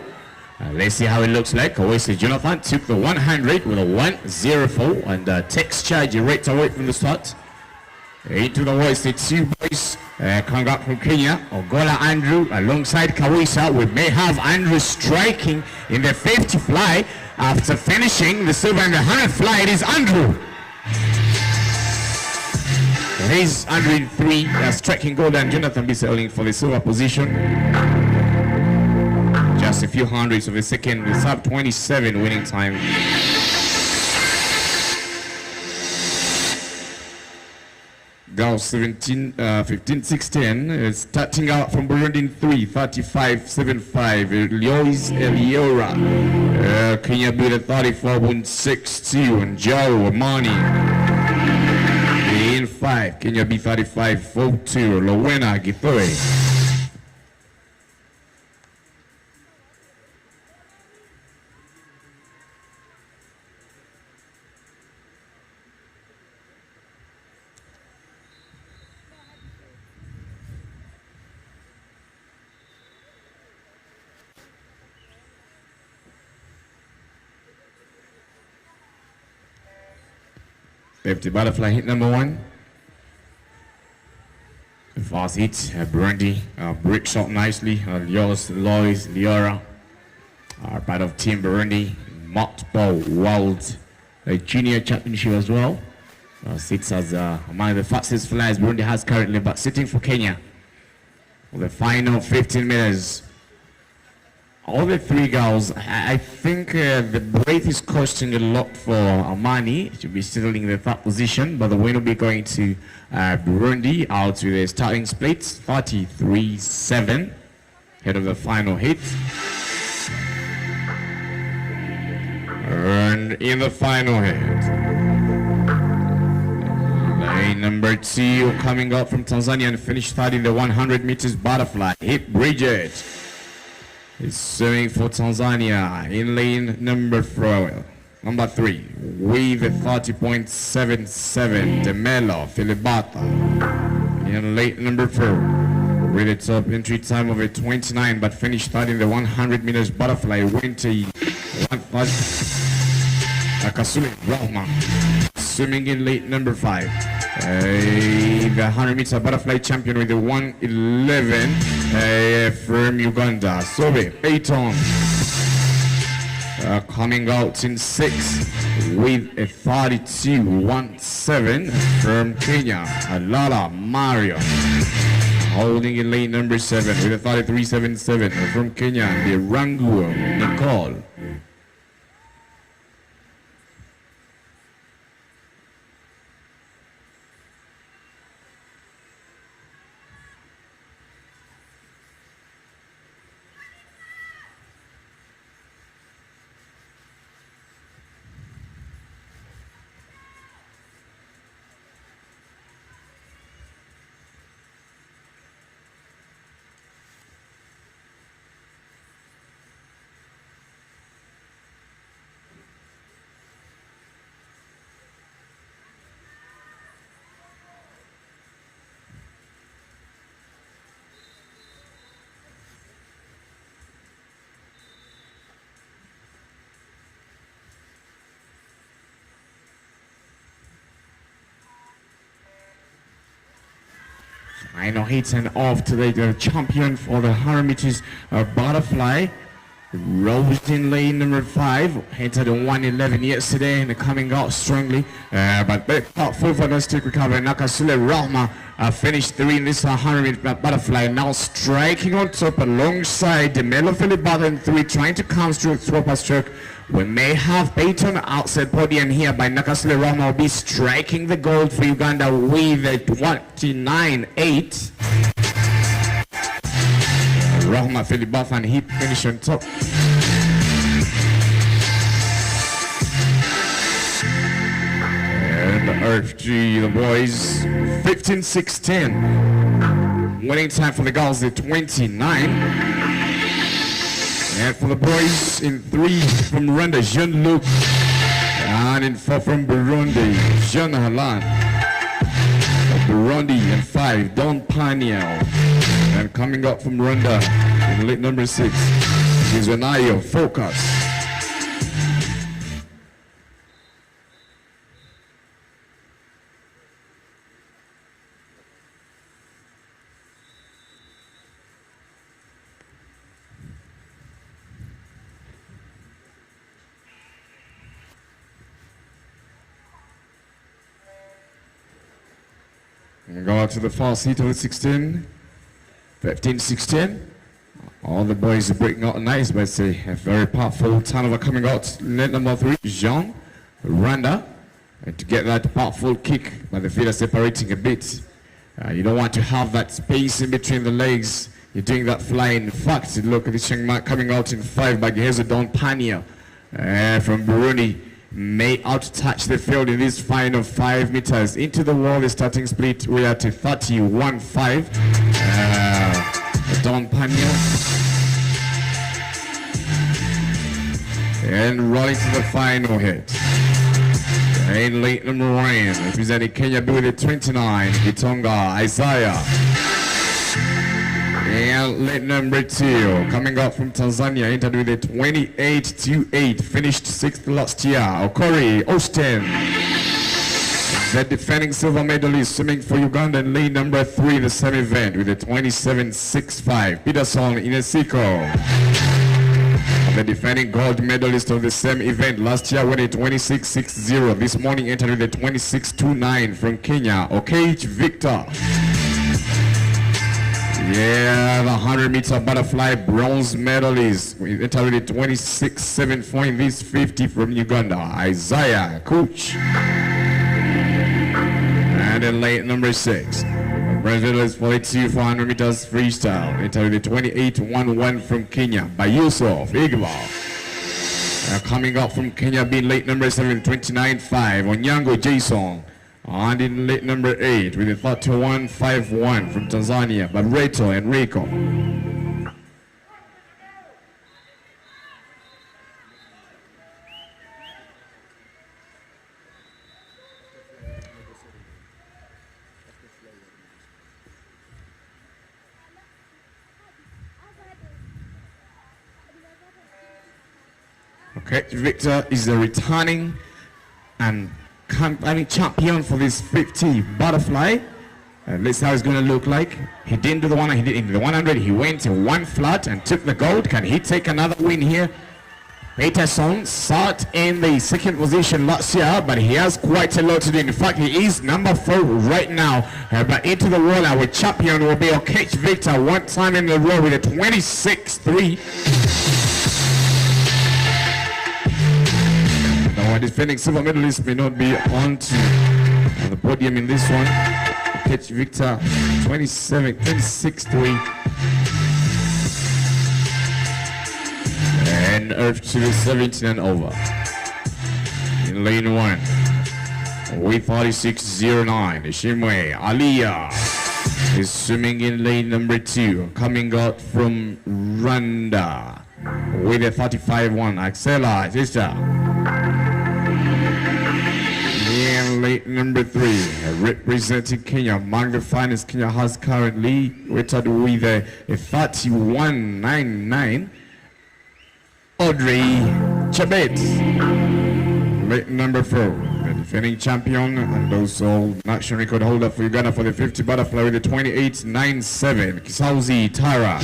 D: Let's see how it looks like. Kawesi Jonathan took the 100 with a 1:04 and takes charge right away from the start. Into the boys, the 2 boys coming up from Kenya. Ogola Andrew alongside Kawisa. We may have Andrew striking in the 50 fly after finishing the silver and the 100 fly. It is Andrew. He's Andrew in 3, striking gold, and Jonathan B settling for the silver position. Just a few hundredths of a second, the sub 27 winning time. Girls 15-6-10, starting out from Burundi in 3, 35-7-5. Lois Eliora, Kenya B at 34.62, and Joe Amani. 35, Kenya B35, 4-2, Rowena Githui. Empty butterfly hit number 1. The fast hit, Burundi breaks up nicely. Lois, Liora are part of Team Burundi. Multiple World Junior Championship as well. Sits as among the fastest flyers Burundi has currently, but sitting for Kenya. For the final 15 meters. All the 3 girls, I think the break is costing a lot for Amani. She will be settling the 3rd position, but the win will be going to Burundi out with a starting split, 33-7, head of the final hit. And in the final hit, lane number 2 coming out from Tanzania and finished third in the 100 meters butterfly, hit Bridget. Is swimming for Tanzania in lane number 3 with a 30.77. Demelo Filibata in lane number 4 with a top entry time of a 29, but finished third in the 100 meters butterfly. Winter Kasarani Aquatic swimming in lane number 5. The 100 meter butterfly champion with the 111 from Uganda. Sobe Payton coming out in 6th with a 32.17 from Kenya. Alala Mario holding in lane number 7 with a 33.77 from Kenya. The Rangu Nicole. Final hits and off today, the champion for the 100 meters butterfly. Rose in lane number 5, entered in 111 yesterday and coming out strongly. But top full fantastic recovery. Nakasule Rahma finished 3 in this 100 meter butterfly. Now striking on top alongside the Melo Filibata in 3, trying to come through upper stroke. We may have Peyton outside podium here by Nakasule Rahma will be striking the gold for Uganda with a 29.8. Rahma Filibata and he finished on top. And the Earth G, the boys, 15-16. Winning time for the girls at 29. And for the boys in 3 from Rwanda, Jean-Luc. And in 4 from Burundi, Jean Halan. Burundi in 5, Don Paniel. And coming up from Rwanda in late number 6 is Renayo Focus. And go out to the fast heat of the 16. 15-16. All the boys are breaking out nice, but it's a very powerful turnover coming out. Net number 3, Jean, Rwanda. And to get that powerful kick, but the feet are separating a bit. You don't want to have that space in between the legs. You're doing that flying. In fact, look at this young man coming out in 5 by Gehezo Don Pania from Burundi. may outtouch the field in this final 5 meters. Into the wall, the starting split, we are at 31.5. Don Panyo. And rolling to the final hit. In late number 1, representing Kenya with the 29, Gitonga Isaiah. And late number 2, coming up from Tanzania, entered with a 28-8, finished 6th last year, Okori Austin. The defending silver medalist swimming for Uganda in lane number 3, the same event, with a 27.65, Peterson Inesiko. The defending gold medalist of the same event last year won a 26.60. This morning entered with a 26.29 from Kenya, Okage Victor. Yeah, the 100-meter butterfly bronze medalist. We entered with a 26.74 in this 50 from Uganda, Isaiah Coach. And then late number 6. Bronze medalist for the 400 meters freestyle. Entered with a 28.11 from Kenya by Yusuf Igbal. Coming up from Kenya being late number 7, 29.5, Onyango Jason. And in late number 8 with a 31.51 from Tanzania, Barreto Enrico. Okay, Victor is the returning and champion for this 50 butterfly. Let's see how it's going to look like. He didn't do the one, he did in the 100. He went to 1 flat and took the gold. Can he take another win here? Peterson sat in the 2nd position last year, but he has quite a lot to do. In fact, he is number 4 right now. But into the wall, our champion will be Okech Victor, 1 time in a row with a 26.3. Our defending silver medalist may not be on the podium in this one. Catch Victor, 26.3. And Earth to the 17 and over. In lane 1, with 46.09, Shimwe Aliyah is swimming in lane number 2, coming out from Rwanda with a 35.1. Axela, sister. In late number 3, representing Kenya, among the finest Kenya has currently, weighted with a 31.99, Audrey Chabet. Late number 4, the defending champion and also national record holder for Uganda for the 50 butterfly with a 28.97, Kisauzi Tara.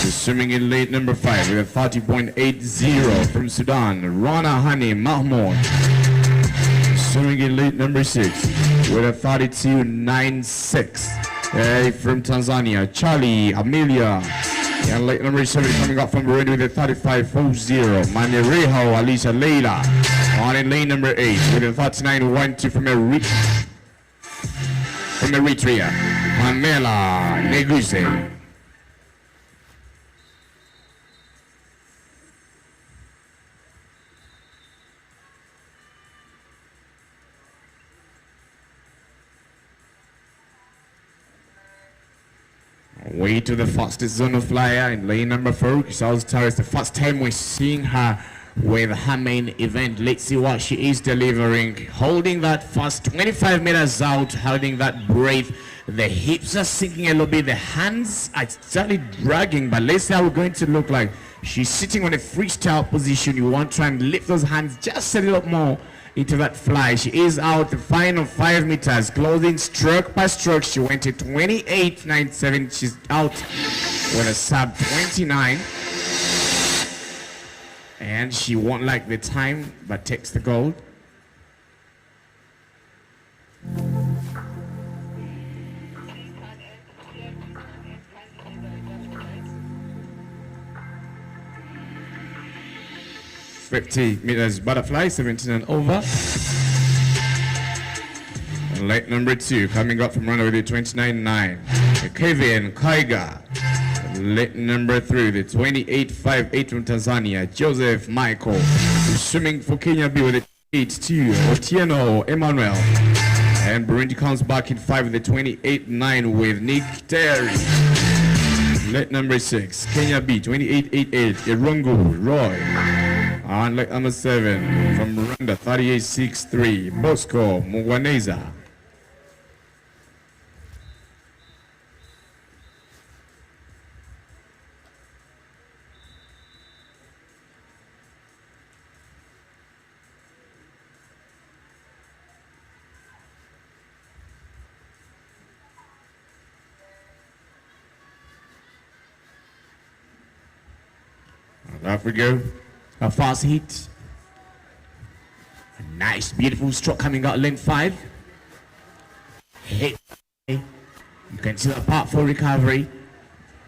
D: is swimming in late number 5 with a 30.80 from Sudan, Rana Hani Mahmoud. Swimming in late number 6 with a 32.96 from Tanzania, Charlie Amelia. And late number 7 coming up from Burundi with a 35.40, Manireho Alicia Leila. On in lane number 8 with a 39.12 from Eritrea, Pamela Neguse. Way to the fastest zone of flyer in lane number 4. Kisau's Tara is the first time we're seeing her with her main event. Let's see what she is delivering. Holding that first 25 meters out, holding that breath. The hips are sinking a little bit. The hands are started dragging, but let's see how we're going to look like. She's sitting on a freestyle position. You want to try and lift those hands just a little more into that fly. She is out the final 5 meters, closing stroke by stroke. She went to 28.97. She's out with a sub 29. And she won't like the time, but takes the gold. $50 meters butterfly, 17 and over. And late number 2, coming up from Rwanda with the 29.9. Kevin Kaiga. Late number 3, the 28.58 from Tanzania, Joseph Michael. Swimming for Kenya B with the 28-2, Otieno Emmanuel. And Burundi comes back in 5 with the 28-9 with Nick Terry. Leg number 6, Kenya B, 28-8-8, Irungu Roy. And leg number 7 from Rwanda, 38-6-3, Bosco Mugwaneza. Off we go. A fast hit. A nice, beautiful stroke coming out lane 5. Hit. You can see the part for recovery.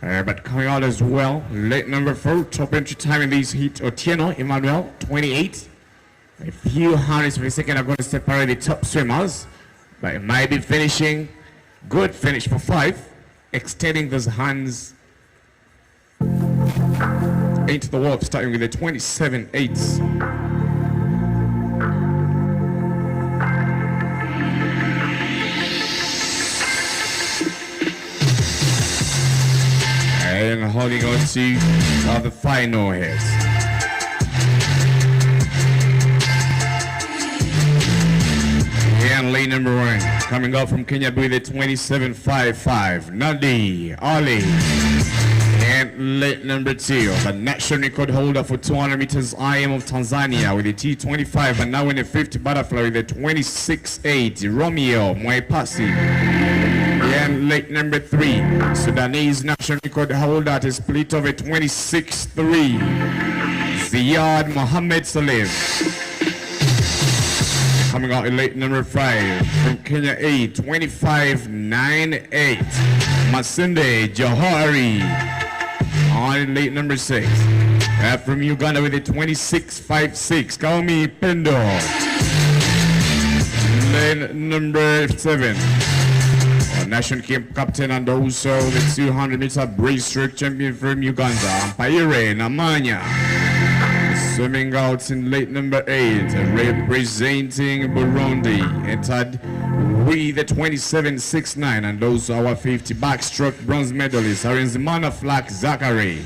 D: But coming out as well. Late number 4. Top entry time in this hit. Otieno Emmanuel, 28. A few hundreds per second are going to separate the top swimmers. But it might be finishing. Good finish for 5. Extending those hands into the wall, starting with a 27-8. And holding on to the final hits. And lane number 1 coming up from Kenya with a 27-5-5. Nadi Ali. And late number 2, the national record holder for 200 meters IM of Tanzania with a T25, and now in a 50 butterfly with a 26-8, Romeo Mwaipasi. And late number 3, Sudanese national record holder at a split of a 26-3, Ziyad Mohammed Salim. Coming out in late number 5, from Kenya A, 25-9-8, Masinde Johari. On late number 6, from Uganda with a 26-5-6, Kaumi Pendo. Lane number 7, national camp captain and also the 200-meter breaststroke champion from Uganda, Mpaire Namanya. Swimming out in late number 8, representing Burundi, entered with the 27-6-9, and those are our 50 backstroke bronze medalists are Nzimana Flak Zachary.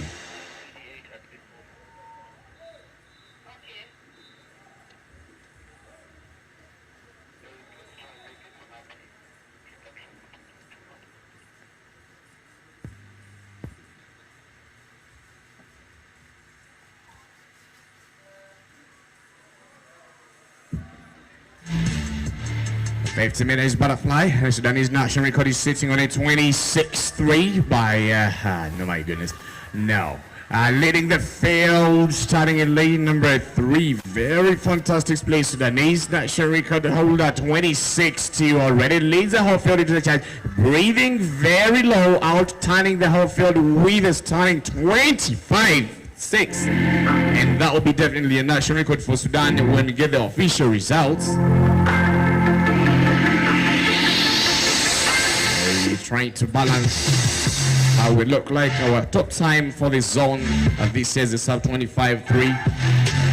D: Fifty minutes butterfly. The Sudanese national record is sitting on a 26-3 by, no my goodness, no. Leading the field, starting in lane number 3. Very fantastic place. Sudanese national record holder, 26-2 already. Leads the whole field into the charge. Breathing very low, out turning the whole field with a stunning 25-6. And that will be definitely a national record for Sudan when we get the official results. Trying to balance how we look like. Our top time for this zone this year is a sub 25-3.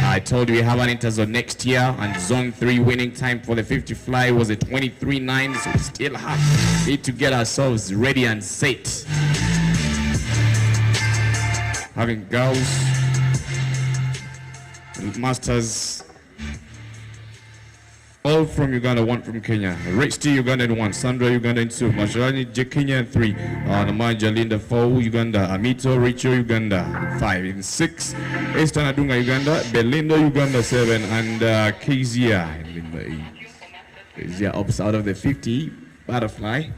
D: I told you we have an interzone next year, and zone 3 winning time for the 50 fly was a 23-9, so we still need to get ourselves ready and set. Having girls, masters, all from Uganda, 1 from Kenya. Rich T, Uganda in 1. Sandra, Uganda in 2. Masharani, Kenya in 3. Namanja, Linda, 4. Uganda. Amito, Richo, Uganda 5. In 6. Esther Adunga, Uganda. Belinda, Uganda 7. And Kezia, in 8. Kezia opts out of the 50 butterfly.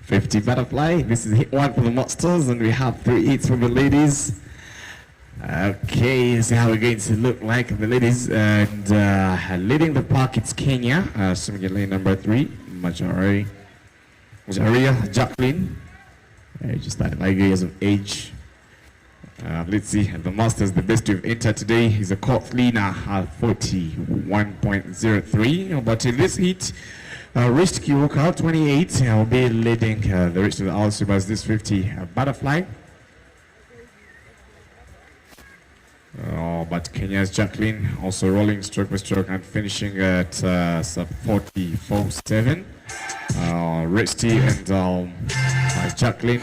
D: 50 butterfly. This is hit one for the monsters, and we have 3 hits for the ladies. Okay, this is how we're going to look like the ladies. And leading the pack, it's Kenya. Swimming in lane number 3, Majaria Jacqueline. Just 35 years of age. Let's see, the masters, the best we've entered today is a Kathleen 41.03. But in this heat, Wrist Kiwoka 28 will be leading the rest of the Alcibas this 50 butterfly. But Kenya's Jacqueline also rolling stroke by stroke and finishing at sub 44.7. Risty and Jacqueline.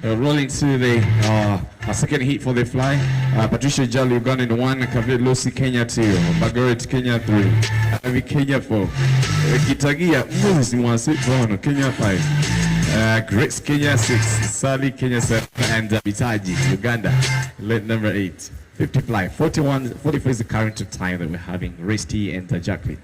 D: Rolling to the second heat for the fly. Patricia Jolly Uganda in 1, Kavir Lucy Kenya 2, Margaret Kenya 3, Ivy Kenya 4, Gitagia Moses in 1, Kenya 5, Grace Kenya 6, Sally Kenya 7, and Bitaji Uganda, late number 8. 50 fly, 44 is the current time that we're having. Resty and Jacqueline.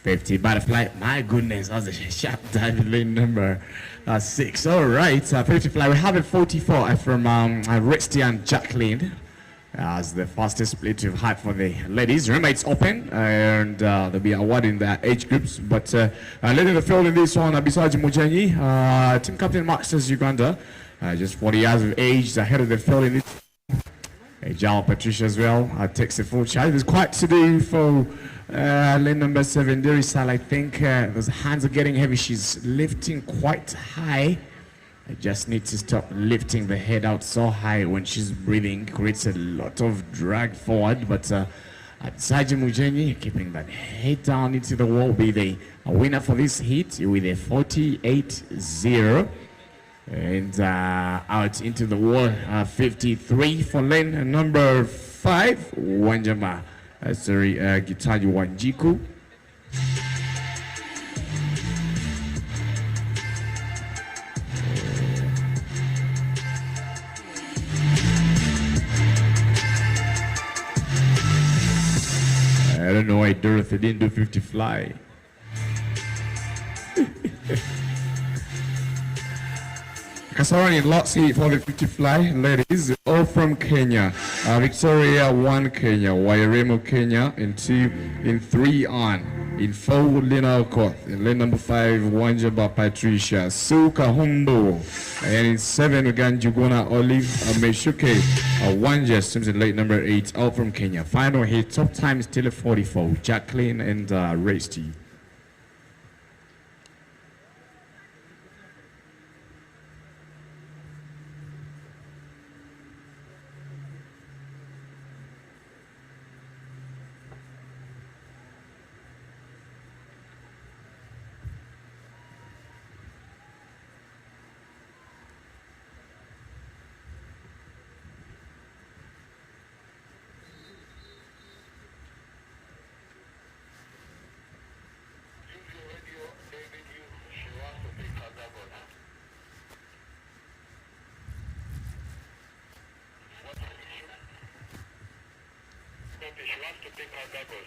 D: $50 butterfly. My goodness, that was a sharp dive lane number 6. All right, 50 fly. We have a 44 from Resty and Jacqueline as the fastest split we've had for the ladies. Remember, it's open and they'll be awarding their age groups. But leading the field in this one, Abisaji Mujenyi, team captain Masters Uganda, just 40 years of age, ahead of the field in this. Jal Patricia as well takes the full charge. There's quite to do for lane number 7, Derisal. I think those hands are getting heavy. She's lifting quite high. I just need to stop lifting the head out so high when she's breathing. Creates a lot of drag forward. But Saji Mujenyi keeping that head down into the wall, be the winner for this heat with a 48.0. And out into the wall, 53 for lane number 5, Wanjama. Gitaji Wanjiku. I don't know why Dorothy didn't do 50 fly. Kasarani lots for the 50 fly ladies, all from Kenya. Victoria 1 Kenya, Wairemo Kenya in 2, in 3 on, in 4 Lina Okoth, in lane number 5 Wanjaba Patricia, Suka Humbo, and in 7 Ganjugona Olive Meshuke, Wanja swims in late number 8, all from Kenya. Final hit, top time is still a 44, Jacqueline and Resty.
E: She wants to take her goggles.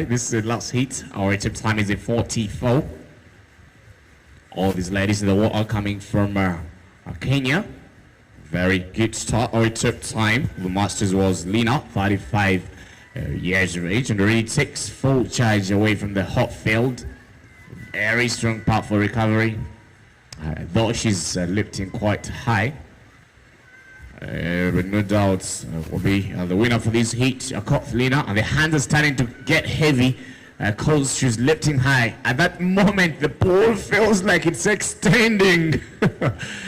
D: This is the last heat. Our tip time is a 44. All these ladies in the water coming from Kenya. Very good start. Our tip time. The Masters was Lina, 35 years of age, and already takes full charge away from the hot field. Very strong, powerful recovery. Though she's lifting quite high. But no doubt will be the winner for this heat, Lina, and the hands are starting to get heavy because she's lifting high. At that moment, the pole feels like it's extending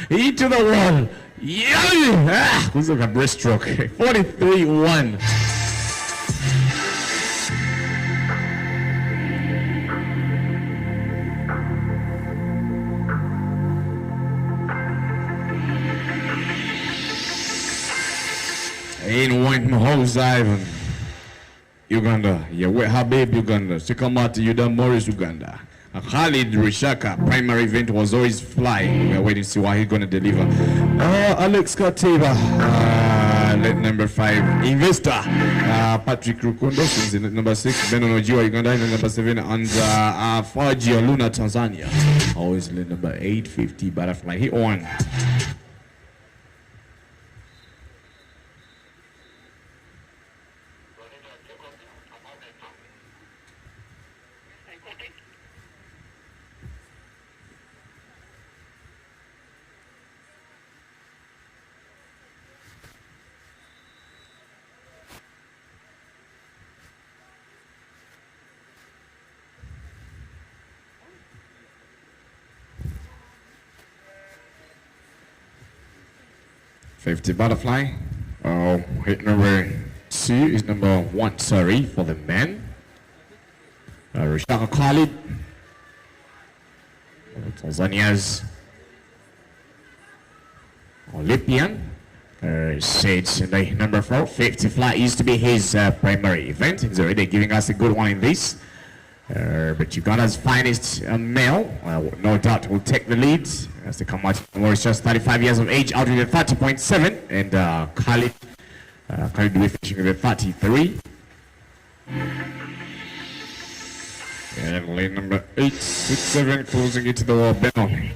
D: into the wall. Yeah! Looks like a breaststroke. 43-1. In one hose dive, Uganda. Yeah, with Habib, Uganda. Sekamati, Yuda Morris, Uganda. Khalid Rishaka, primary event was always flying. We're waiting to see what he's going to deliver. Alex Kateva, let number 5. Investor, Patrick Rukundo, is in number 6. Benon Ojiwa, Uganda, in number 7. And Faji Luna, Tanzania. Always let number 850 butterfly. Hit one. $50 butterfly. Hit number 2 is number 1, sorry, for the men. Rishaka Khalid, Tanzania's Olympian. Sage number 4. 50 fly used to be his primary event. He's already giving us a good one in this. But Uganda's finest male, no doubt, will take the lead as they come out. Morris just 35 years of age, out with a 30.7, and Khalid will be finishing with a 33. And lane number 8, 6, 7, closing it to the wall. Benon.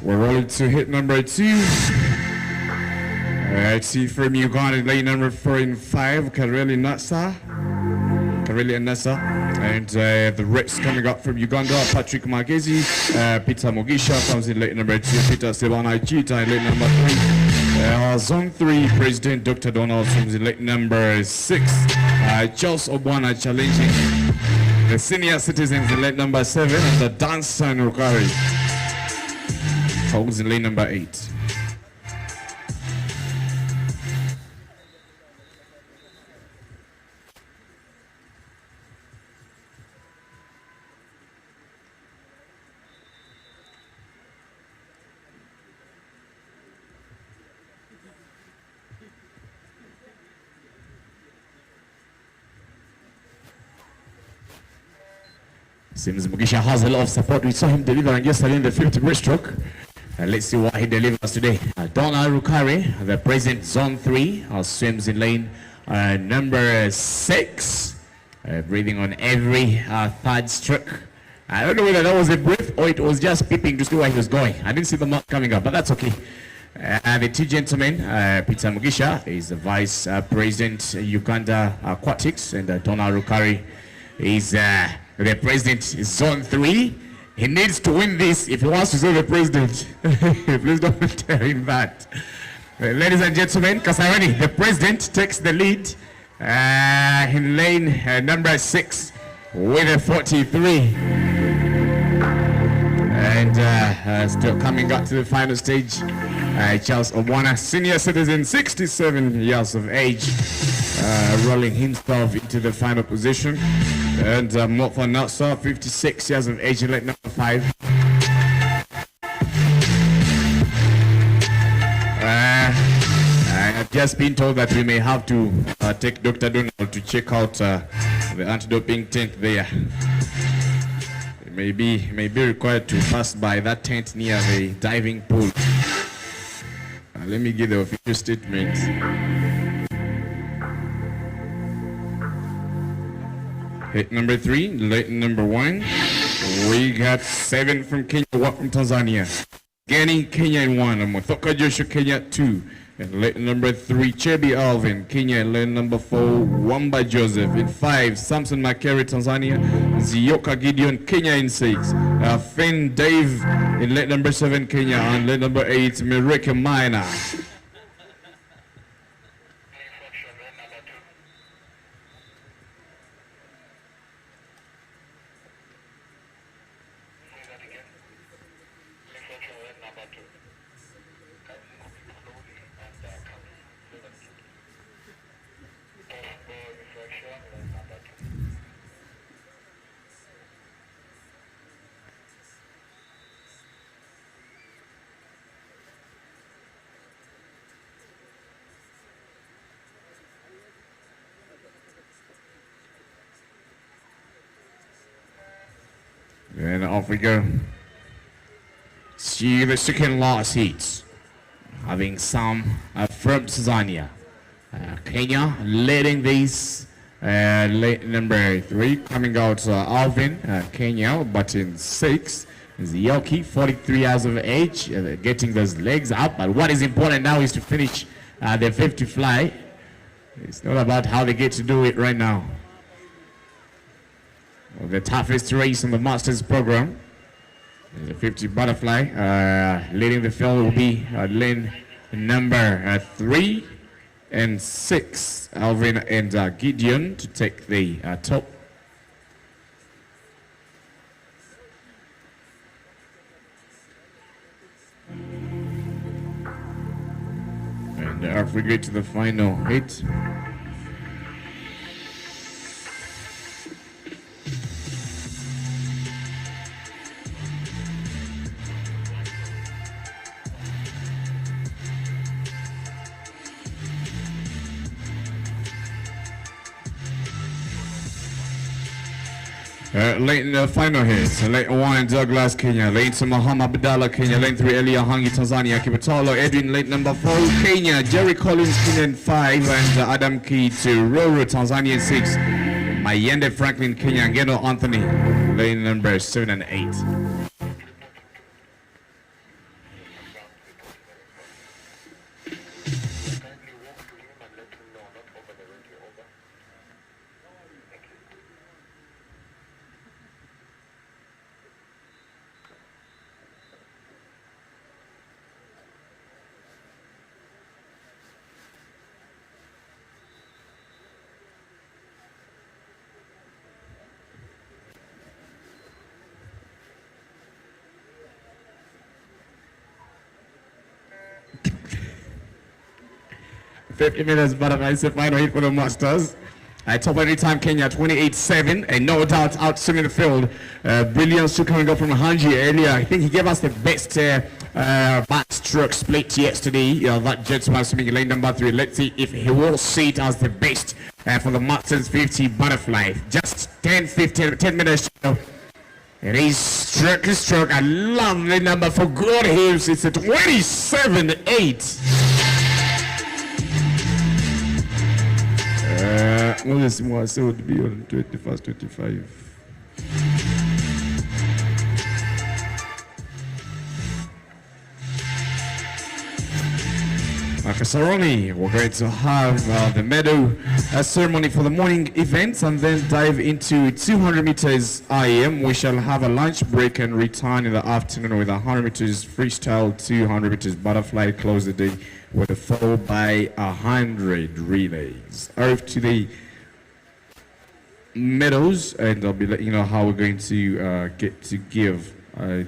D: We're rolling to hit number 2. I see from Uganda, lane number 4 and 5, Kareli Anasa. And the reds coming up from Uganda, Patrick Magezi, Peter Mugisha comes in lane number 2, Peter Sebana Chita in lane number 3. Zone 3, President Dr. Donald comes in lane number 6. Charles Obwana challenging the senior citizens in lane number 7, and the dancer in Rukari holds in lane number 8. Seems Mugisha has a lot of support. We saw him delivering yesterday in the 50 breaststroke. Let's see what he delivers today. Donna Rukari, the present zone 3, swims in lane number 6, breathing on every third stroke. I don't know whether that was a brief or it was just peeping to see where he was going. I didn't see the mark coming up, but that's okay. The two gentlemen, Peter Mugisha is the Vice President, Uganda Aquatics, and Donna Rukari is the President, Zone 3. He needs to win this if he wants to be the President. Please don't tell him that. Ladies and gentlemen, Kasarani, the President, takes the lead in lane number 6 with a 43. And still coming up to the final stage, Charles Obwana, senior citizen, 67 years of age, rolling himself into the final position. And Mofa Natsa, 56 years of age, in lane number 5. I've just been told that we may have to take Dr. Donald to check out the anti-doping tent there. May be required to pass by that tent near the diving pool. Let me give the official statement. Hit number 3, late number 1. We got 7 from Kenya, 1 from Tanzania. Gani, Kenya in 1, Mothoka Joshua, Kenya 2. And late number 3, Chebi Alvin, Kenya. And late number 4, Wamba Joseph. In 5, Samson Makeri, Tanzania. Zioka Gideon, Kenya in 6. Finn Dave in late number 7, Kenya. And late number 8, Mireke Minor. And off we go. See the second last heat, having some from Tanzania. Kenya leading this, late number 3, coming out Alvin, Kenya, but in 6 is Yoki, 43 years of age, getting those legs up. But what is important now is to finish the 50 fly. It's not about how they get to do it right now. The toughest race in the Masters program is the 50 butterfly. Leading the field will be lane number 3 and 6, Alvin and Gideon, to take the top. And off we go to the final hit. Lane in the final hit, lane 1 Douglas, Kenya, lane 2 Muhammad Abdallah, Kenya, lane 3 Elia Hangi, Tanzania, Kipatalo, Edwin, lane number 4 Kenya, Jerry Collins, Kenya in 5, and Adam Key to Roro, Tanzania in 6, Mayende Franklin, Kenya, and Geno Anthony, lane number 7 and 8. $50 butterfly is the final hit for the Masters. Top every time Kenya 28-7, and no doubt outswimming the field. Brilliance to coming up from Hanji earlier. I think he gave us the best backstroke split yesterday. That gentleman swimming in lane number 3. Let's see if he will see it as the best for the Masters 50 butterfly. Just 10 minutes to go. It is stroke to stroke. I love the number for good hips. It's a 27-8. Moses Mwase would be on 21st, 25. Kasarani. We're going to have the medal ceremony for the morning events and then dive into 200 meters IM. We shall have a lunch break and return in the afternoon with 100 meters freestyle, 200 meters butterfly, close the day with a 4x100 relays. Off to the medals, and I'll be letting you know how we're going to get to give out.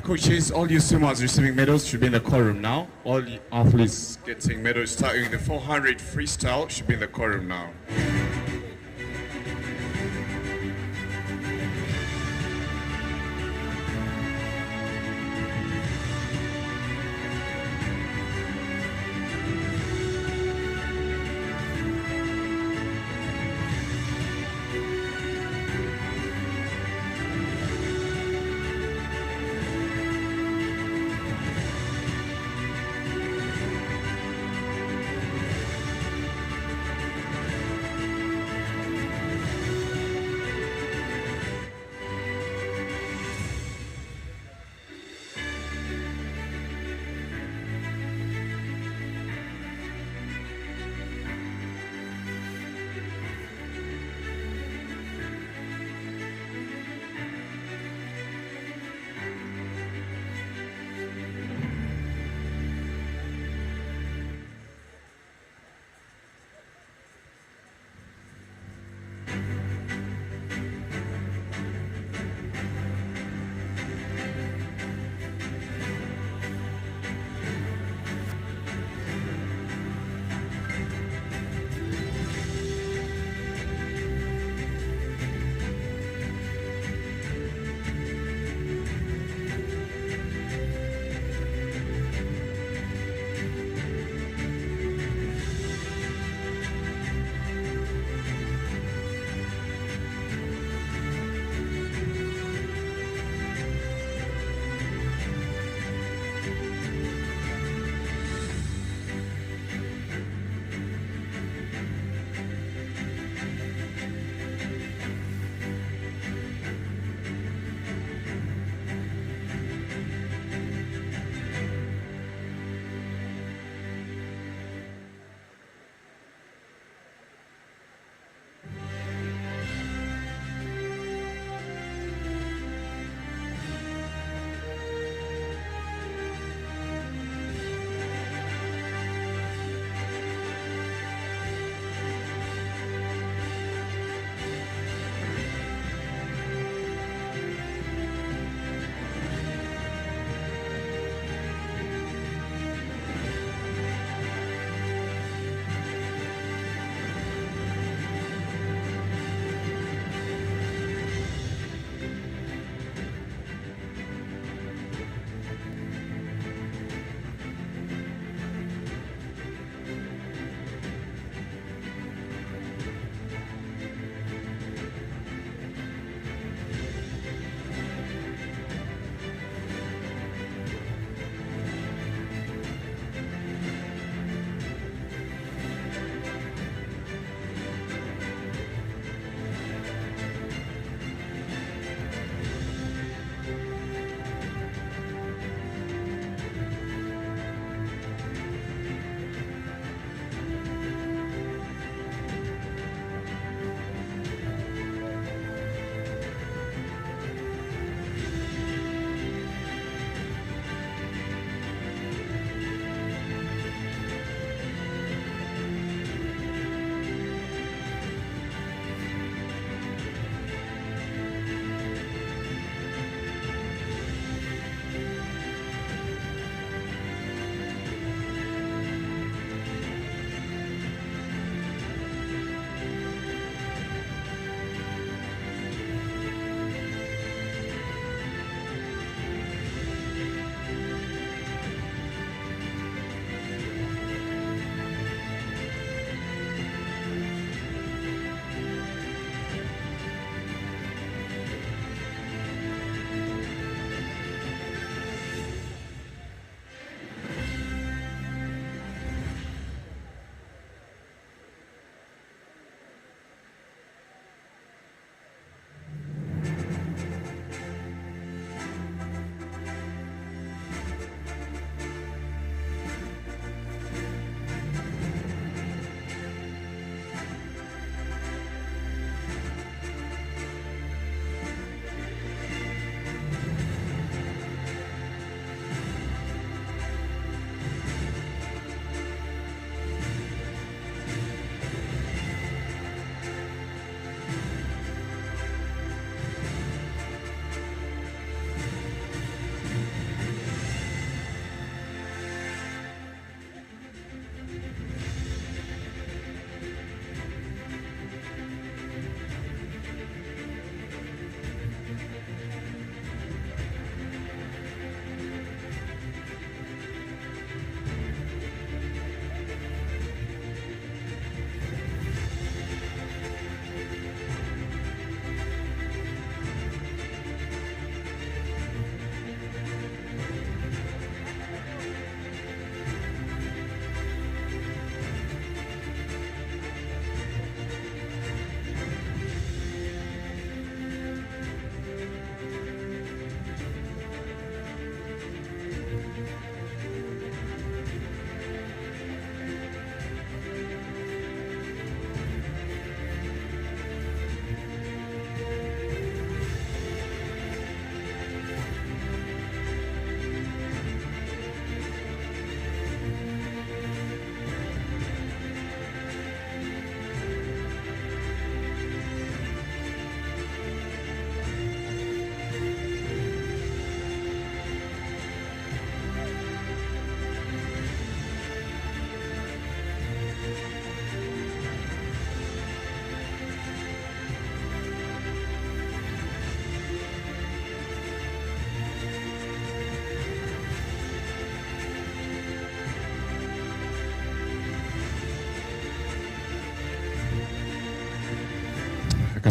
D: Coaches, all you swimmers receiving medals should be in the call room now. All the athletes getting medals starting the 400 freestyle should be in the call room now.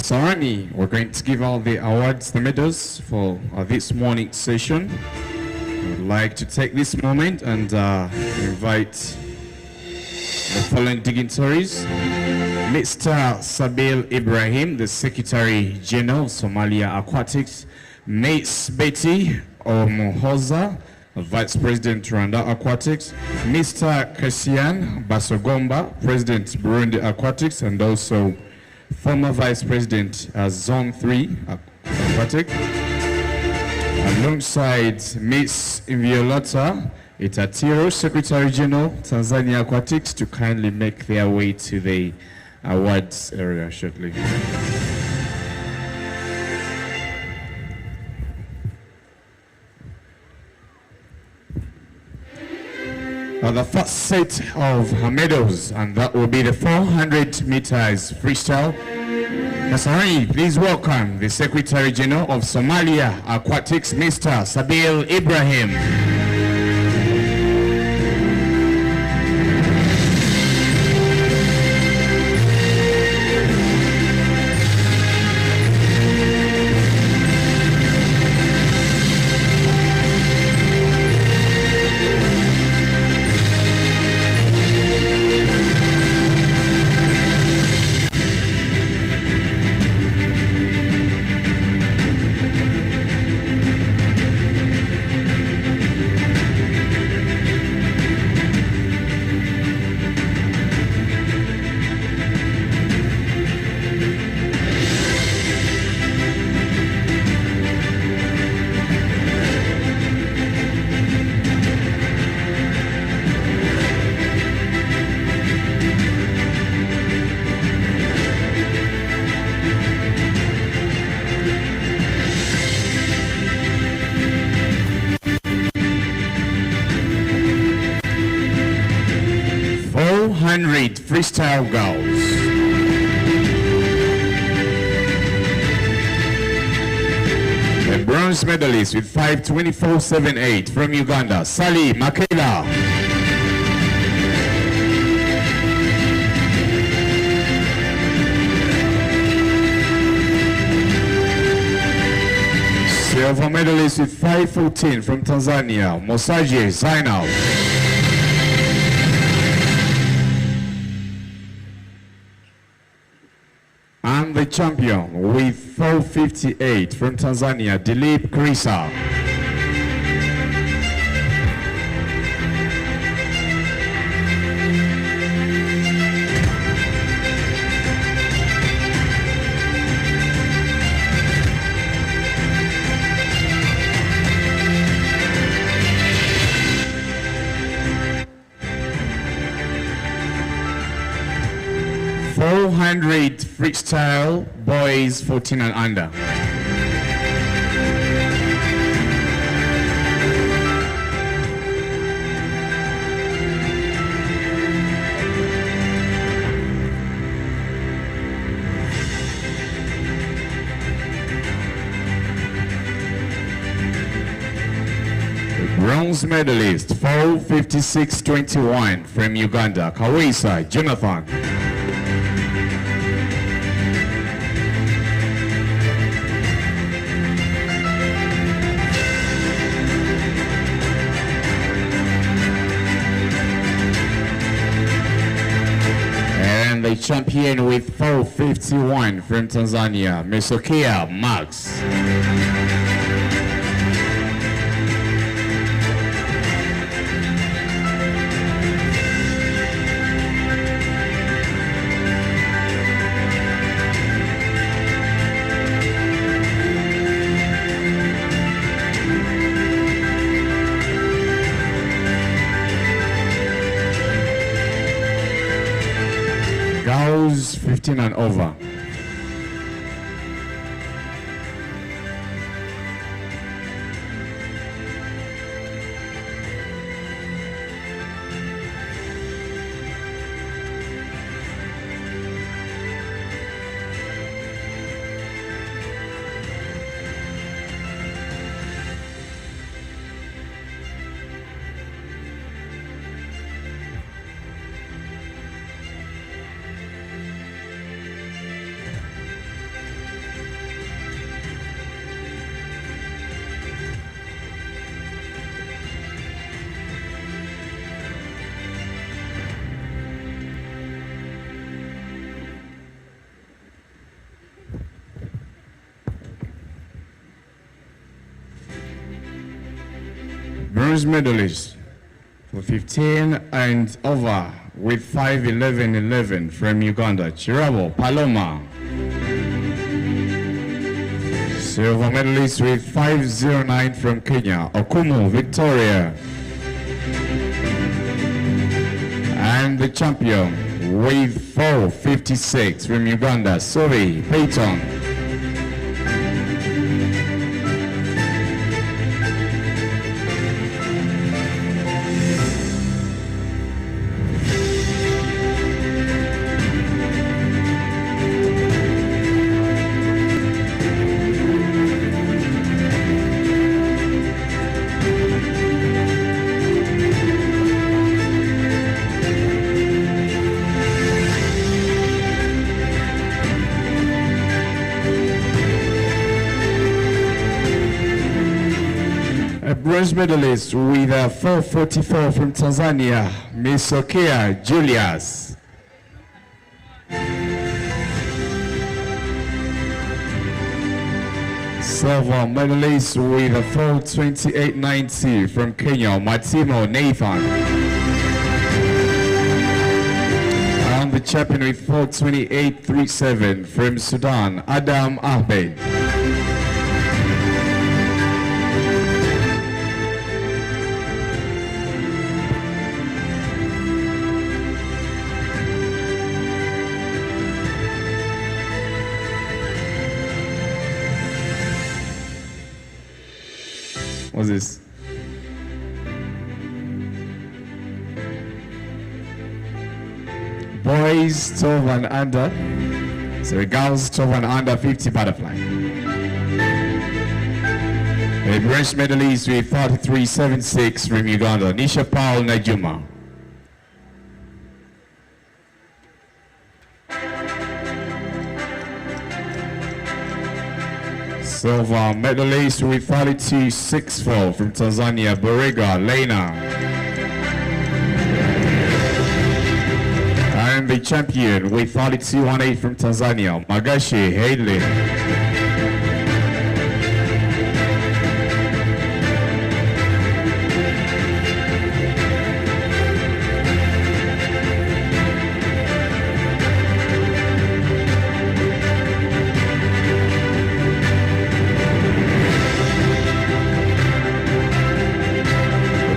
D: Kasarani, we're going to give out the awards, the medals for this morning's session. I would like to take this moment and invite the following dignitaries. Mr. Sabil Ibrahim, the Secretary General of Somalia Aquatics. Miss Betty Omohoza, Vice President Rwanda Aquatics. Mr. Christian Basogomba, President Burundi Aquatics, and also former Vice President Zone 3 Aquatic. Alongside Miss Inviolata Itatiro, Secretary General Tanzania Aquatics, to kindly make their way to the awards area shortly. The first set of medals, and that will be the 400 meters freestyle. Kasarani, please welcome the Secretary General of Somalia Aquatics, Mr. Sabil Ibrahim. 400 freestyle girls. The bronze medalist with 5:24.78 from Uganda, Sally Makela. Silver medalist with 5:14 from Tanzania, Mosaje Zainab. And the champion with 4:58 from Tanzania, Dilip Krisa. .400 freestyle boys 14 and under. The bronze medalist 4:56.21 from Uganda, Kawisa Jonathan. The champion with 4:51 from Tanzania, Mesokia Max. Girls 15 and over. Bronze medalist for 15 and over with 5:11:11 from Uganda, Chirabo Paloma. Silver medalist with 5:09 from Kenya, Okumu Victoria. And the champion with 4:56 from Uganda, Sori Payton. Bronze medalist with a 4:44 from Tanzania, Miss Okia Julius. Silver medalist with a 4:28.90 from Kenya, Matimo Nathan. And the champion with 4:28.37 from Sudan, Adam Ahmed. What's this? Boys 12 and under. So girls 12 and under 50 butterfly. A bronze medalist with 43.76 from Uganda, Nisha Paul Najuma. Silver medalist with 42.64 from Tanzania, Borega Lena. And the champion with 42.18 from Tanzania, Magashi Haley.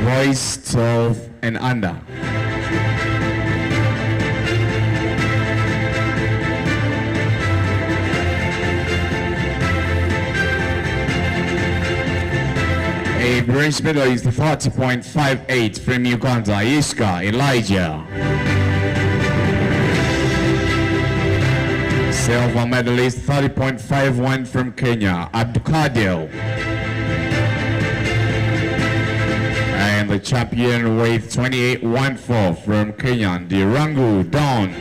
D: Boys 12 and under. A bronze medalist is 40.58 from Uganda, Iska Elijah. Silver medalist 30.51 from Kenya, Abdukadil. And the champion with 28.14 from Kenya, Dirangu Dawn.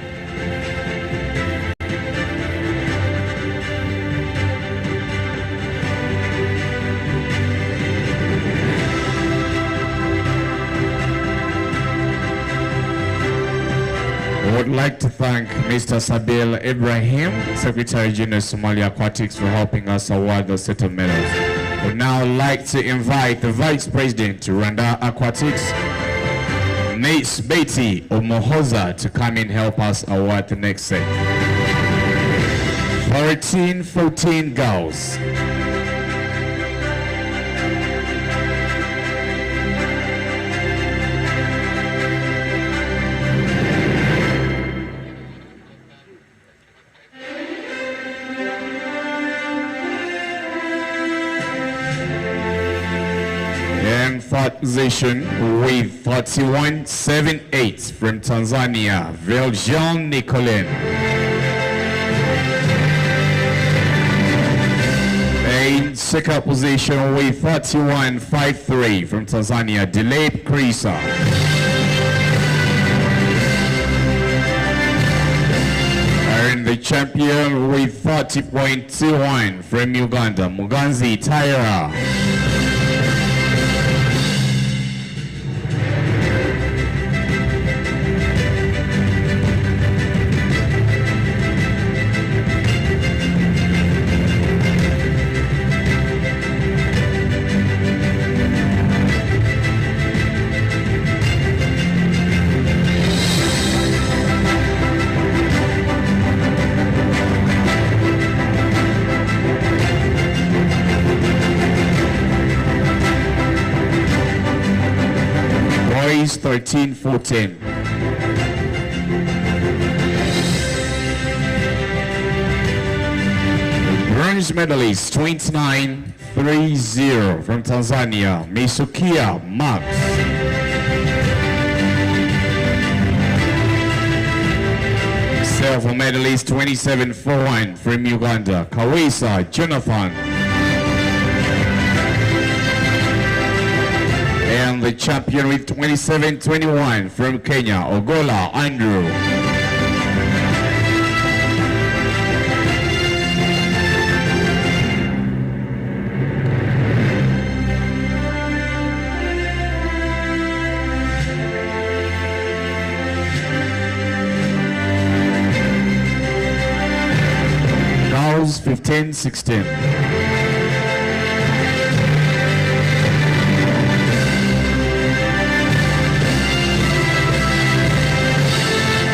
D: I would like to thank Mr. Sabil Ibrahim, Secretary General Somali Aquatics, for helping us award the set of medals. Would now like to invite the Vice President to Rwanda Aquatics, Miss Betty Omohoza, to come and help us award the next set. 14 girls. Fourth position with 41.78 from Tanzania, Viljean Nicolin. In second position with 41.53 from Tanzania, Dilip Krisa. And the champion with 40.21 from Uganda, Muganzi Taira. boys 13-14. Bronze medalist 29-30 from Tanzania, Misukia Max. Silver medalist 27-41 from Uganda, Kawisa Jonathan. And the champion with 27-21 from Kenya, Ogola Andrew. Girls 15-16.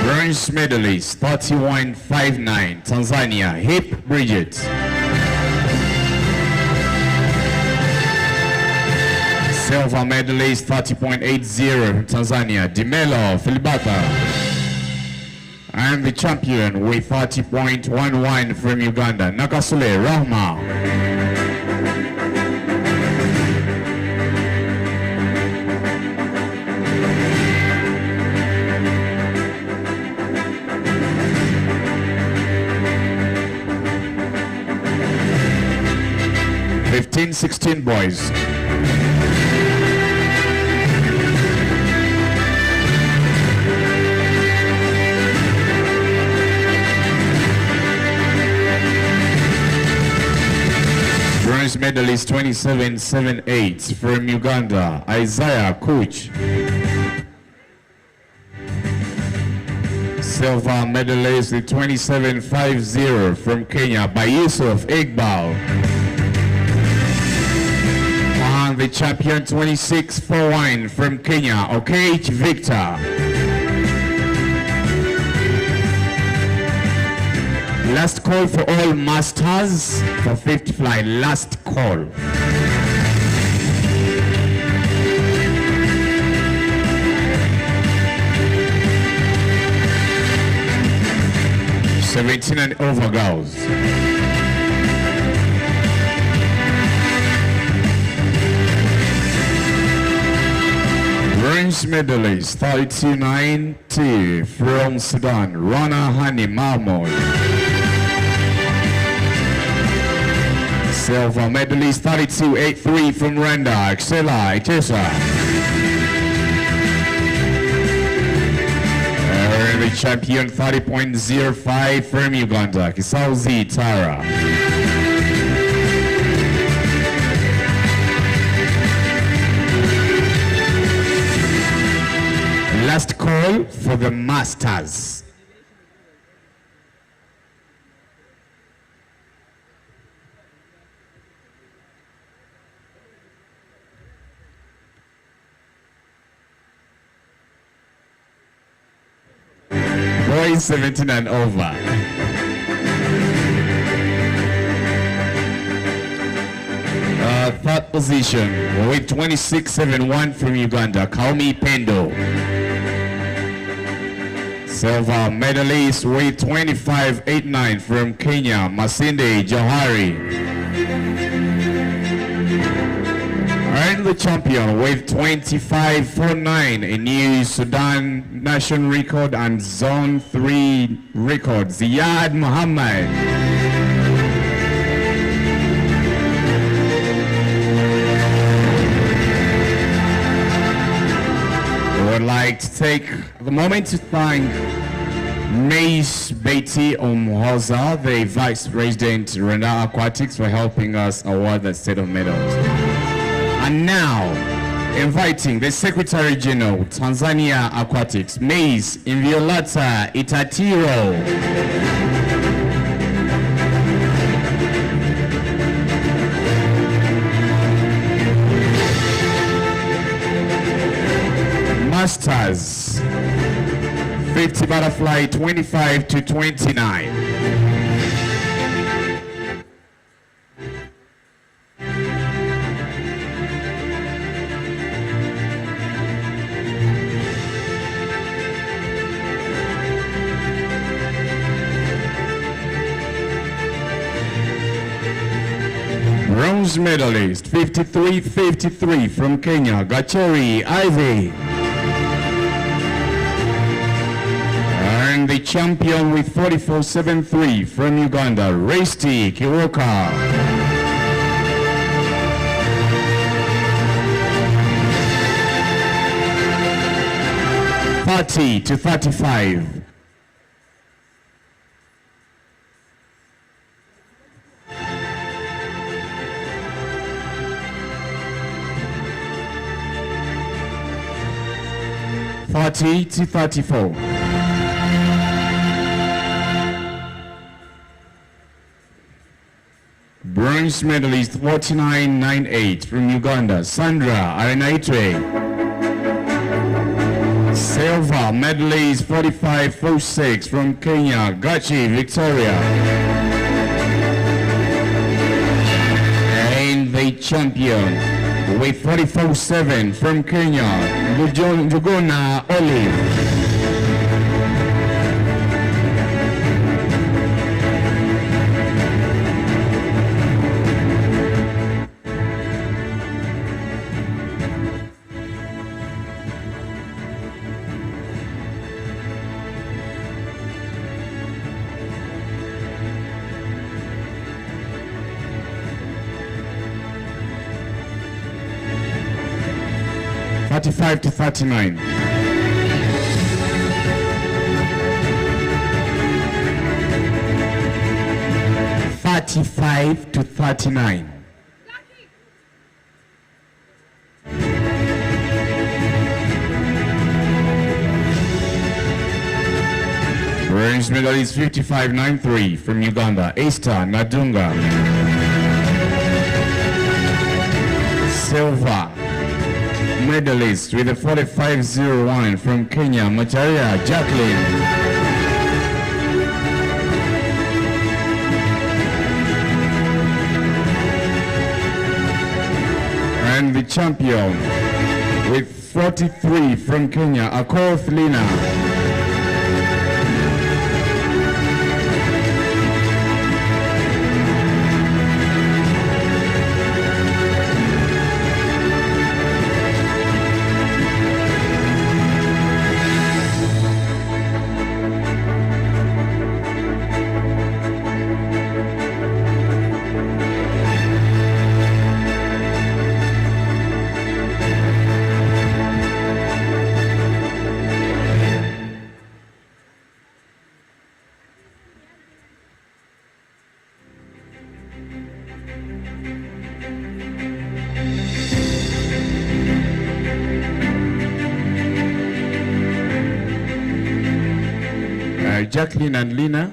D: Bronze medalist 31-59 Tanzania, Hip Bridget. Silver medalist 30.80 Tanzania, Dimelo Filibata. And the champion with 30.11 from Uganda, Nakasule Rahma. (15-16) boys. Bronze medalist 27-78 from Uganda, Isaiah Kuch. Silver medalist 27-50 from Kenya, by Yusuf Iqbal. And the champion 26-41 from Kenya, Okech Victor. Last call for all masters for 50 fly. Last call. (17 and over girls). Bronze medalist 32-90 from Sudan, Rana Hani Mahmoud. Silver medalist 32-83 from Rwanda, Axela Itesa. And the champion 30.05 from Uganda, Kisauzi Tara. Last call for the masters. Boys 17 and over. Third position with 26-71 from Uganda, Kaumi Pendo. Silver medalist with 25-89 from Kenya, Masinde Johari. And the champion with 25-49, a new Sudan national record and Zone 3 record, Ziyad Muhammad. I would like to take the moment to thank Ms. Betty Omhoza, the Vice President, Rwanda Aquatics, for helping us award the set of medals. And now, inviting the Secretary General, Tanzania Aquatics, Ms. Inviolata Itatiro. Masters 50 butterfly 25-29. Bronze medalist 53-53 from Kenya, Gacheri Ivy. And the champion with 44-73 from Uganda, Resti Kiwoka. 30-35. to 34. Bronze medalist 49-98 from Uganda, Sandra Arenaitwe. Silver medalist 45-46 from Kenya, Gachi Victoria. And the champion with 44-7 from Kenya, Njuguna Olive. To 39. to 39. Bronze medalist 55-93 from Uganda, Esther Nadunga. Silver medalist with a 45-01 from Kenya, Macharia Jacqueline. And the champion with 43 from Kenya, Akoth Lina. Jacqueline and Lina.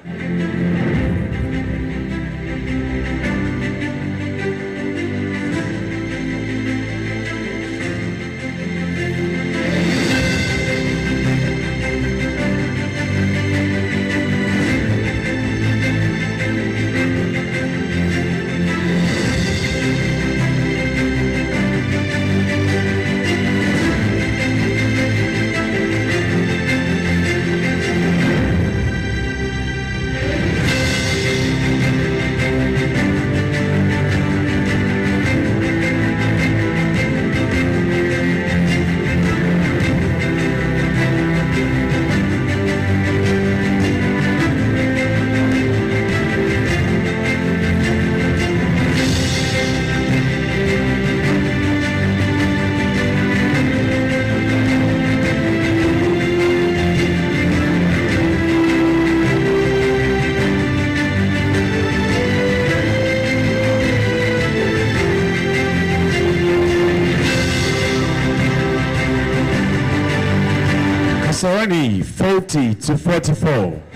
D: Kasarani 40-44.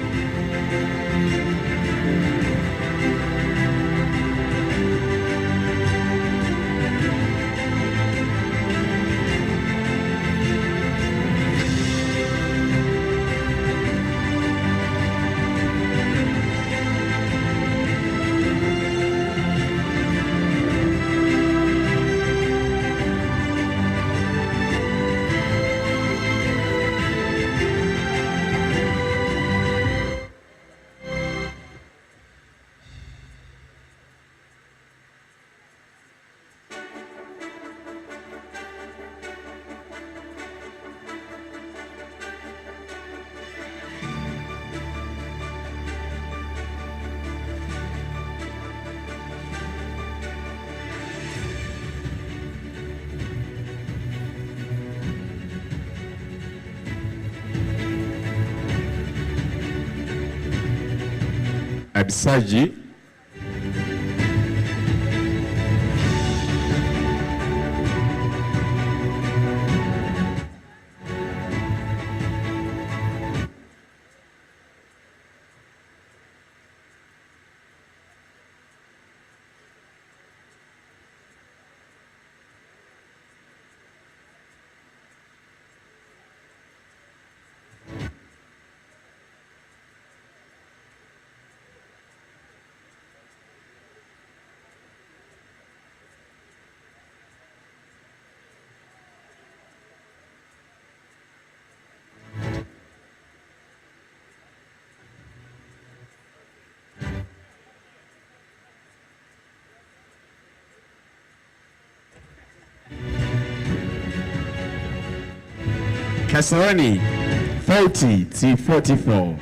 D: Absaji. Kasarani 30-44.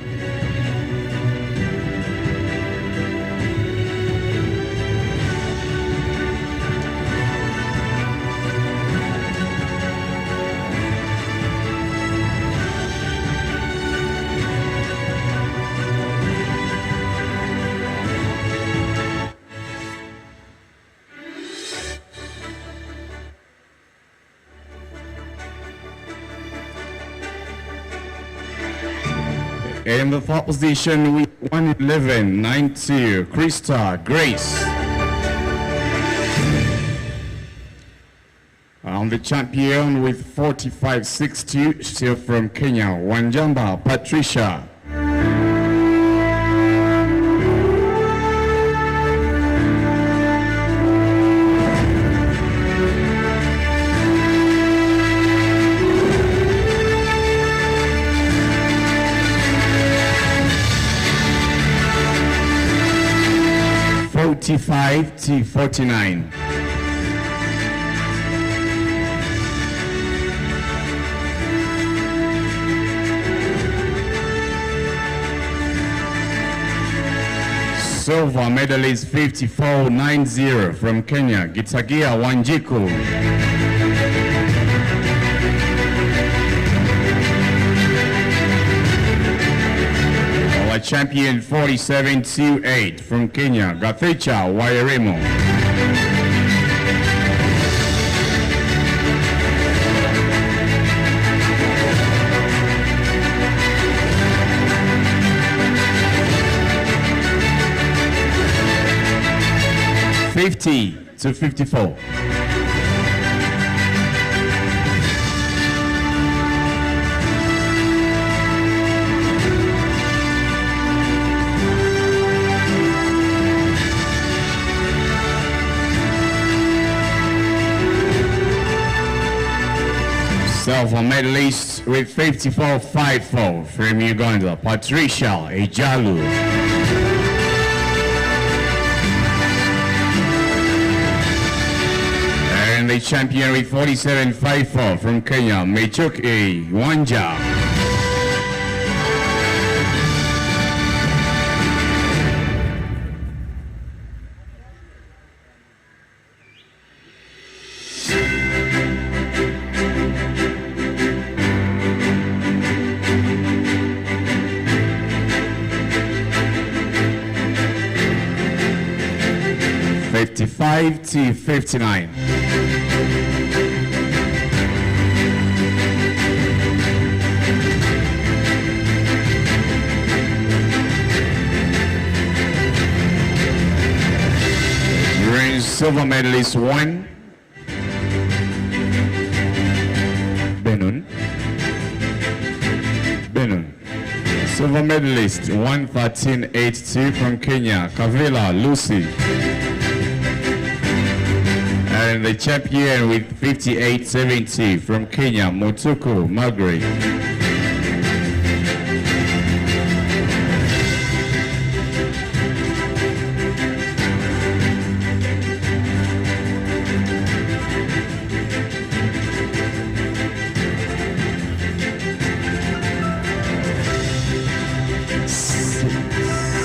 D: In the fourth position with 111.92, Krista Grace. And the champion with 45.62, still from Kenya, Wanjamba Patricia. $45-49. Silver medalist 54.90 from Kenya, Gitagia Wanjiku. Champion 47.28 from Kenya, Gathecha Wairemo. $50-54. Silver medalist with 54.54 from Uganda, Patricia Ejalu. And the champion with 47.54 from Kenya, Mechoke Wanja. $55-59. Silver medalist 1, Benun. Silver medalist 113.82 from Kenya, Kavila Lucy. And the champion with 58.70 from Kenya, Motuko Margaret.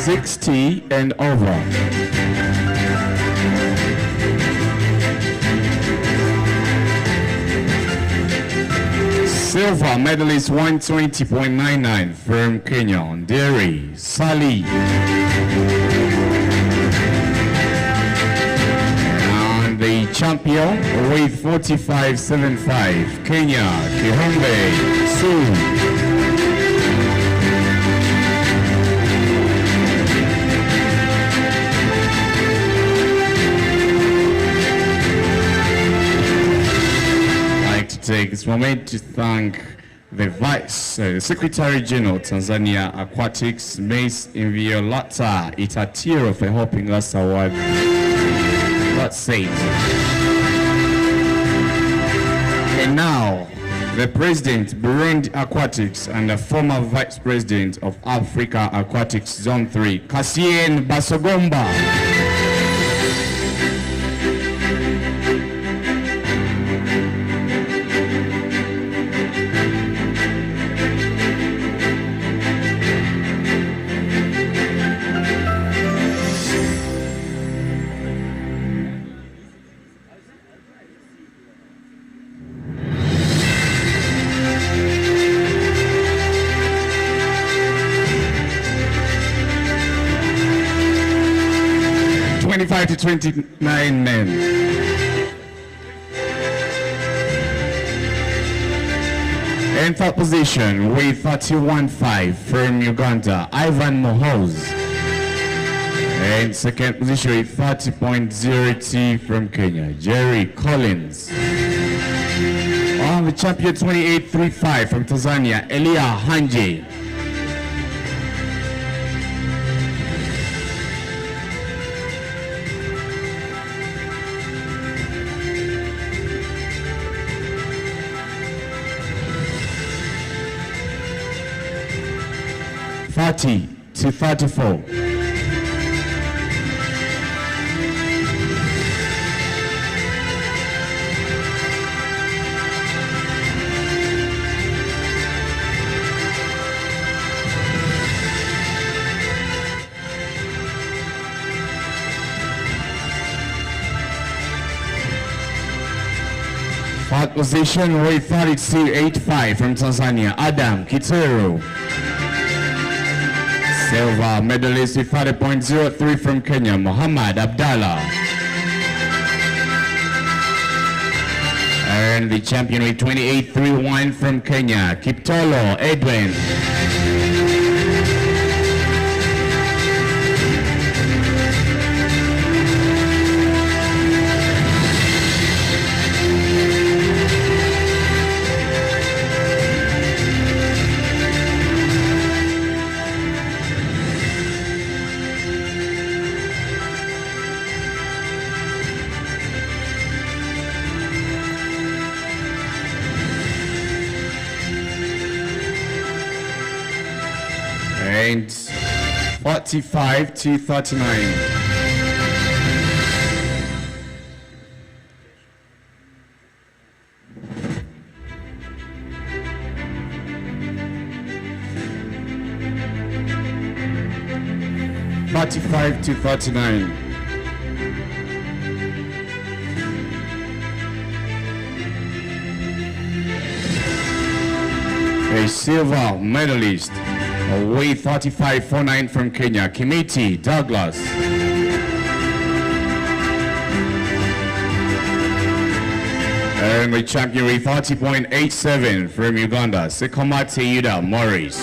D: $60 and over. Silver medalist 120.99 from Kenya, Derry Sally. And the champion with 45.75, Kenya, Kihombe Su. Take this moment to thank the Vice Secretary General Tanzania Aquatics, Ms. Inviolata Itatiro, for helping us award that said. And now, the President, Burundi Aquatics, and the former Vice President of Africa Aquatics Zone 3, Kasien Basogomba. 25 to 29 men. In third position with 31.5 from Uganda, Ivan Mohoz. And second position with 30.02 from Kenya, Jerry Collins. On the champion 28.35 from Tanzania, Elia Hanje. To 34. Fourth position with 32.85 from Tanzania, Adam Kitero. Silver medalist with 30.03 from Kenya, Muhammad Abdallah. And the champion with 28.31 from Kenya, Kiptolo Edwin. And 45 to 39. To 39. A silver medalist with 35.49 from Kenya, Kimiti Douglas. And the champion with 30.87 from Uganda, Sekomate Yuda Morris.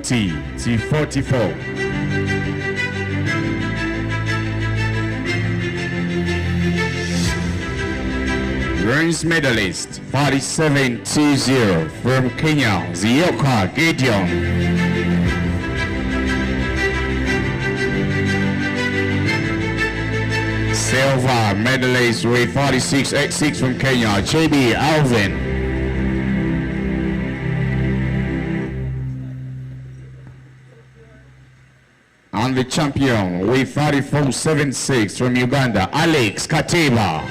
D: To 44. Bronze medalist 47.20 from Kenya, Zioka Gideon. Silver medalist with 46.86 from Kenya, JB Alvin. And the champion with 34.76 from Uganda, Alex Kateba.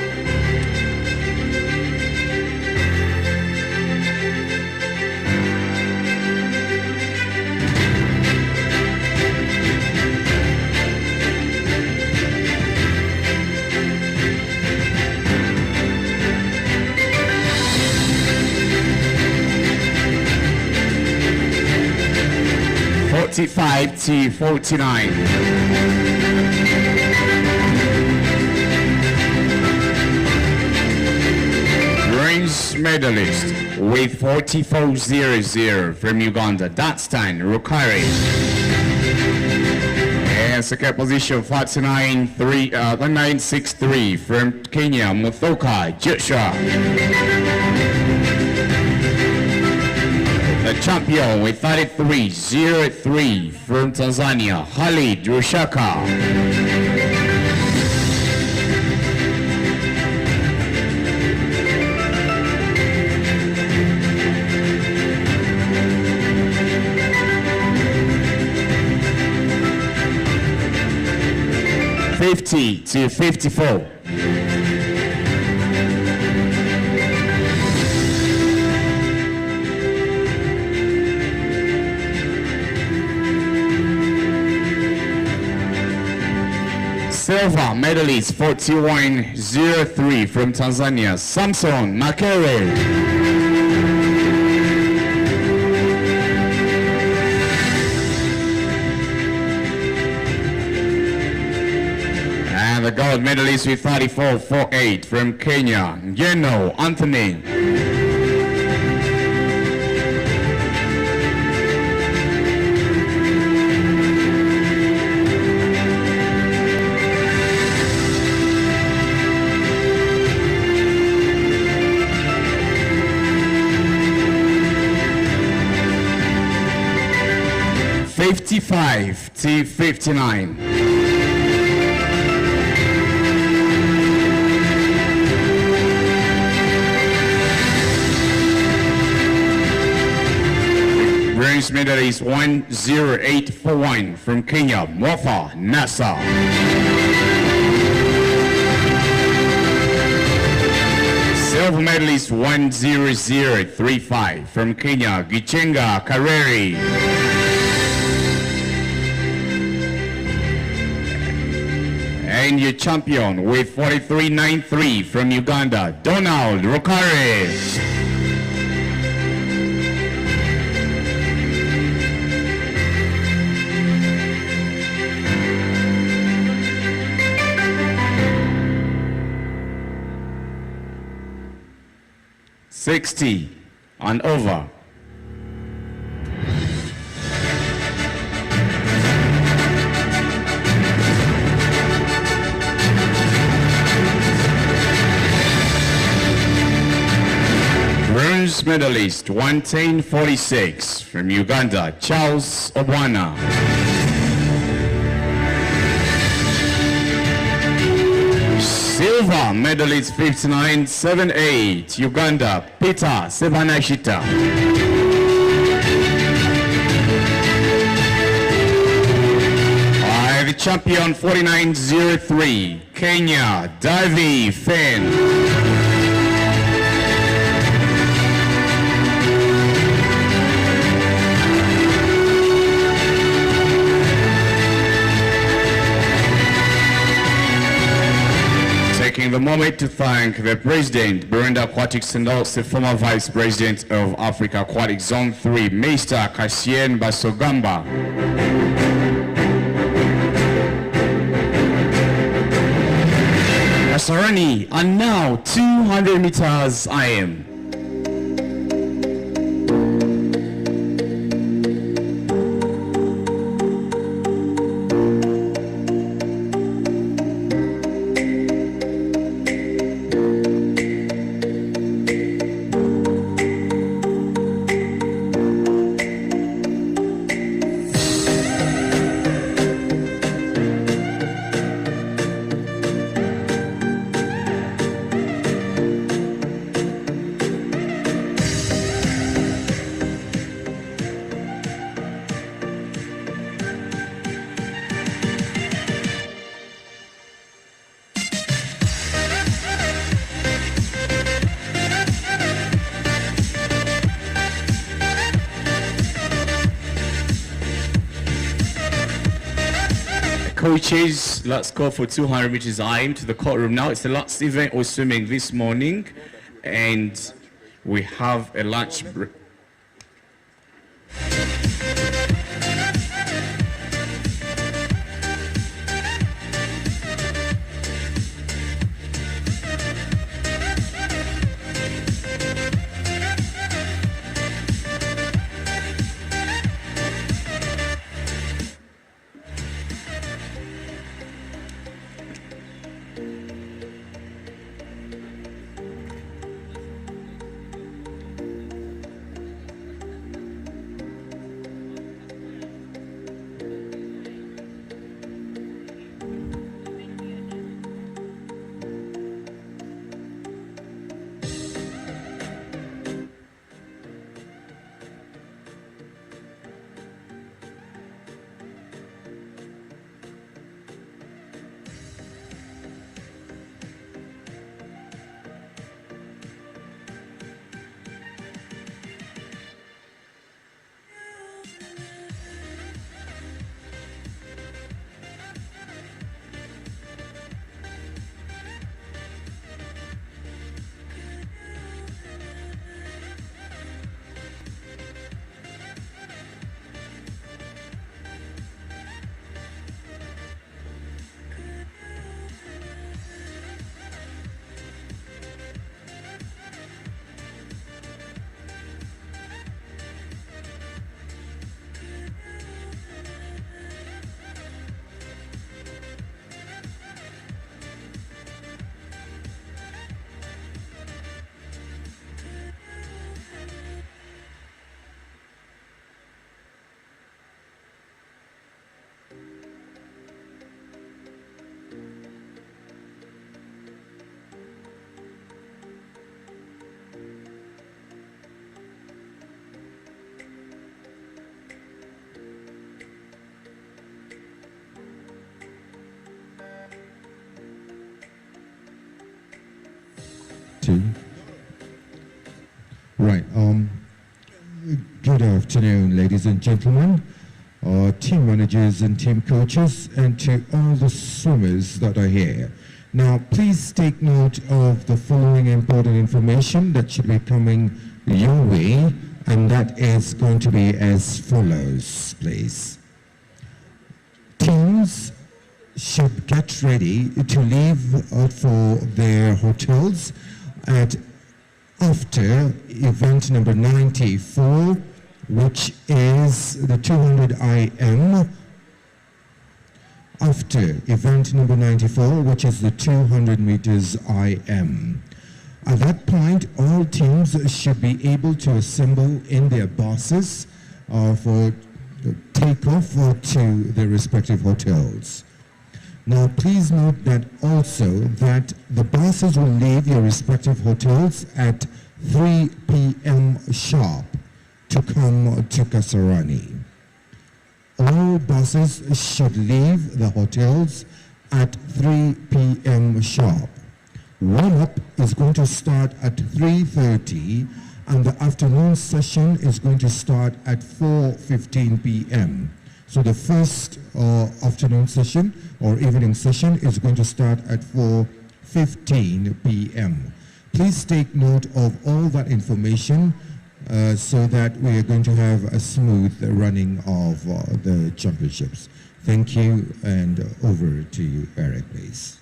D: 55 to 49. Bronze medalist with 44.00 from Uganda, Datstan Rukari. And second position, 49.63 from Kenya, Muthoka Joshua. The champion with 33.03 from Tanzania, Khalid Rushaka. $50 to $54. Silver medalist 41.03 from Tanzania, Samson Makere. And the gold medalist with 34.48 from Kenya, Ngeno Anthony. $55 to $59. Bronze medalist 10841 from Kenya, Mofa Nasa. Silver medalist 10035 from Kenya, Gichenga Kareri. And your champion with 43.93 from Uganda, Donald Rokare. $60 and over. Bronze medalist 110.46 from Uganda, Charles Obwana. Silver medalist 59.78, Uganda, Peter Sebanashita. The champion 49.03, Kenya, Davy Fenn. Taking the moment to thank the President, Nairobi Aquatics, and also former Vice President of Africa Aquatic Zone 3, Mr. Kasien Basogamba. Kasarani, and now 200 meters IM. Coaches, let's go for 200 meters IM to the courtroom now. It's the last event we're swimming this morning, and we have a lunch break.
C: Good afternoon, ladies and gentlemen, team managers and team coaches, and to all the swimmers that are here. Now, please take note of the following important information that should be coming your way, and that is going to be as follows, please. Teams should get ready to leave for their hotels at after event number 94, which is the 200 IM. After event number 94, which is the 200 meters IM. At that point, all teams should be able to assemble in their buses for takeoff to their respective hotels. Now, please note that also that the buses will leave your respective hotels at 3 p.m. sharp to come to Kasarani. All buses should leave the hotels at 3 p.m. sharp. Warm-up is going to start at 3:30, and the afternoon session is going to start at 4:15 p.m. So the first afternoon session or evening session is going to start at 4:15 p.m. Please take note of all that information so that we are going to have a smooth running of the championships. Thank you, and over to you, Eric, please.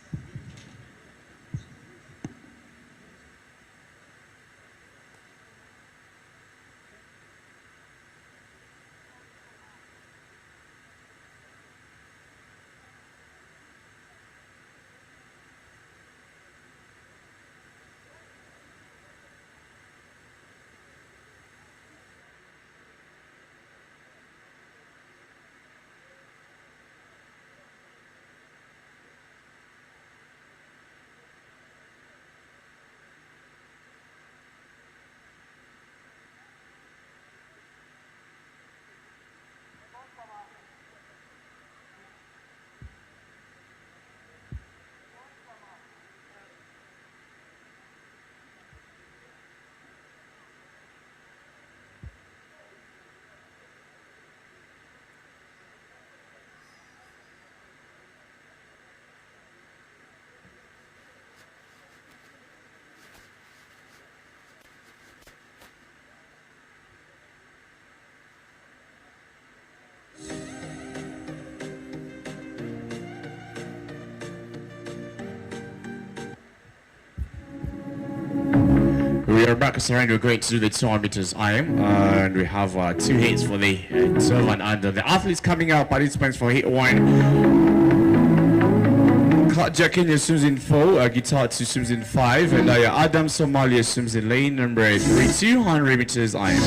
D: We are back, Kasarani. We're going to do the 200 meters IM, and we have 2 hits for the 12 and under. The athletes coming out, participants for hit 1. Claudia Kenya swims in 4, Guitar 2 swims in 5, and Adam Somalia swims in lane number 3, 200 meters IM.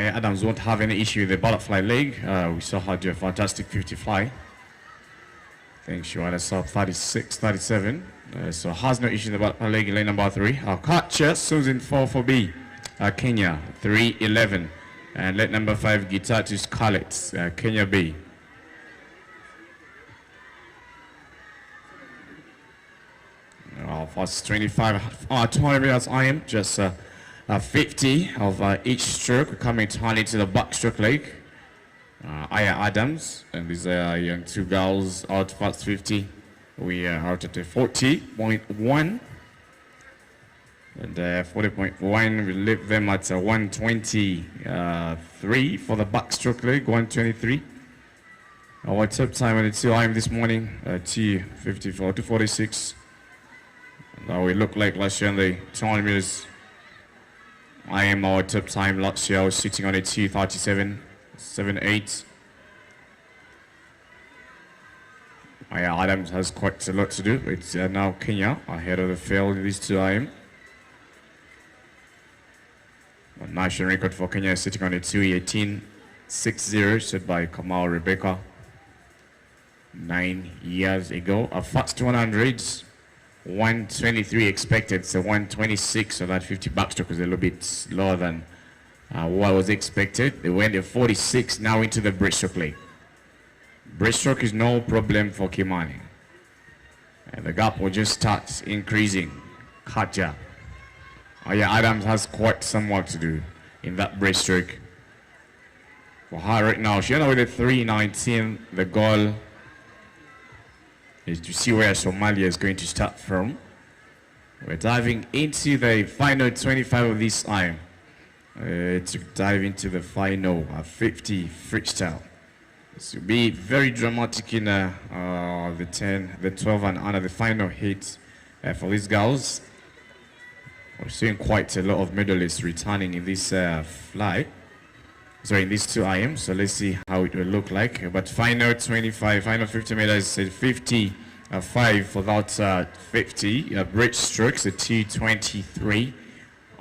D: Aya Adams won't have any issue with the butterfly leg. We saw her do a fantastic 50 fly. I think she went herself 36, 37. So has no issue in the butterfly leg in lane number 3. Catcher, Susan 4 for B. Kenya 3-11. And lane number 5, Guitar to Scarlett, Kenya B. First 25, 200 meters I am, just 50 of each stroke coming tiny to the backstroke leg. Aya Adams, and these are young two girls out fast 50. We are out at 40.1. And 40.1, we leave them at 123 for the backstroke leg, 123. Our top time on the 2 IM this morning, T54 to 46. Now we look like last year in the 200 meters. I am our top time last year. I was sitting on a T37, 7.8. Aya Adams has quite a lot to do. It's now Kenya ahead of the field in these 2 IM. A national record for Kenya is sitting on a 2:18.60 set by Kamau Rebecca 9 years ago. A fast 100s. 123 expected, so 126, so that 50 backstroke was a little bit lower than what was expected. They went at 46, now into the breaststroke leg. Breaststroke is no problem for Kimani. And the gap will just start increasing. Katja. Aya Adams has quite some work to do in that breaststroke. For her right now, she's with a 3:19, the goal is to see where Somalia is going to start from. We're diving into the final 25 of this IM to dive into the final 50 freestyle. This will be very dramatic in the 10, the 12 and under the final hit for these girls. We're seeing quite a lot of medalists returning in this fly. Sorry, in these 2 IM, so let's see how it will look like. But final 25, final 50 meters, 55 for that 50 bridge strokes, a T23.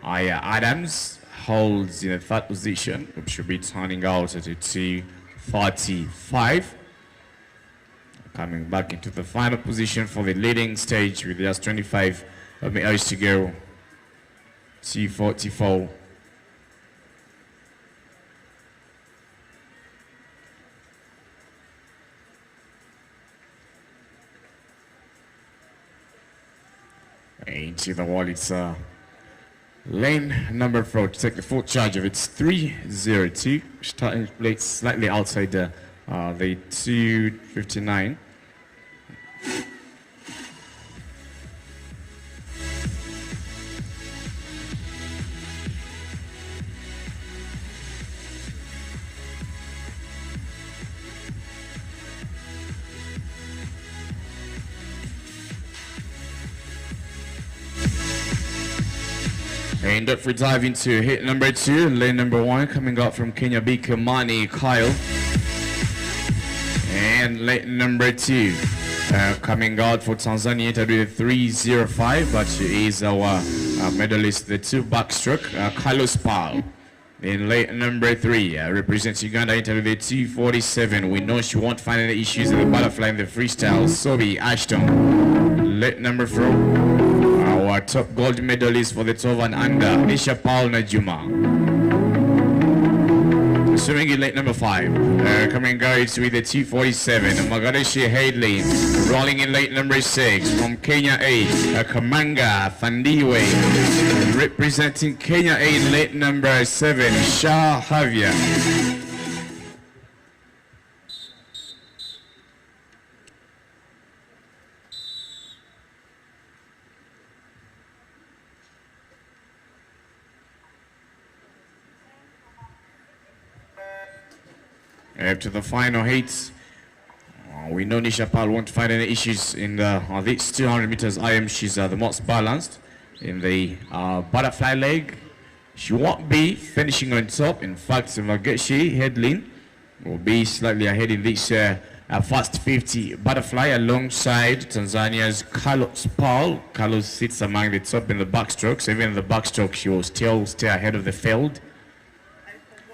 D: Aya Adams holds in the 3rd position, which should be turning out at a T35. Coming back into the final position for the leading stage with just 25 meters to go, T44. Into the wall, it's lane number 4 to take the full charge of its 302, starting place slightly outside the 259. And up for dive into hit number 2, lane number 1, coming out from Kenya B, Kimani Kyle. And lane number 2, coming out for Tanzania to do the 305, but she is our medalist, the 2 backstroke, Carlos Pal. In lane number 3, represents Uganda into the 247. We know she won't find any issues in the butterfly in the freestyle. Sobi Ashton. Lane number 4. Our top gold medalist for the 12 and under, Nisha Paul Najuma. Swimming in lane number 5, coming guides with the T47, Mogadishu Hadley. Rolling in lane number 6 from Kenya A, Kamanga Fandiwe. Representing Kenya A, lane number 7, Shah Javier. Up to the final heats. We know Nisha Pal won't find any issues in these 200 meters IM. She's the most balanced in the butterfly leg. She won't be finishing on top. In fact, Magashi Headlin will be slightly ahead in this fast 50 butterfly alongside Tanzania's Carlos Paul. Carlos sits among the top in the backstrokes. Even in the backstroke, she will still stay ahead of the field.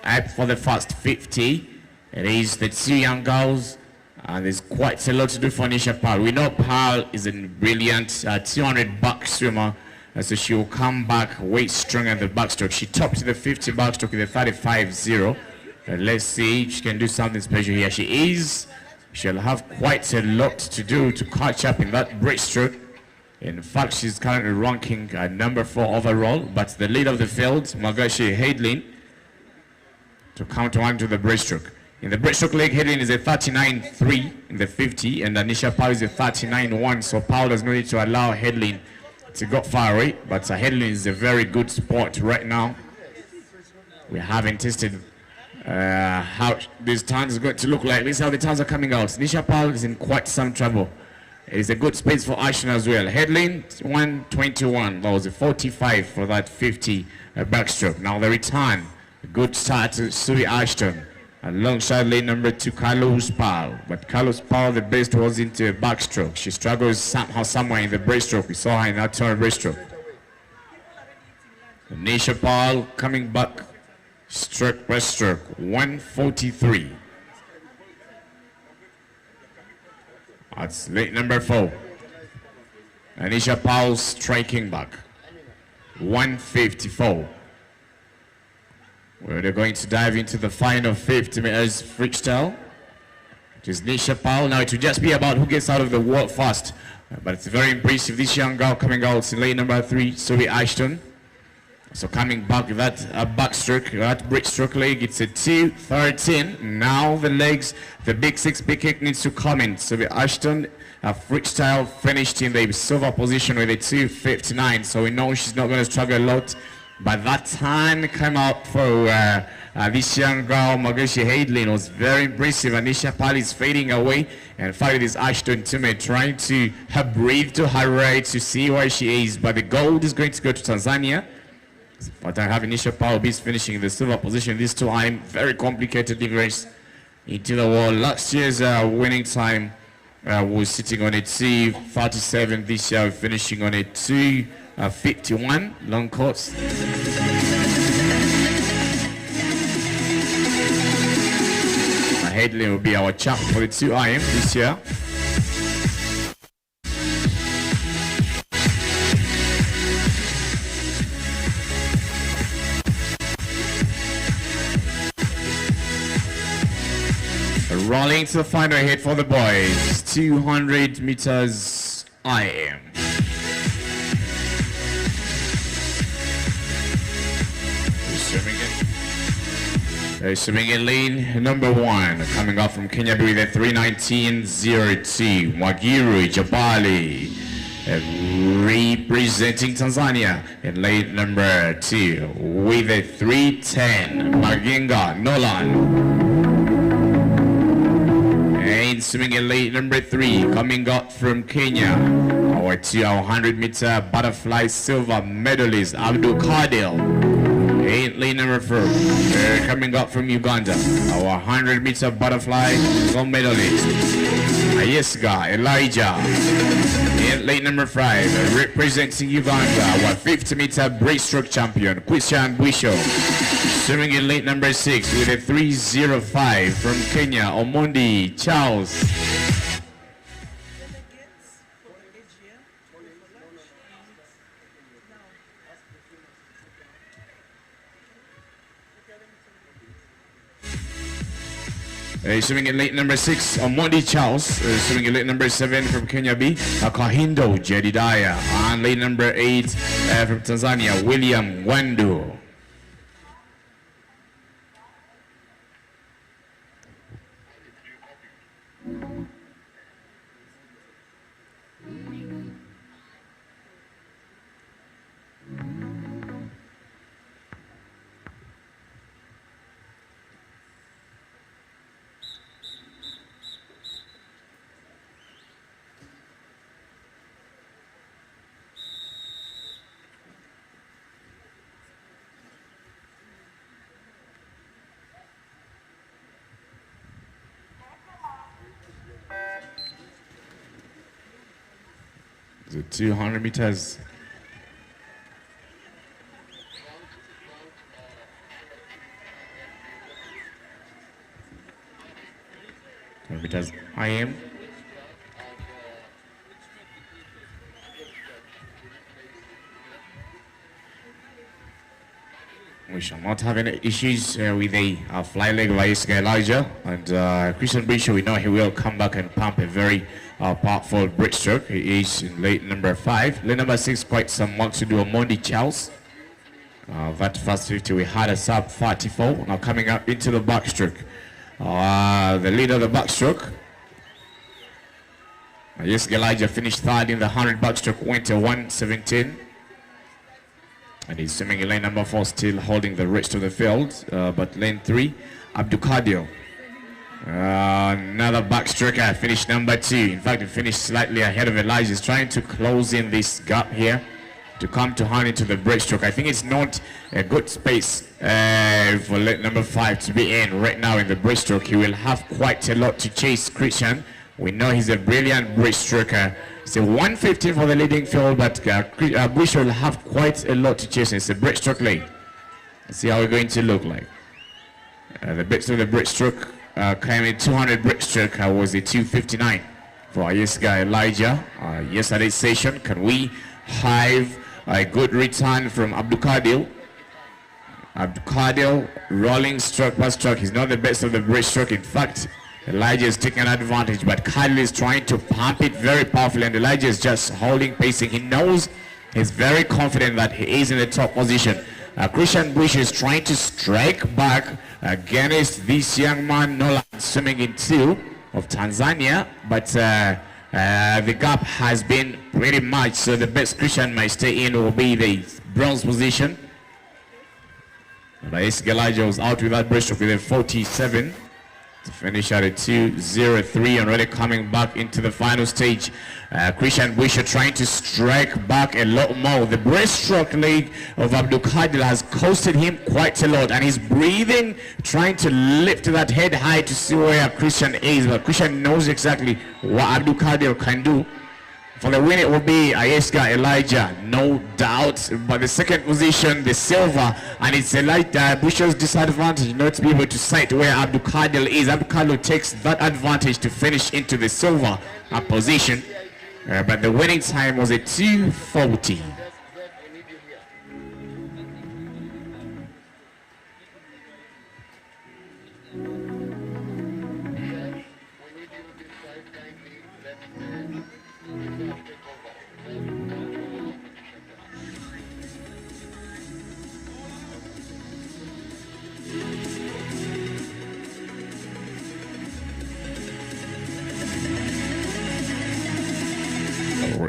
D: up for the first 50. It is the two young girls, and there's quite a lot to do for Nisha Pal. We know Pal is a brilliant 200 back swimmer, so she will come back way stronger in the backstroke. She topped the 50 backstroke with a 35.0. Let's see if she can do something special here. She is. She'll have quite a lot to do to catch up in that breaststroke. In fact, she's currently ranking number 4 overall, but the lead of the field, Magashi Headlin, to count on to the breaststroke. In the breaststroke leg, Headlin is a 39.3 in the 50, and Anisha Pal is a 39.1, so Pal does not need to allow Headlin to go far away, but Headlin is a very good sport right now. We haven't tested how these turns are going to look like. This is how the turns are coming out. Nisha Pal is in quite some trouble. It is a good space for Ashton as well. Headlin 121. That was a 45 for that 50 backstroke. Now the return. A good start to Suri Ashton. Alongside lane number 2, Carlos Pal. But Carlos Pal, the best was into a backstroke. She struggles somehow, somewhere in the breaststroke. We saw her in that turn breaststroke. Nisha Pal coming back. Stroke breaststroke 143. That's lane number 4. Anisha Pal striking back 154. Where they're going to dive into the final 50 meters freestyle. It is Nisha Pal. Now it will just be about who gets out of the wall first. But it's very impressive. This young girl coming out in lane number 3, Suri Ashton. So coming back that backstroke, that breaststroke leg, it's a 2.13. Now the legs, the big 6 big kick needs to come in. So the Ashton freestyle finished in the silver position with a 2.59. So we know she's not going to struggle a lot. But that time came out for this young girl, Magashi Headlin, was very impressive. Anisha Pal is fading away, and finally this Ashton teammate trying to breathe to her right to see where she is. But the gold is going to go to Tanzania. But I have Anisha Pal is finishing in the silver position this time. Very complicated race into the wall. Last year's winning time was sitting on a 2.37. This year finishing on a 2.51 long course. Headlin will be our champ for the 2IM this year. Rolling to the final hit for the boys, 200 meters IM. Swimming in lane number 1, coming up from Kenya with a 3:19.02. Mwagiru Jabali, representing Tanzania in lane number 2 with a 3:10. Maginga Nolan. And swimming in lane number 3, coming up from Kenya, our 100-meter butterfly silver medalist Abdul Kadil. In lane number 4, coming up from Uganda, our 100-meter butterfly gold medalist Ayesga Elijah. In lane number 5, representing Uganda, our 50-meter breaststroke champion Christian Bwisho. Swimming in lane number 6 with a 3:05 from Kenya, Omondi Charles. Swimming in lane number 6, Omondi Charles. Swimming in lane number 7 from Kenya B, Kahindo Jedediah. And lane number 8 from Tanzania, William Wandu. The 200 meters. meters IM. We shall not have any issues with the fly leg of Iska Elijah, and Christian Bishop, we know he will come back and pump a very powerful breaststroke. He is in late number 5. Lane number 6, quite some work to do on Mondi Charles. That first 50 we had a sub 34. Now coming up into the backstroke. The leader of the backstroke. Yes, Elijah finished third in the 100 backstroke, went to 117. And he's swimming in lane number 4, still holding the rest of the field. But lane 3, Abdukadio. Another backstroker, finished number 2. In fact, he finished slightly ahead of Elijah. He's trying to close in this gap here to come to hand into the breaststroke. I think it's not a good space for lane number 5 to be in right now in the breaststroke. He will have quite a lot to chase Christian. We know he's a brilliant breaststroker. It's a 115 for the leading field, but Bush will have quite a lot to chase. It's a breaststroke lane. Let's see how we're going to look like. The bits of the breaststroke climbing 200 breaststroke was a 259 for Yeska Elijah. Yesterday's session, can we have a good return from Abdukadil? Abdukadil rolling stroke by stroke. He's not the best of the breaststroke. In fact, Elijah is taking advantage, but Kyle is trying to pump it very powerfully, and Elijah is just holding, pacing. He knows, he's very confident that he is in the top position. Christian Bush is trying to strike back against this young man, Nolan, swimming in 2 of Tanzania, but the gap has been pretty much, so the best Christian might stay in will be the bronze position. But Elijah was out with that breaststroke with a 47. To finish at a 2:03, and really coming back into the final stage. Christian Bush trying to strike back a lot more. The breaststroke leg of Abdul Kadil has costed him quite a lot, and he's breathing, trying to lift that head high to see where Christian is. But Christian knows exactly what Abdul Kadil can do. For the win, it will be Ayeska Elijah, no doubt. But the second position, the silver, and it's Elijah Bush's disadvantage not to be able to sight where Abdul Kadil is. Abdul Kadil takes that advantage to finish into the silver position. But the winning time was a 2:40.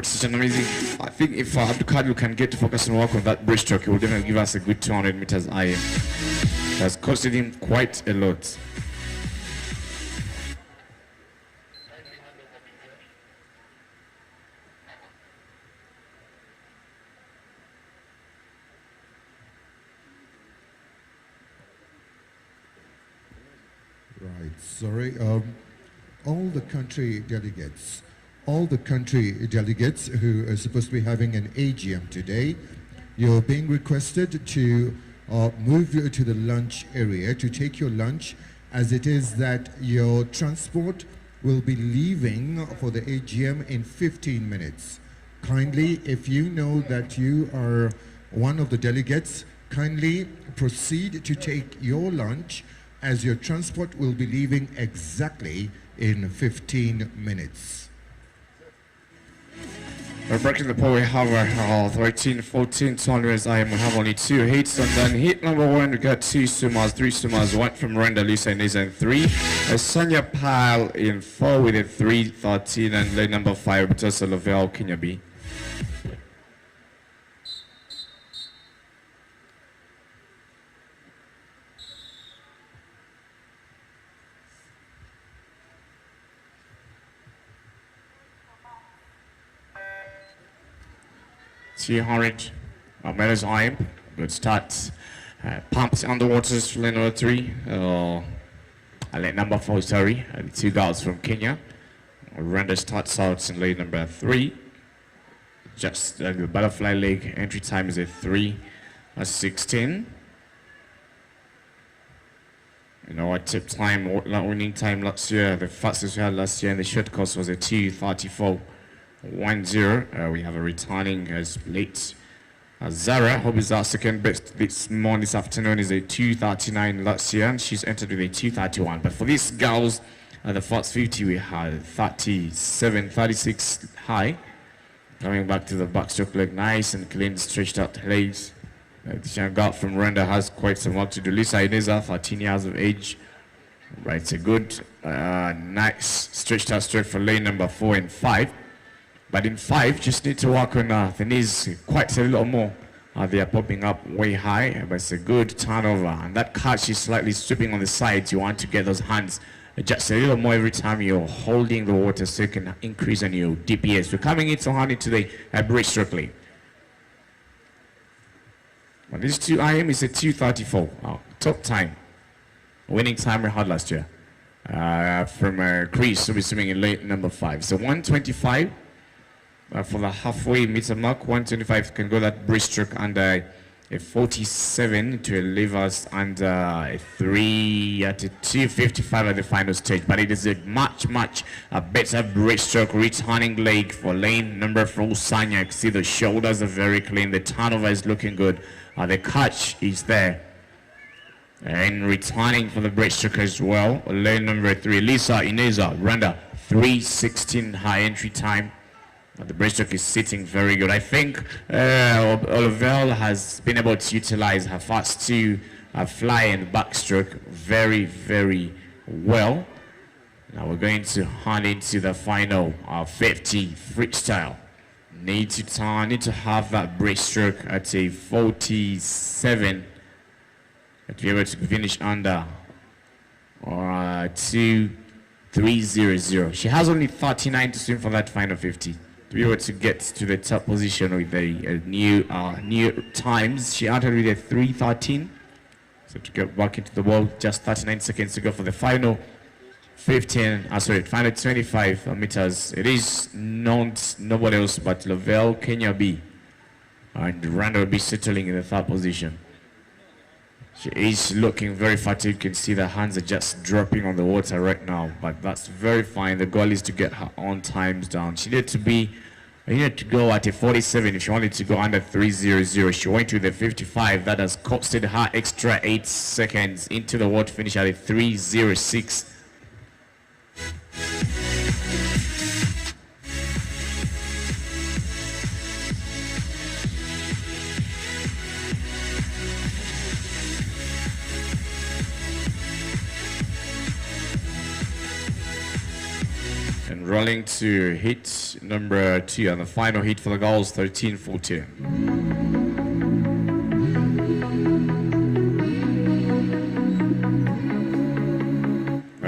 D: Such an amazing. I think if Abdukadil can get to focus and work on that breaststroke, he will definitely give us a good 200 meters IM. It has costed him quite a lot.
C: Right, sorry. All the country delegates who are supposed to be having an AGM today, you're being requested to move to the lunch area to take your lunch, as it is that your transport will be leaving for the AGM in 15 minutes. Kindly, if you know that you are one of the delegates, kindly proceed to take your lunch, as your transport will be leaving exactly in 15 minutes.
D: We're breaking the poll. We have 13, 14 tournaments. We have only 2 hits, and then hit number 1 we got 2 summers, 3 summers, 1 from Renda, Lisa, and Nisa, and 3. Sonia Pal in 4 with a 3:13, and lane number 5 Batosa Lovell, Kenya B. $200 meters IM. Good start. Pumps underwaters for lane number 3. Lane number 4, sorry. 2 girls from Kenya. Render starts out in lane number 3. Just the butterfly leg entry time is a 3:16. You know, our tip time, winning time last year, the fastest we had last year in the short course was a 2:34.10. We have a returning as late. Zara, hope is our second best this afternoon, is a 2:39 last year, and she's entered with a 2:31. But for these girls, the first 50 we had 36 high. Coming back to the backstroke leg, nice and clean, stretched out legs. The young girl from Rwanda has quite some work to do. Lisa Ineza, 13 years of age. Right, it's a good, nice stretched out straight for lane number 4 and 5. But in 5, just need to work on the knees quite a little more. They are popping up way high, but it's a good turnover. And that catch is slightly stripping on the sides. You want to get those hands just a little more every time you're holding the water so you can increase on your DPS. We're coming into hand into the breaststroke lane. But this 2 IM is a 2:34, top time. Winning time we had last year. From Chris, who will be swimming in lane number 5. So 1:25 for the halfway meter mark. 1:25 can go that breaststroke under a 47 to leave us under a 3 at a 2:55 at the final stage. But it is a much better breaststroke returning leg for lane number 4, Sanya. You can see the shoulders are very clean. The turnover is looking good. The catch is there. And returning for the breaststroke as well, lane number 3, Lisa Ineza, Rwanda, 3:16 high entry time. The breaststroke is sitting very good. I think Olivel has been able to utilize her fast 2 fly and backstroke very well. Now we're going to hand into the final 50 freestyle. Need to have that breaststroke at a 47 to be able to finish under 2:3:00. She has only 39 to swim for that final 50. To be able to get to the top position with the new times, she entered with a 3:13. So to get back into the wall, just 39 seconds to go for the final 25 meters. It is nobody else but Lavelle Kenya B. And Rwanda will be settling in the 3rd position. She is looking very fatigued. You can see the hands are just dropping on the water right now, but that's very fine. The goal is to get her own times down. She needed to go at a 47 if she wanted to go under 3:00. She went to the 55. That has costed her extra 8 seconds into the water, finish at a 3:06. Rolling to hit number 2 and the final hit for the girls, 13:14.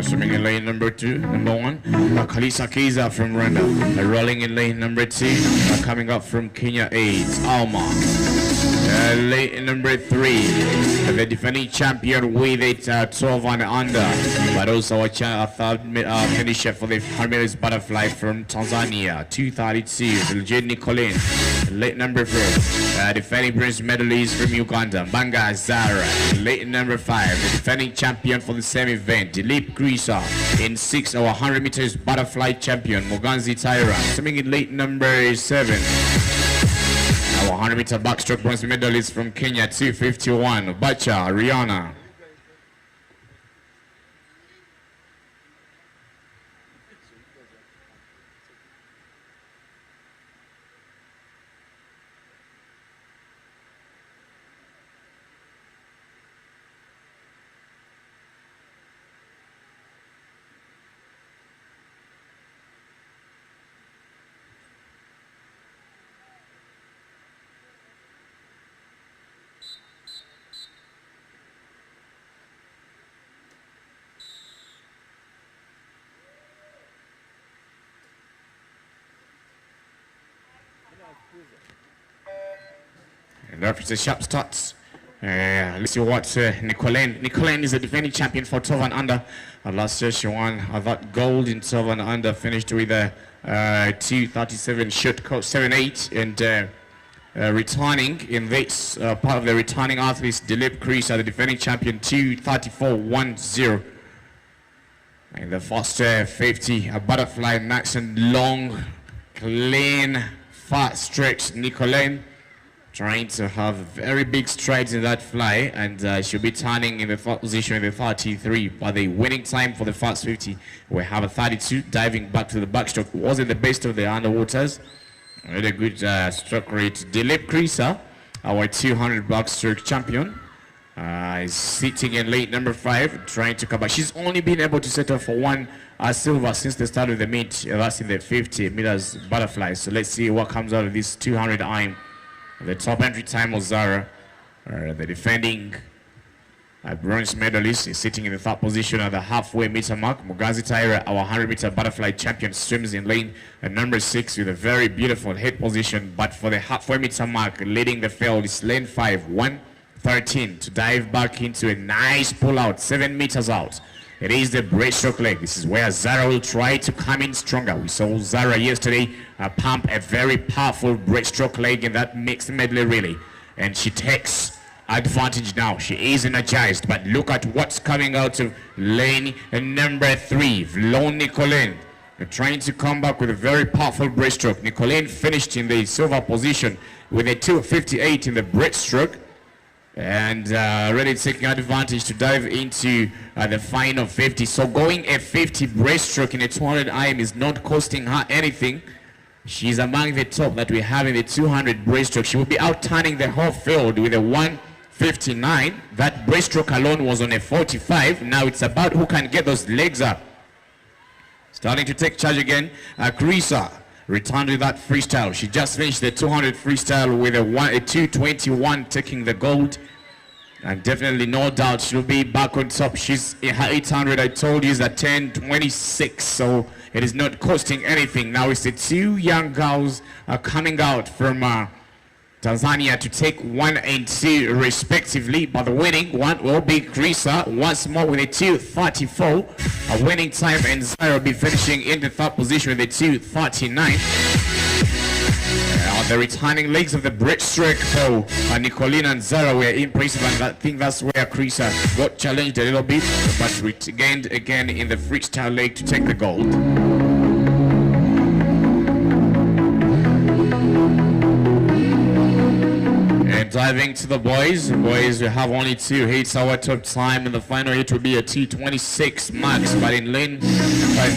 D: Swimming in lane number 1, Kalisa Kiza from Rwanda. Rolling in lane number 2, coming up from Kenya 8, Alma. Lane number 3, the defending champion with it 12 and under, but also a third finisher for the 100 meters butterfly from Tanzania, 2:32, Jade Nicolene. Late number 4, defending bronze medalist from Uganda, Banga Zara. Late number 5, the defending champion for the same event, Dilip Grisa. In 6, our 100 meters butterfly champion, Moganzi Tyra. Swimming in late number 7. Our 100 meter backstroke bronze medalist from Kenya, 2:51, Bacha Rihanna. And after the sharp starts, let's see what Nicolene is the defending champion for 12 and under. Last year she won that gold in 12 and under, finished with a 2:37 short course 7:8, and returning in this part of the returning athletes, Dilip Krisa, the defending champion, 2:34.10. And the first 50, a butterfly, nice and long, clean, fat stretch. Nicolene trying to have very big strides in that fly, and she'll be turning in the third position in the 33. But the winning time for the first 50, we have a 32, diving back to the backstroke. Wasn't the best of the underwaters. Really good stroke rate. Dilip Krisa, our 200 backstroke champion, is sitting in lane number 5, trying to come back. She's only been able to settle for one silver since the start of the meet. That's in the 50 meters butterfly. So let's see what comes out of this 200 IM. The top entry time was Zara, the defending bronze medalist, is sitting in the third position at the halfway meter mark. Mugazi Taira, our 100-meter butterfly champion, swims in lane number 6 with a very beautiful head position. But for the halfway meter mark, leading the field is lane 5, 1:13 to dive back into a nice pull out, 7 meters out. It is the breaststroke leg. This is where Zara will try to come in stronger. We saw Zara yesterday pump a very powerful breaststroke leg in that mixed medley relay. And she takes advantage now. She is energized. But look at what's coming out of lane number 3. Vlon Nicolene trying to come back with a very powerful breaststroke. Nicolene finished in the silver position with a 2:58 in the breaststroke. And really taking advantage to dive into the final 50. So going a 50 breaststroke in a 200 IM is not costing her anything. She's among the top that we have in the 200 breaststroke. She will be out-turning the whole field with a 1:59. That breaststroke alone was on a 45. Now it's about who can get those legs up. Starting to take charge again. Krisa returned with that freestyle. She just finished the 200 freestyle with a 2:21, taking the gold. And definitely no doubt she'll be back on top. She's in her 800. I told you is at 10:26, so it is not costing anything. Now it's the 2 young girls coming out from Tanzania to take 1 and 2 respectively, but the winning one will be Krisa once more with a 2:34, a winning time, and Zara will be finishing in the third position with a 2:39. The returning legs of the breaststroke for Nicolene and Zara were impressive, and I think that's where Krisa got challenged a little bit, but regained again in the freestyle leg to take the gold. Diving to the boys. Boys, we have only 2 hits. Our top time in the final hit will be a 2:26 max. But in lane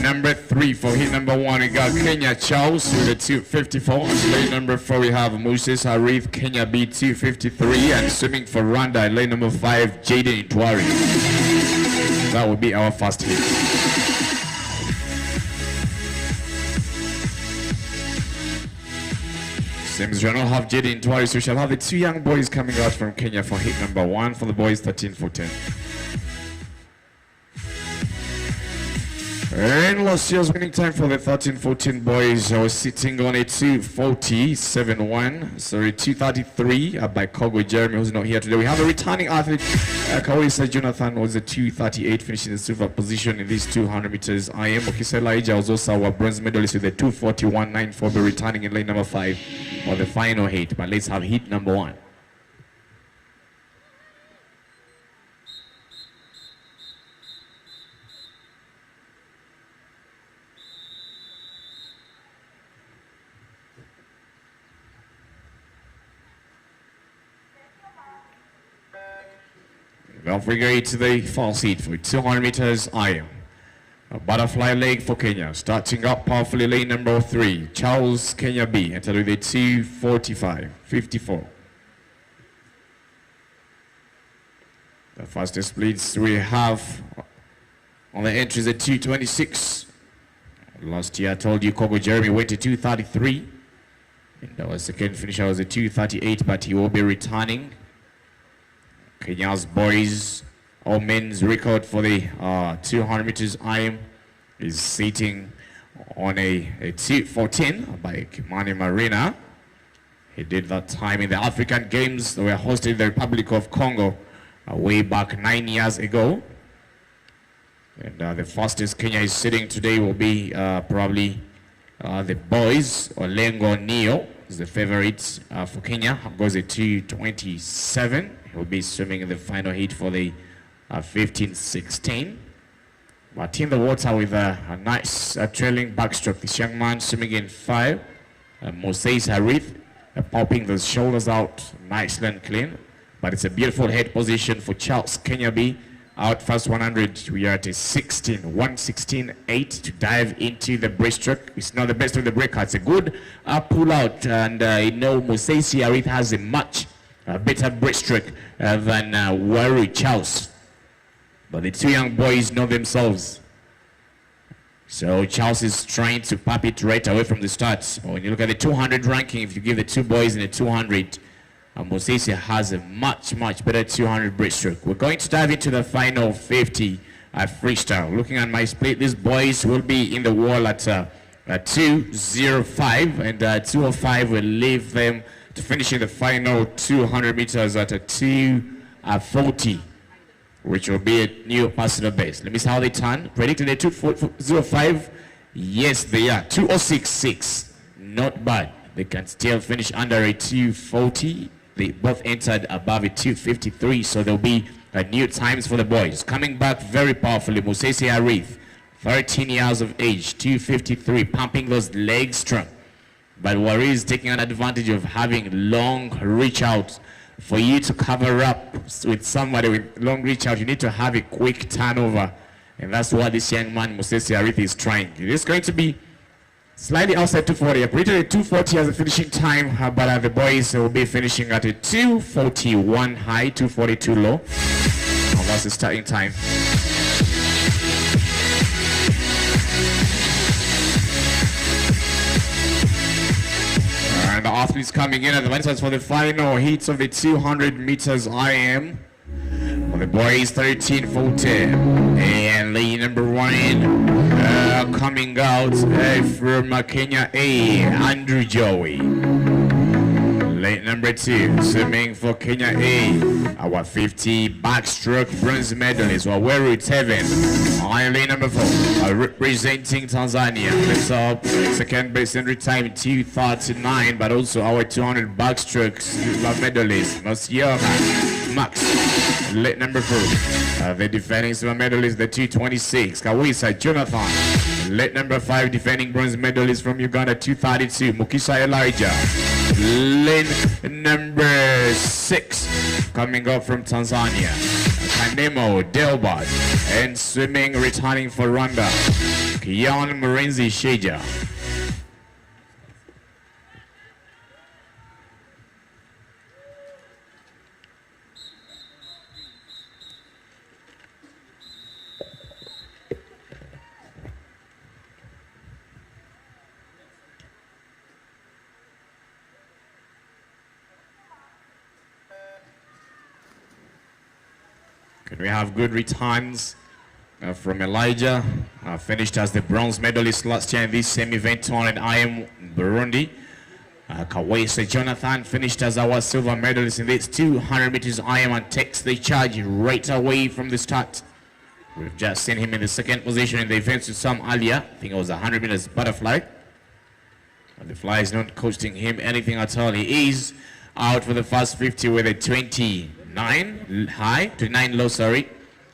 D: number 3 for hit number 1, we got Kenya Charles with a 2:54. In lane number 4, we have Moses Harith, Kenya B 2:53. And swimming for Rwanda in lane number 5, Jaden Itwari. That will be our first hit. Seems we don't have Jaden Itwari, so we shall have the 2 young boys coming out from Kenya for hit number 1 for the boys, 13-10. And last year's winning time for the 13-14 boys was sitting on a 2:40.71, sorry, 2:33 by Kogo Jeremy, who's not here today. We have a returning athlete, Kawisa Jonathan, was a 2:38, finishing the silver position in these 200 meters. IM Okisela Ija was also our bronze medalist with a 2:41.94, be returning in lane number 5 for the final hit. But let's have hit number 1. Well, figure it to the fall seat for 200 meters IM. A butterfly leg for Kenya. Starting up powerfully lane number 3. Charles Kenya B entered with a 2:45.54. The fastest splits we have on the entry is a 2:26. Last year I told you Kogo Jeremy went to 2:33. And our second finisher was a 2:38, but he will be returning. Kenya's boys or men's record for the 200 meters IM is sitting on a 2:14 by Kimani Marina. He did that time in the African Games that were hosted in the Republic of Congo way back 9 years ago. And the fastest Kenya is sitting today will be probably the boys, Olengo Neo, is the favorite for Kenya. Goes at 2:27. He'll be swimming in the final heat for the 15-16. But in the water with a nice trailing backstroke. This young man swimming in 5. Moses Harith popping those shoulders out nicely and clean. But it's a beautiful head position for Charles Kenyabi. Out first 100, we are at a 116.8 to dive into the breaststroke. It's not the best of the breaker. It's a good pull out, and Moses Harith has a much better breaststroke than Wari Charles. But the two young boys know themselves. So Charles is trying to pop it right away from the start. When you look at the 200 ranking, if you give the two boys in the 200, Moses has a much better 200 breaststroke. We're going to dive into the final 50 freestyle. Looking at my split, these boys will be in the wall at 2:05, and 2:05 will leave them to finish in the final 200 meters at a 2:40. Which will be a new personal best. Let me see how they turn. Predicting a 2:05. Yes, they are. 2:06.6. Not bad. They can still finish under a 2:40. They both entered above a 2:53, so there'll be new times for the boys. Coming back very powerfully, Moses Harith, 13 years of age, 2:53, pumping those legs strong. But Wari is taking an advantage of having long reach out. For you to cover up with somebody with long reach out, you need to have a quick turnover. And that's what this young man, Moses Harith, is trying. It is going to be slightly outside 2:40. I predicted a 2:40 as a finishing time, but the boys will be finishing at a 2:41 high, 2:42 low. And that's the starting time. And the athletes coming in at the men's for the final heats of the 200 meters IM. For the boys, 13:40. And the number 1 coming out from Kenya A, Andrew Joey. Late number 2, swimming for Kenya A, our 50 backstroke bronze medalist, Waweru Teven. Lane number 4, representing Tanzania. The top second best entry time 2:39, but also our 200 backstrokes medalist, Masioma Max. Late number 4, the defending silver medalist, the 2:26, Kawisa Jonathan. Late number 5, defending bronze medalist from Uganda, 2:32, Mukisa Elijah. Lane number 6, coming up from Tanzania, Kanemo Delbert. And swimming, returning for Rwanda, Kian Murenzi Sheja. Can we have good returns from Elijah? Finished as the bronze medalist last year in this same event on IM Burundi. Kawese Jonathan finished as our silver medalist in this 200 meters IM and takes the charge right away from the start. We've just seen him in the second position in the events with some earlier. I think it was 100 meters butterfly. And the fly is not costing him anything at all. He is out for the first 50 with a 29 high, 29 low, sorry,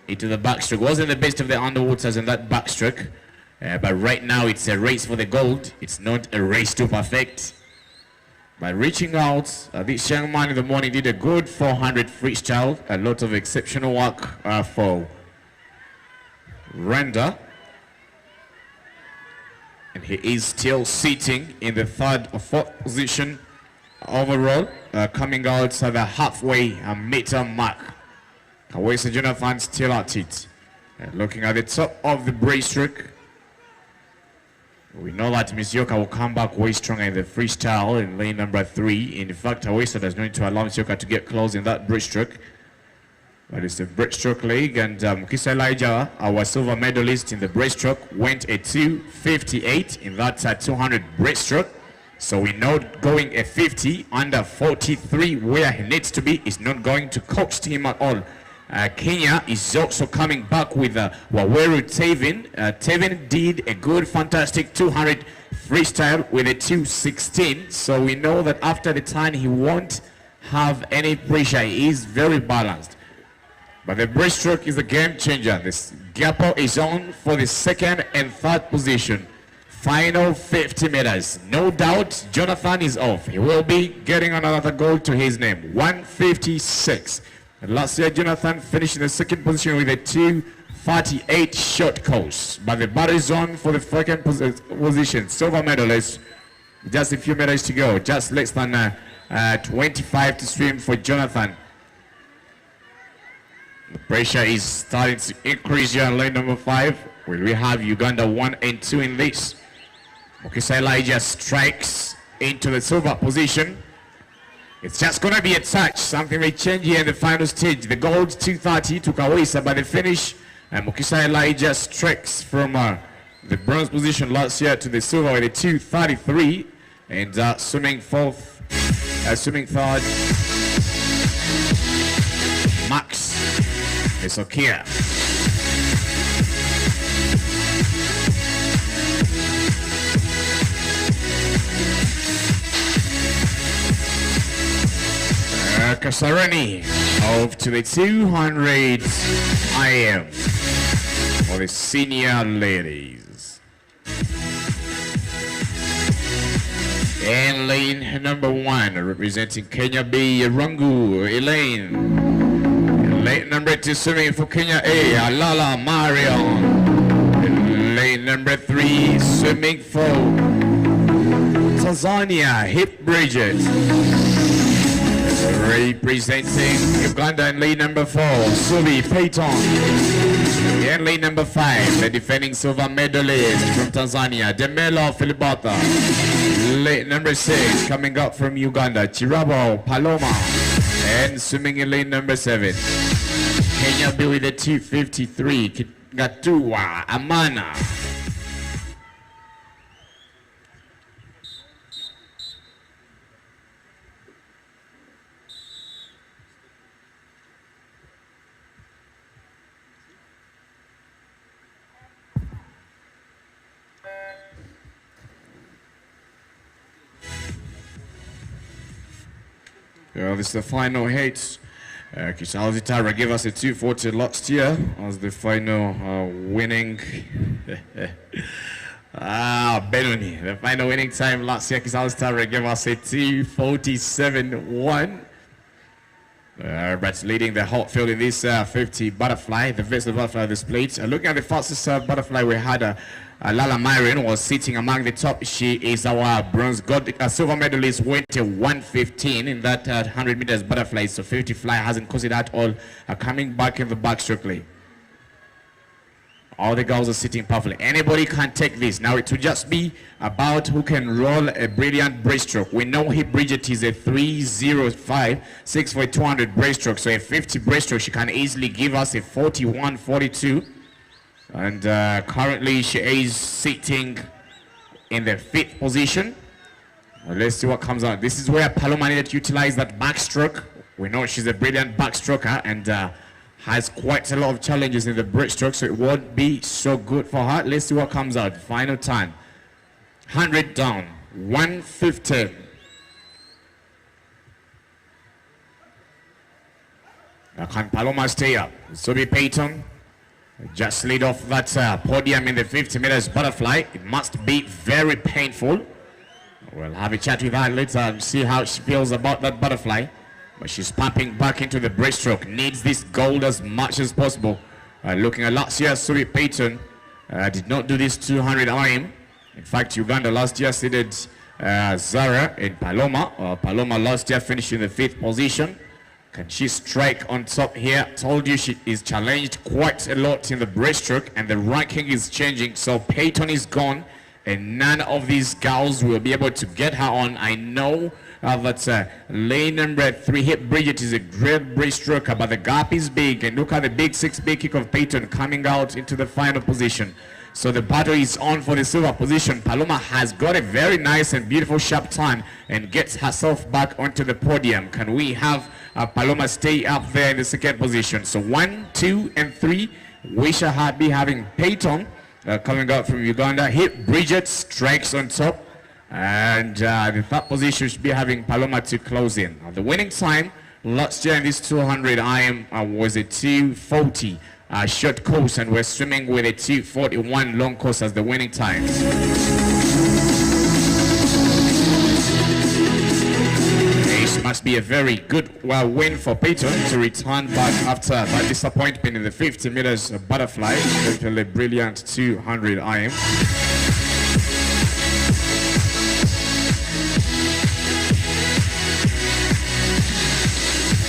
D: into the backstroke. Wasn't the best of the underwaters in that backstroke, but right now it's a race for the gold. It's not a race to perfect. By reaching out, this young man in the morning did a good 400 freestyle, a lot of exceptional work for Rwanda. And he is still sitting in the 3rd or 4th position overall, coming out at the halfway meter mark. Kawese Jonathan still at it. Looking at the top of the breaststroke, we know that Misioka will come back way stronger in the freestyle in lane number 3. In fact, Kawese does not need to allow Misioka to get close in that breaststroke. But it's the breaststroke leg, and Kisa Elijah, our silver medalist in the breaststroke, went a 2:58 in that 200 breaststroke. So we know going a 50 under 43 where he needs to be is not going to cost him at all. Kenya is also coming back with Waweru Tevin. Tevin did a good, fantastic 200 freestyle with a 216. So we know that after the turn, he won't have any pressure. He is very balanced. But the breaststroke is a game changer. This Gapo is on for the second and third position. Final 50 meters. No doubt Jonathan is off. He will be getting another goal to his name. 156. And last year Jonathan finished in the second position with a 238 short course. But the battle is on for the second position. Silver medalist. Just a few meters to go. Just less than 25 to swim for Jonathan. The pressure is starting to increase here on lane number 5. Will we have Uganda 1 and 2 in this? Mukisa Elijah strikes into the silver position. It's just going to be a touch. Something may change here in the final stage. The gold 230 took away by the finish. And Mukisa Elijah strikes from the bronze position last year to the silver with a 233. And swimming fourth, swimming third, Max Esokia. Kasarani off to the 200 IM for the senior ladies. And lane number 1 representing Kenya B, Rungu Elaine. Lane number 2 swimming for Kenya A, Alala Marion. Lane number 3 swimming for Tanzania, Hip Bridget. Representing Uganda in lane number 4, Subi Payton. In lane number 5, the defending silver medalist from Tanzania, Demelo Filibata. Lane number 6, coming up from Uganda, Chirabo Paloma. And swimming in lane number 7, Kenya B with a 253, Gatua Amana. This is the final hit. Kisauzi Tara gave us a 240 last year as the final winning. Benoni. The final winning time last year, Kisauzi Tara gave us a 247.1. But leading the hot field in this 50 butterfly, the best butterfly displayed. Looking at the fastest butterfly, we had Lala Myron was sitting among the top. She is our bronze gold, silver medalist, went to 115 in that 100 meters butterfly. So 50 fly hasn't caused it at all. Coming back in the backstroke lane. All the girls are sitting perfectly. Anybody can take this. Now it will just be about who can roll a brilliant breaststroke. We know Hip Bridget is a 305, 6 for a 200 breaststroke. So a 50 breaststroke, she can easily give us a 41, 42. And currently she is sitting in the 5th position. Well, let's see what comes out. This is where Paloma needed to utilize that backstroke. We know she's a brilliant backstroker and has quite a lot of challenges in the breaststroke, so it won't be so good for her. Let's see what comes out. Final time. 100 down. 115. Can Paloma stay up? Sobi Payton just slid off that podium in the 50 meters butterfly. It must be very painful. We'll have a chat with her later and see how she feels about that butterfly. But she's pumping back into the breaststroke. Needs this gold as much as possible. Looking at last year, Sobi Payton did not do this 200 IM. In fact, Uganda last year seeded Zara and Paloma. Paloma last year finished in the 5th position. Can she strike on top here? Told you she is challenged quite a lot in the breaststroke and the ranking is changing. So Payton is gone and none of these girls will be able to get her on. I know that lane number 3, Hip Bridget, is a great breaststroker, but the gap is big. And look at the big 6-big kick of Payton coming out into the final position. So the battle is on for the silver position. Paloma has got a very nice and beautiful sharp time and gets herself back onto the podium. Can we have Paloma stay up there in the second position. So 1, 2, and 3. We shall be having Peyton coming out from Uganda. Hit Bridget strikes on top. And the third position should be having Paloma to close in. The winning time last year in this 200 IM was a 2:40 short course, and we're swimming with a 2:41 long course as the winning times. This must be a very good win for Peyton to return back after that disappointment in the 50 meters butterfly. Definitely brilliant 200 IM.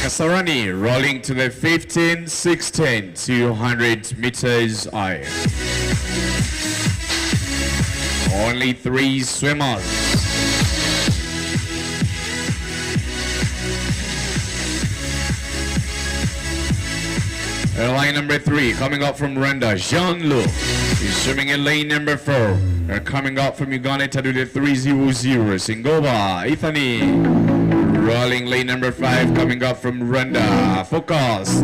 D: Kasarani rolling to the 15, 16, 200 meters IM. Only 3 swimmers. Line number 3 coming up from Rwanda, Jean-Luc is swimming in lane number 4. Coming up from Uganda to do the 300, Singoba, Ithani. Rolling lane number 5 coming up from Rwanda, Focus.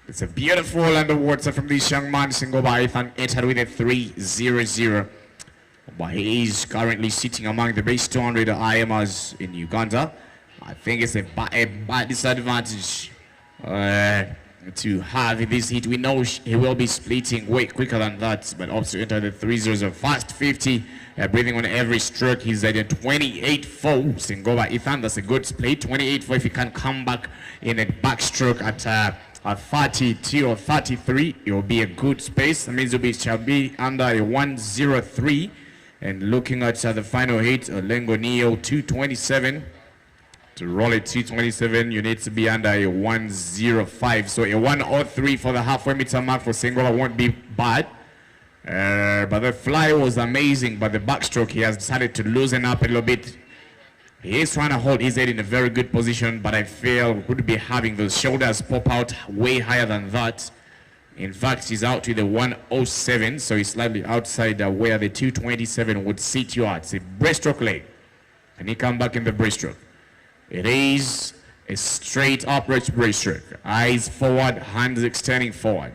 D: It's a beautiful underwater from this young man, Singoba Ethan, entered with a 300. But he is currently sitting among the best 200 IMers in Uganda. I think it's a bad disadvantage to have in this heat. We know he will be splitting way quicker than that, but also enter the 300 fast 50, breathing on every stroke. He's at a 28.4. Singoba Ethan, that's a good split. 28.4 if he can come back in a backstroke at 32 or 33, it will be a good space. That means it shall be under a 103. And looking at the final hit, Lengo Neo 227. To roll it 227, you need to be under a 105. So a 103 for the halfway meter mark for Singola won't be bad. But the fly was amazing, but the backstroke, he has decided to loosen up a little bit. He is trying to hold his head in a very good position, but I feel we could be having those shoulders pop out way higher than that. In fact, he's out with the 107, so he's slightly outside where the 227 would sit you at. It's a breaststroke leg. Can he come back in the breaststroke? It is a straight upright breaststroke. Eyes forward, hands extending forward.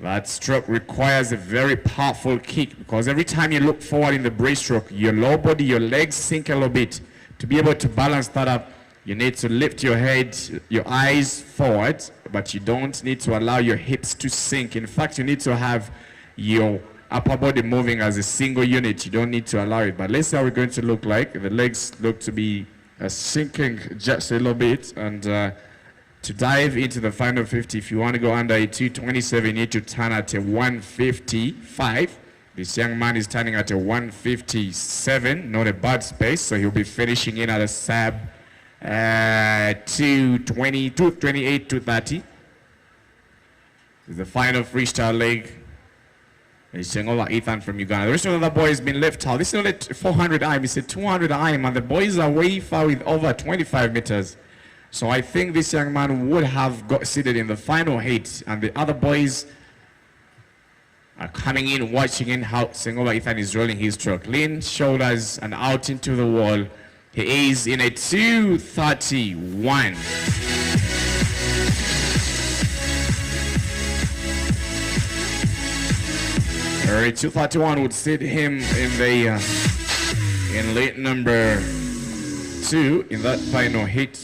D: That stroke requires a very powerful kick, because every time you look forward in the breaststroke, your lower body, your legs sink a little bit. To be able to balance that up, you need to lift your head, your eyes forward, but you don't need to allow your hips to sink. In fact, you need to have your upper body moving as a single unit. You don't need to allow it. But let's see how we're going to look like. The legs look to be sinking just a little bit, and to dive into the final 50, if you want to go under a 227, you need to turn at a 155. This young man is turning at a 157, not a bad space, so he'll be finishing in at a sub 220, 228, 230. The final freestyle leg. It's Sengola Ethan from Uganda. The rest of the boys been left out. This is only 400 IM, it's a 200 IM, and the boys are way far with over 25 meters. So I think this young man would have got seated in the final heat, and the other boys are coming in, watching in how Sengola Ethan is rolling his stroke. Lean shoulders and out into the wall. He is in a 231. All right, 231 would sit him in the in late number 2 in that final hit.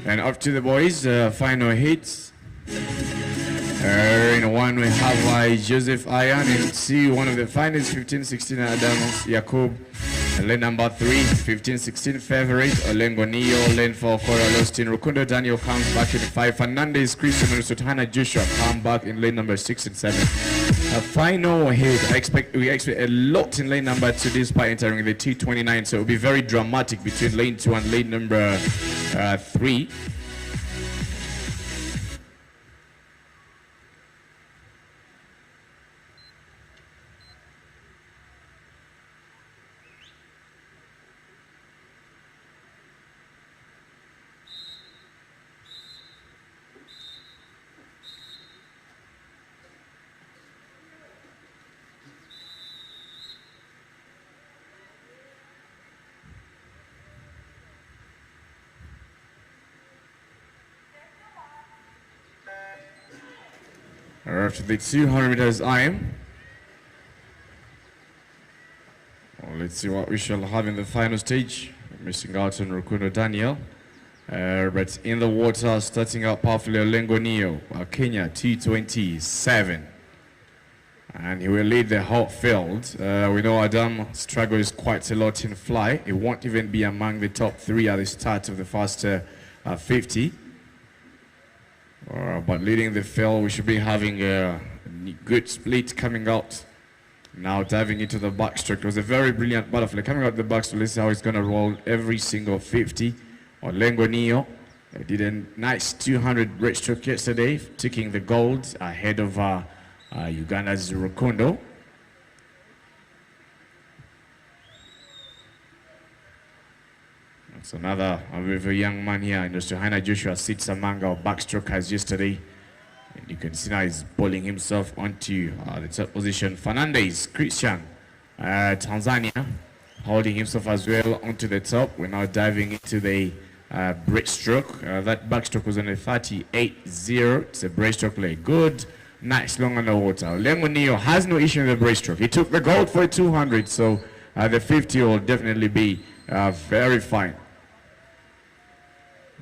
D: And up to the boys, final hits. In one we have Joseph Ayan, in two one of the finest 15-16 Adam Yakub, lane number 3 15-16 favorite Olengo Neo, lane 4 Coral Austin Rukundo Daniel comes back in 5, Fernandez Christian Sutana Joshua come back in lane number 6 and 7. A final hit. We expect a lot in lane number 2 despite entering the T29, so it will be very dramatic between lane 2 and lane number 3. After the 200 meters IM. Well, let's see what we shall have in the final stage. Missing out on Rukundo Daniel. But in the water, starting out powerfully, Olengo Neo, Kenya, T27. And he will lead the whole field. We know Adam struggles quite a lot in fly. He won't even be among the top 3 at the start of the first 50. But leading the field, we should be having a good split coming out. Now diving into the backstroke. It was a very brilliant butterfly coming out the backstroke. Let's see how he's going to roll every single 50. Olengo Neo did a nice 200 breaststroke yesterday, taking the gold ahead of Uganda's Rukundo. It's another very young man here. Johanna Joshua sits among our backstrokers yesterday. And you can see now he's bowling himself onto the top position. Fernandez, Christian, Tanzania, holding himself as well onto the top. We're now diving into the breaststroke. That backstroke was on a 38.0. It's a breaststroke play. Good, nice, long underwater. Olengo Neo has no issue in the breaststroke. He took the gold for a 200, so the 50 will definitely be very fine.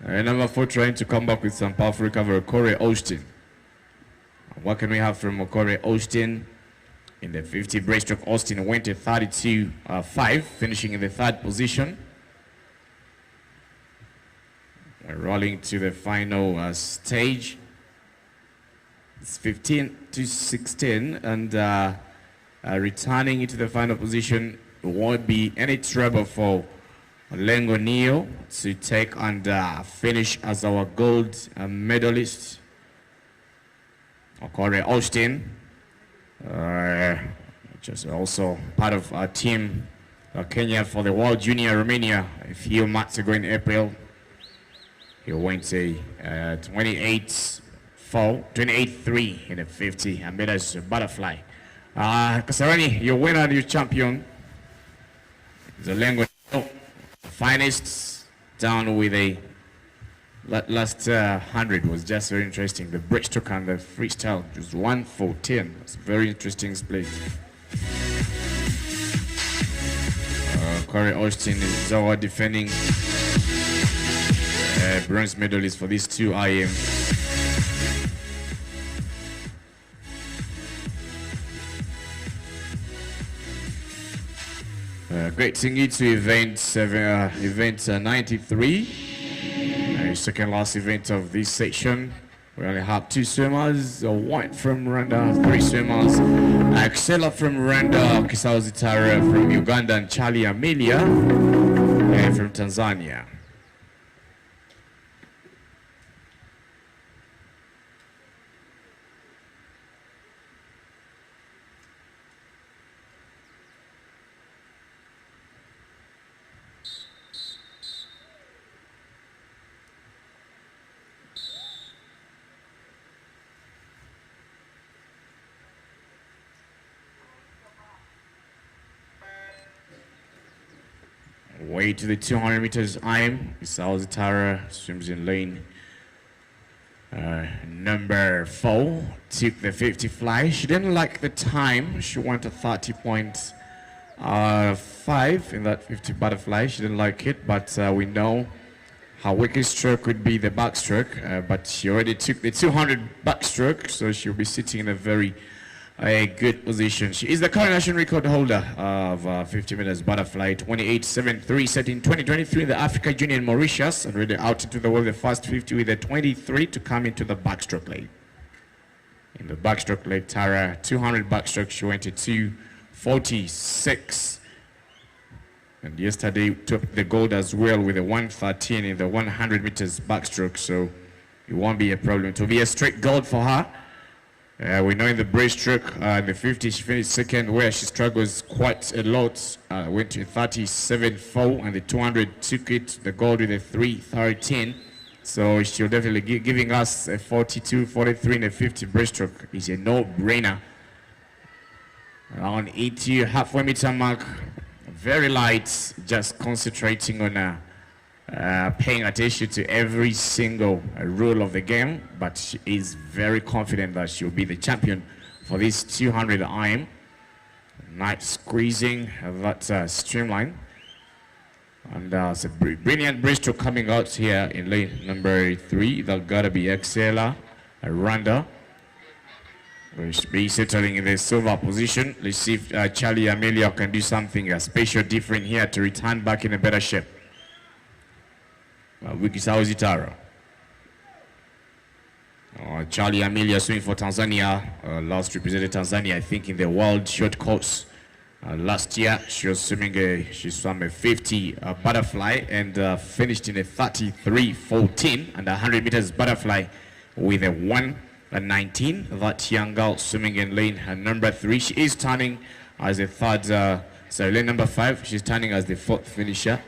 D: Number 4 trying to come back with some powerful recovery, Corey Austin. What can we have from Corey Austin? In the 50 breaststroke, Austin went to 32.5, finishing in the 3rd position. We're rolling to the final stage. It's 15-16, and returning into the final position, it won't be any trouble for Olengo Neo to take and finish as our gold medalist. Corey Austin, just also part of our team Kenya for the World Junior Romania a few months ago in April. He went a 28.3 in the 50 and made us a butterfly. Kasarani, your winner and your champion is Olengo Neo, finest, down with a last 100 was just very interesting. The breaststroke and the freestyle just 1:14. It's a very interesting split. Corey Austin is our defending bronze medalist for these 2 IM. Great singing to event 93. Second last event of this section. We only have 2 swimmers, one from Rwanda, 3 swimmers. Axela from Rwanda, Kisao Zitara from Uganda, and Charlie Amelia from Tanzania. Way to the 200 meters IM. Isao Zitara swims in lane number 4. Took the 50 fly. She didn't like the time. She went to 30.5 in that 50 butterfly. She didn't like it, but we know Her weakest stroke would be the backstroke, but she already took the 200 backstroke, so she'll be sitting in a very good position. She is the current national record holder of 50 meters butterfly, 28.73, set in 2023 in the Africa Junior in Mauritius, and really out into the world the first 50 with a 23 to come into the backstroke leg. In the backstroke leg, Tara, 200 backstroke, she went to 2:46. And yesterday took the gold as well with a 1:13 in the 100 meters backstroke, so it won't be a problem. It will be a straight gold for her. We know in the breaststroke, the 50 she finished second, where she struggles quite a lot. Went to 37.4, and the 200 took it the gold with a 3:13. So she'll definitely giving us a 42.43 in the 50 breaststroke. It's a no-brainer. Around 80 halfway meter mark. Very light, just concentrating on paying attention to every single rule of the game, but she is very confident that she'll be the champion for this 200 IM. Nice squeezing that streamline. And it's a brilliant breaststroke coming out here in lane number 3. That'll gotta be Exela Randa. Will be settling in the silver position. Let's see if Charlie Amelia can do something special different here to return back in a better shape. Wikisao Zitaro. Charlie Amelia swimming for Tanzania. Last represented Tanzania, I think, in the world short course. Last year, she was swimming she swam a 50 butterfly and finished in a 33.14 and 100 meters butterfly with a 1:19. That young girl swimming in lane number 3. She is turning as a third, lane number 5. She's turning as the 4th finisher,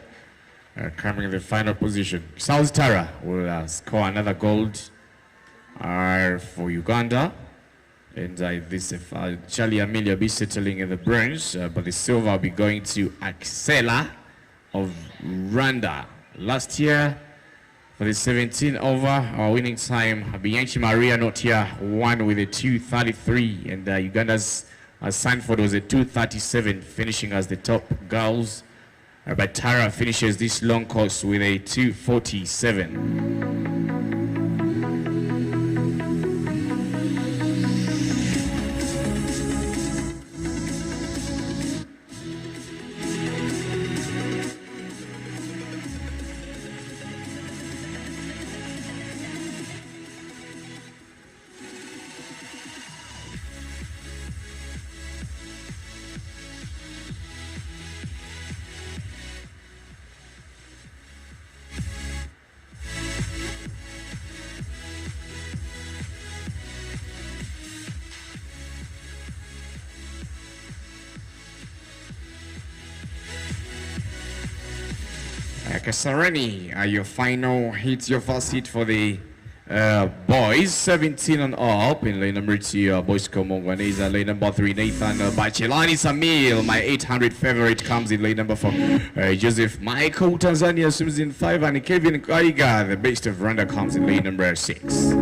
D: coming in the final position. South Tara will score another gold for Uganda. And this Charlie Amelia will be settling in the bronze, but the silver will be going to Axela of Rwanda. Last year, for the 17 over, our winning time, Bianchi Maria not here, won with a 2:33, and Uganda's Sanford was a 2:37, finishing as the top girls. But Tara finishes this long course with a 2:47. Kasarani, your final hit, your first hit for the boys, 17 and up. In lane number 2, Boys Komongwaneza. Lane number 3, Nathan Bachelani Samil. My 800 favorite comes in lane number 4. Joseph Michael, Tanzania, swims in 5. And Kevin Kaiga, the best of Rwanda, comes in lane number 6.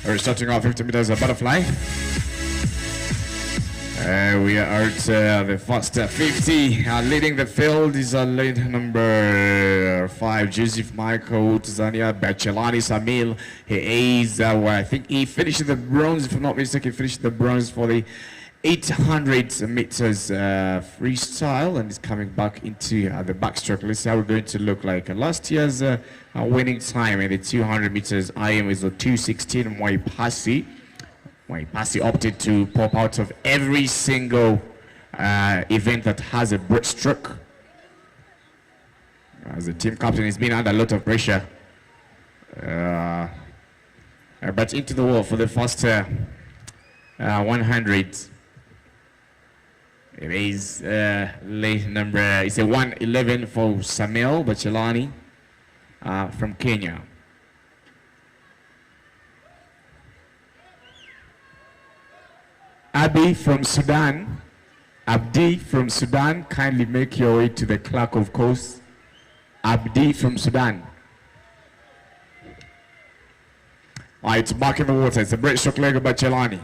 D: We're starting off 50 meters of butterfly. We are at the first 50. Leading the field is lane number 5, Joseph Michael, Tanzania, Bachelani Samil. He is, I think he finished the bronze, if I'm not mistaken, finished the bronze for the 800 meters freestyle, and is coming back into the backstroke. Let's see how we're going to look like. Last year's winning time in the 200 meters IM is a 2:16. Waipasi opted to pop out of every single event that has a breaststroke. As the team captain, he's been under a lot of pressure. But into the wall for the first 100. It is late number, it's a 111 for Samuel Bachelani from Kenya. Abdi from Sudan, kindly make your way to the clerk of course. Abdi from Sudan. All right, back in the water. It's a breaststroke leg of Bachelani.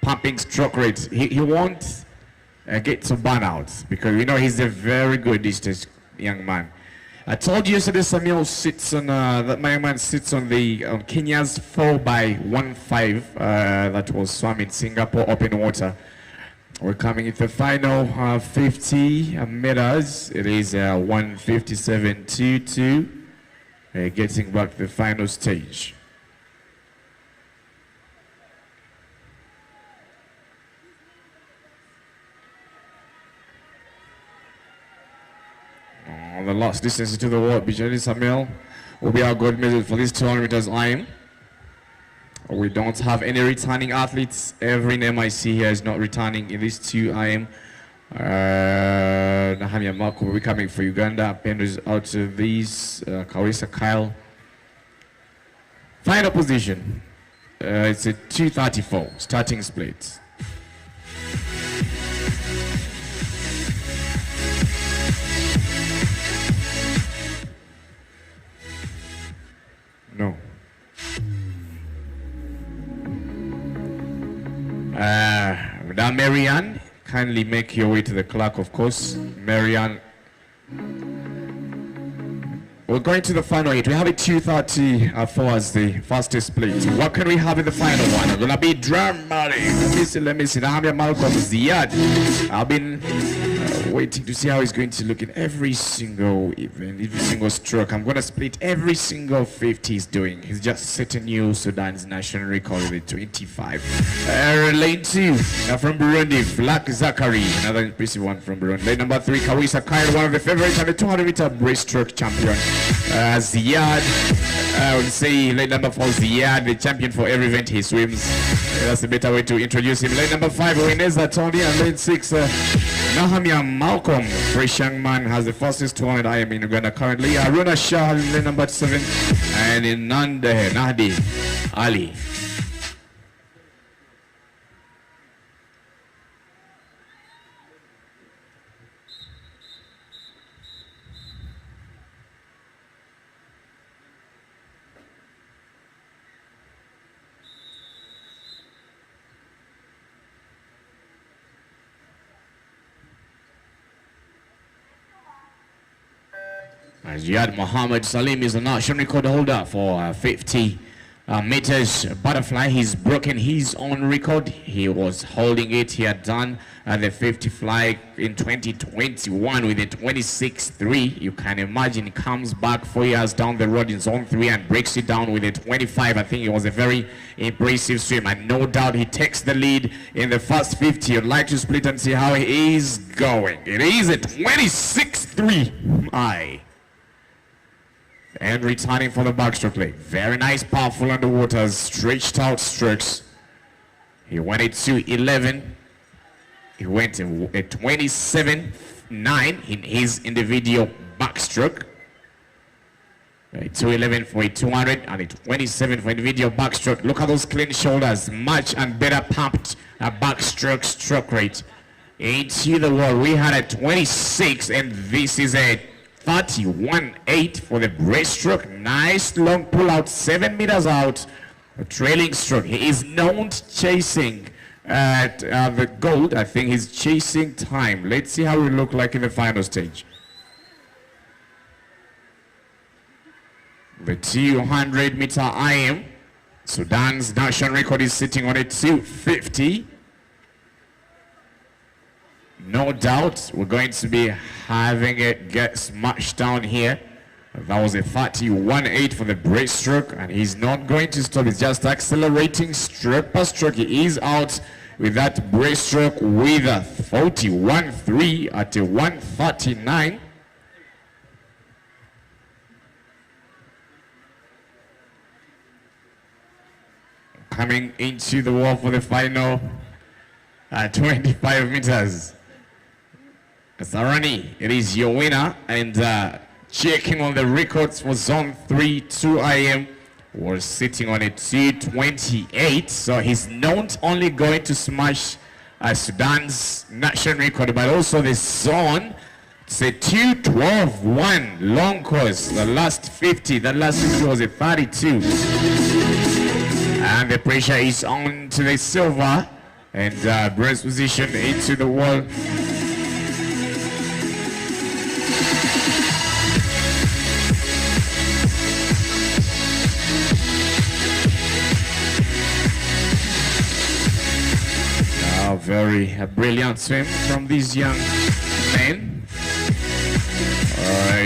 D: Pumping stroke rate. He won't get to burn out because we know he's a very good distance young man. I told you yesterday Samuel sits on that my young man sits on the Kenya's 4x15 that was swum in Singapore open water. We're coming into the final 50 meters. It is 1:57.22. Getting back to the final stage. The last distance to the wall, Bijani Samuel will be our gold medal for this 200 meters IM. We don't have any returning athletes. Every name I see here is not returning in these 2 IM. Nahamia Marco will be coming for Uganda. Pendo is out of these. Kawisa Kyle. Final position. It's a 2:34 starting split. No. Madam Marianne, kindly make your way to the clerk, of course. Marianne. We're going to the final 8. We have a 2:34 as the fastest split. What can we have in the final one? It's gonna be dramatic. Let me see. Nahamia Malcolm Ziad. I've been waiting to see how he's going to look in every single event, every single stroke. I'm going to split every single 50 he's doing. He's just setting new Sudan's national record with 25. Lane 2 from Burundi, Flak Zachary, another impressive one from Burundi. Lane number 3, Kawisa Kyle, one of the favorites and the 200-meter breaststroke champion. Ziad, I would say lane number 4, Ziad, the champion for every event he swims. That's a better way to introduce him. Lane number 5, Wineza Tony, and lane 6, Nahamia Malcolm, fresh young man, has the fastest 200 IM in Uganda currently. Aruna Shah in lane number 7, and in Nande Nahdi Ali. Jihad Mohammed Salim is the national record holder for 50 meters butterfly. He's broken his own record. He was holding it. He had done the 50 fly in 2021 with a 26.3. You can imagine he comes back 4 years down the road in zone 3 and breaks it down with a 25. I think it was a very impressive swim, and no doubt he takes the lead in the first 50. You'd like to split and see how he is going. It is a 26.3. And returning for the backstroke leg. Very nice, powerful underwater, stretched out strokes. He went it to 11. He went at 27.9 in his individual backstroke. 2:11 for a 200 and a 27 for individual backstroke. Look at those clean shoulders. Much and better pumped backstroke stroke rate. Into the wall. We had a 26 and this is a 31.8 for the breaststroke. Nice long pull out, 7 meters out. A trailing stroke. He is not chasing at the gold. I think he's chasing time. Let's see how we look like in the final stage. The 200-meter IM. Sudan's national record is sitting on a 2:50. No doubt we're going to be having it get smashed down here. That was a 31.8 for the breaststroke, and he's not going to stop. He's just accelerating stroke per stroke. He is out with that breaststroke with a 41.3 at a 1:39. coming into the wall for the final 25 meters. Kasarani, it is your winner, and checking on the records for zone 3, 2 IM was sitting on a 2:28, so he's not only going to smash Sudan's national record, but also the zone. It's a 2:12.1 long course. The last 50 was a 32. And the pressure is on to the silver, and bronze position into the wall. Very brilliant swim from these young men.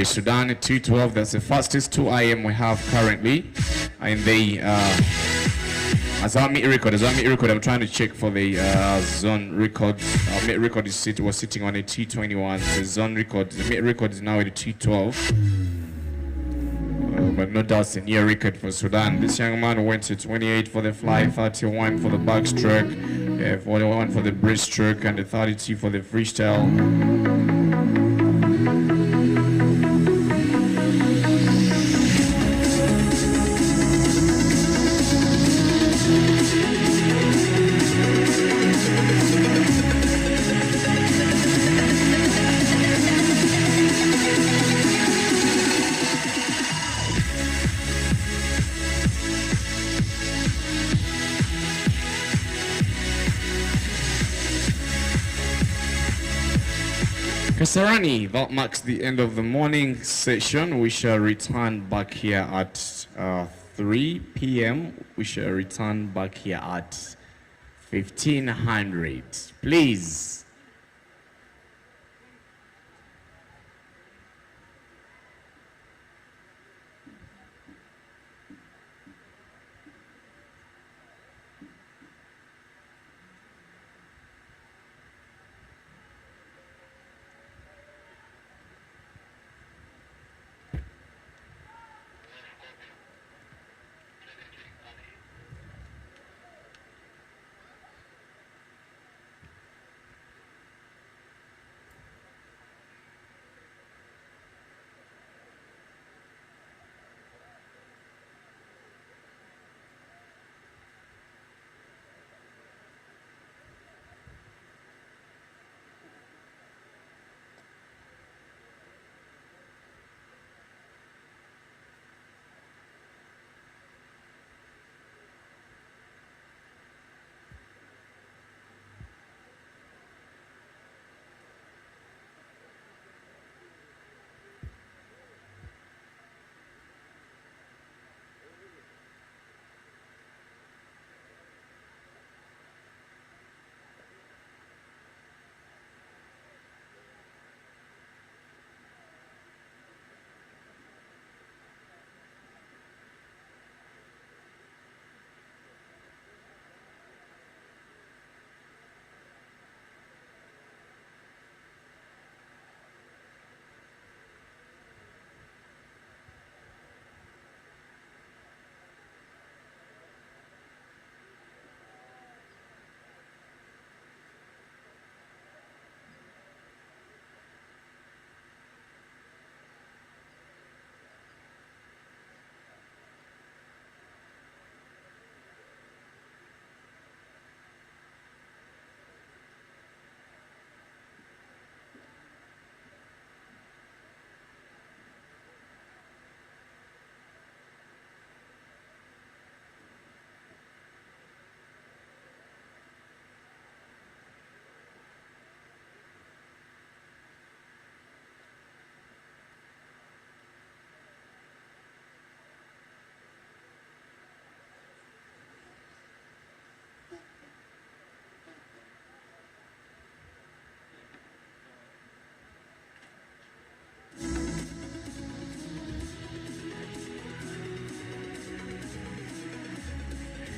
D: Sudan at 2:12, that's the fastest 2 IM we have currently. And they, as our meet record, I'm trying to check for the zone record. Our meet record was sitting on a 2:21. The zone record, the meet record is now at a 2:12. But no doubt it's a near record for Sudan. This young man went to 28 for the fly, 31 for the backstroke, 41 for the breaststroke, and the 32 for the freestyle. Kasarani, that marks the end of the morning session. We shall return back here at 3 p.m. We shall return back here at 1500. Please.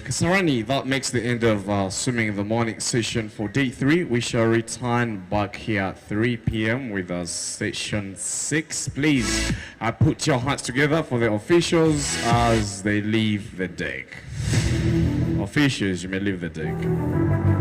D: Kasarani, that makes the end of swimming in the morning session for day 3. We shall return back here at 3 p.m. with session 6. Please put your hands together for the officials as they leave the deck. Officials, you may leave the deck.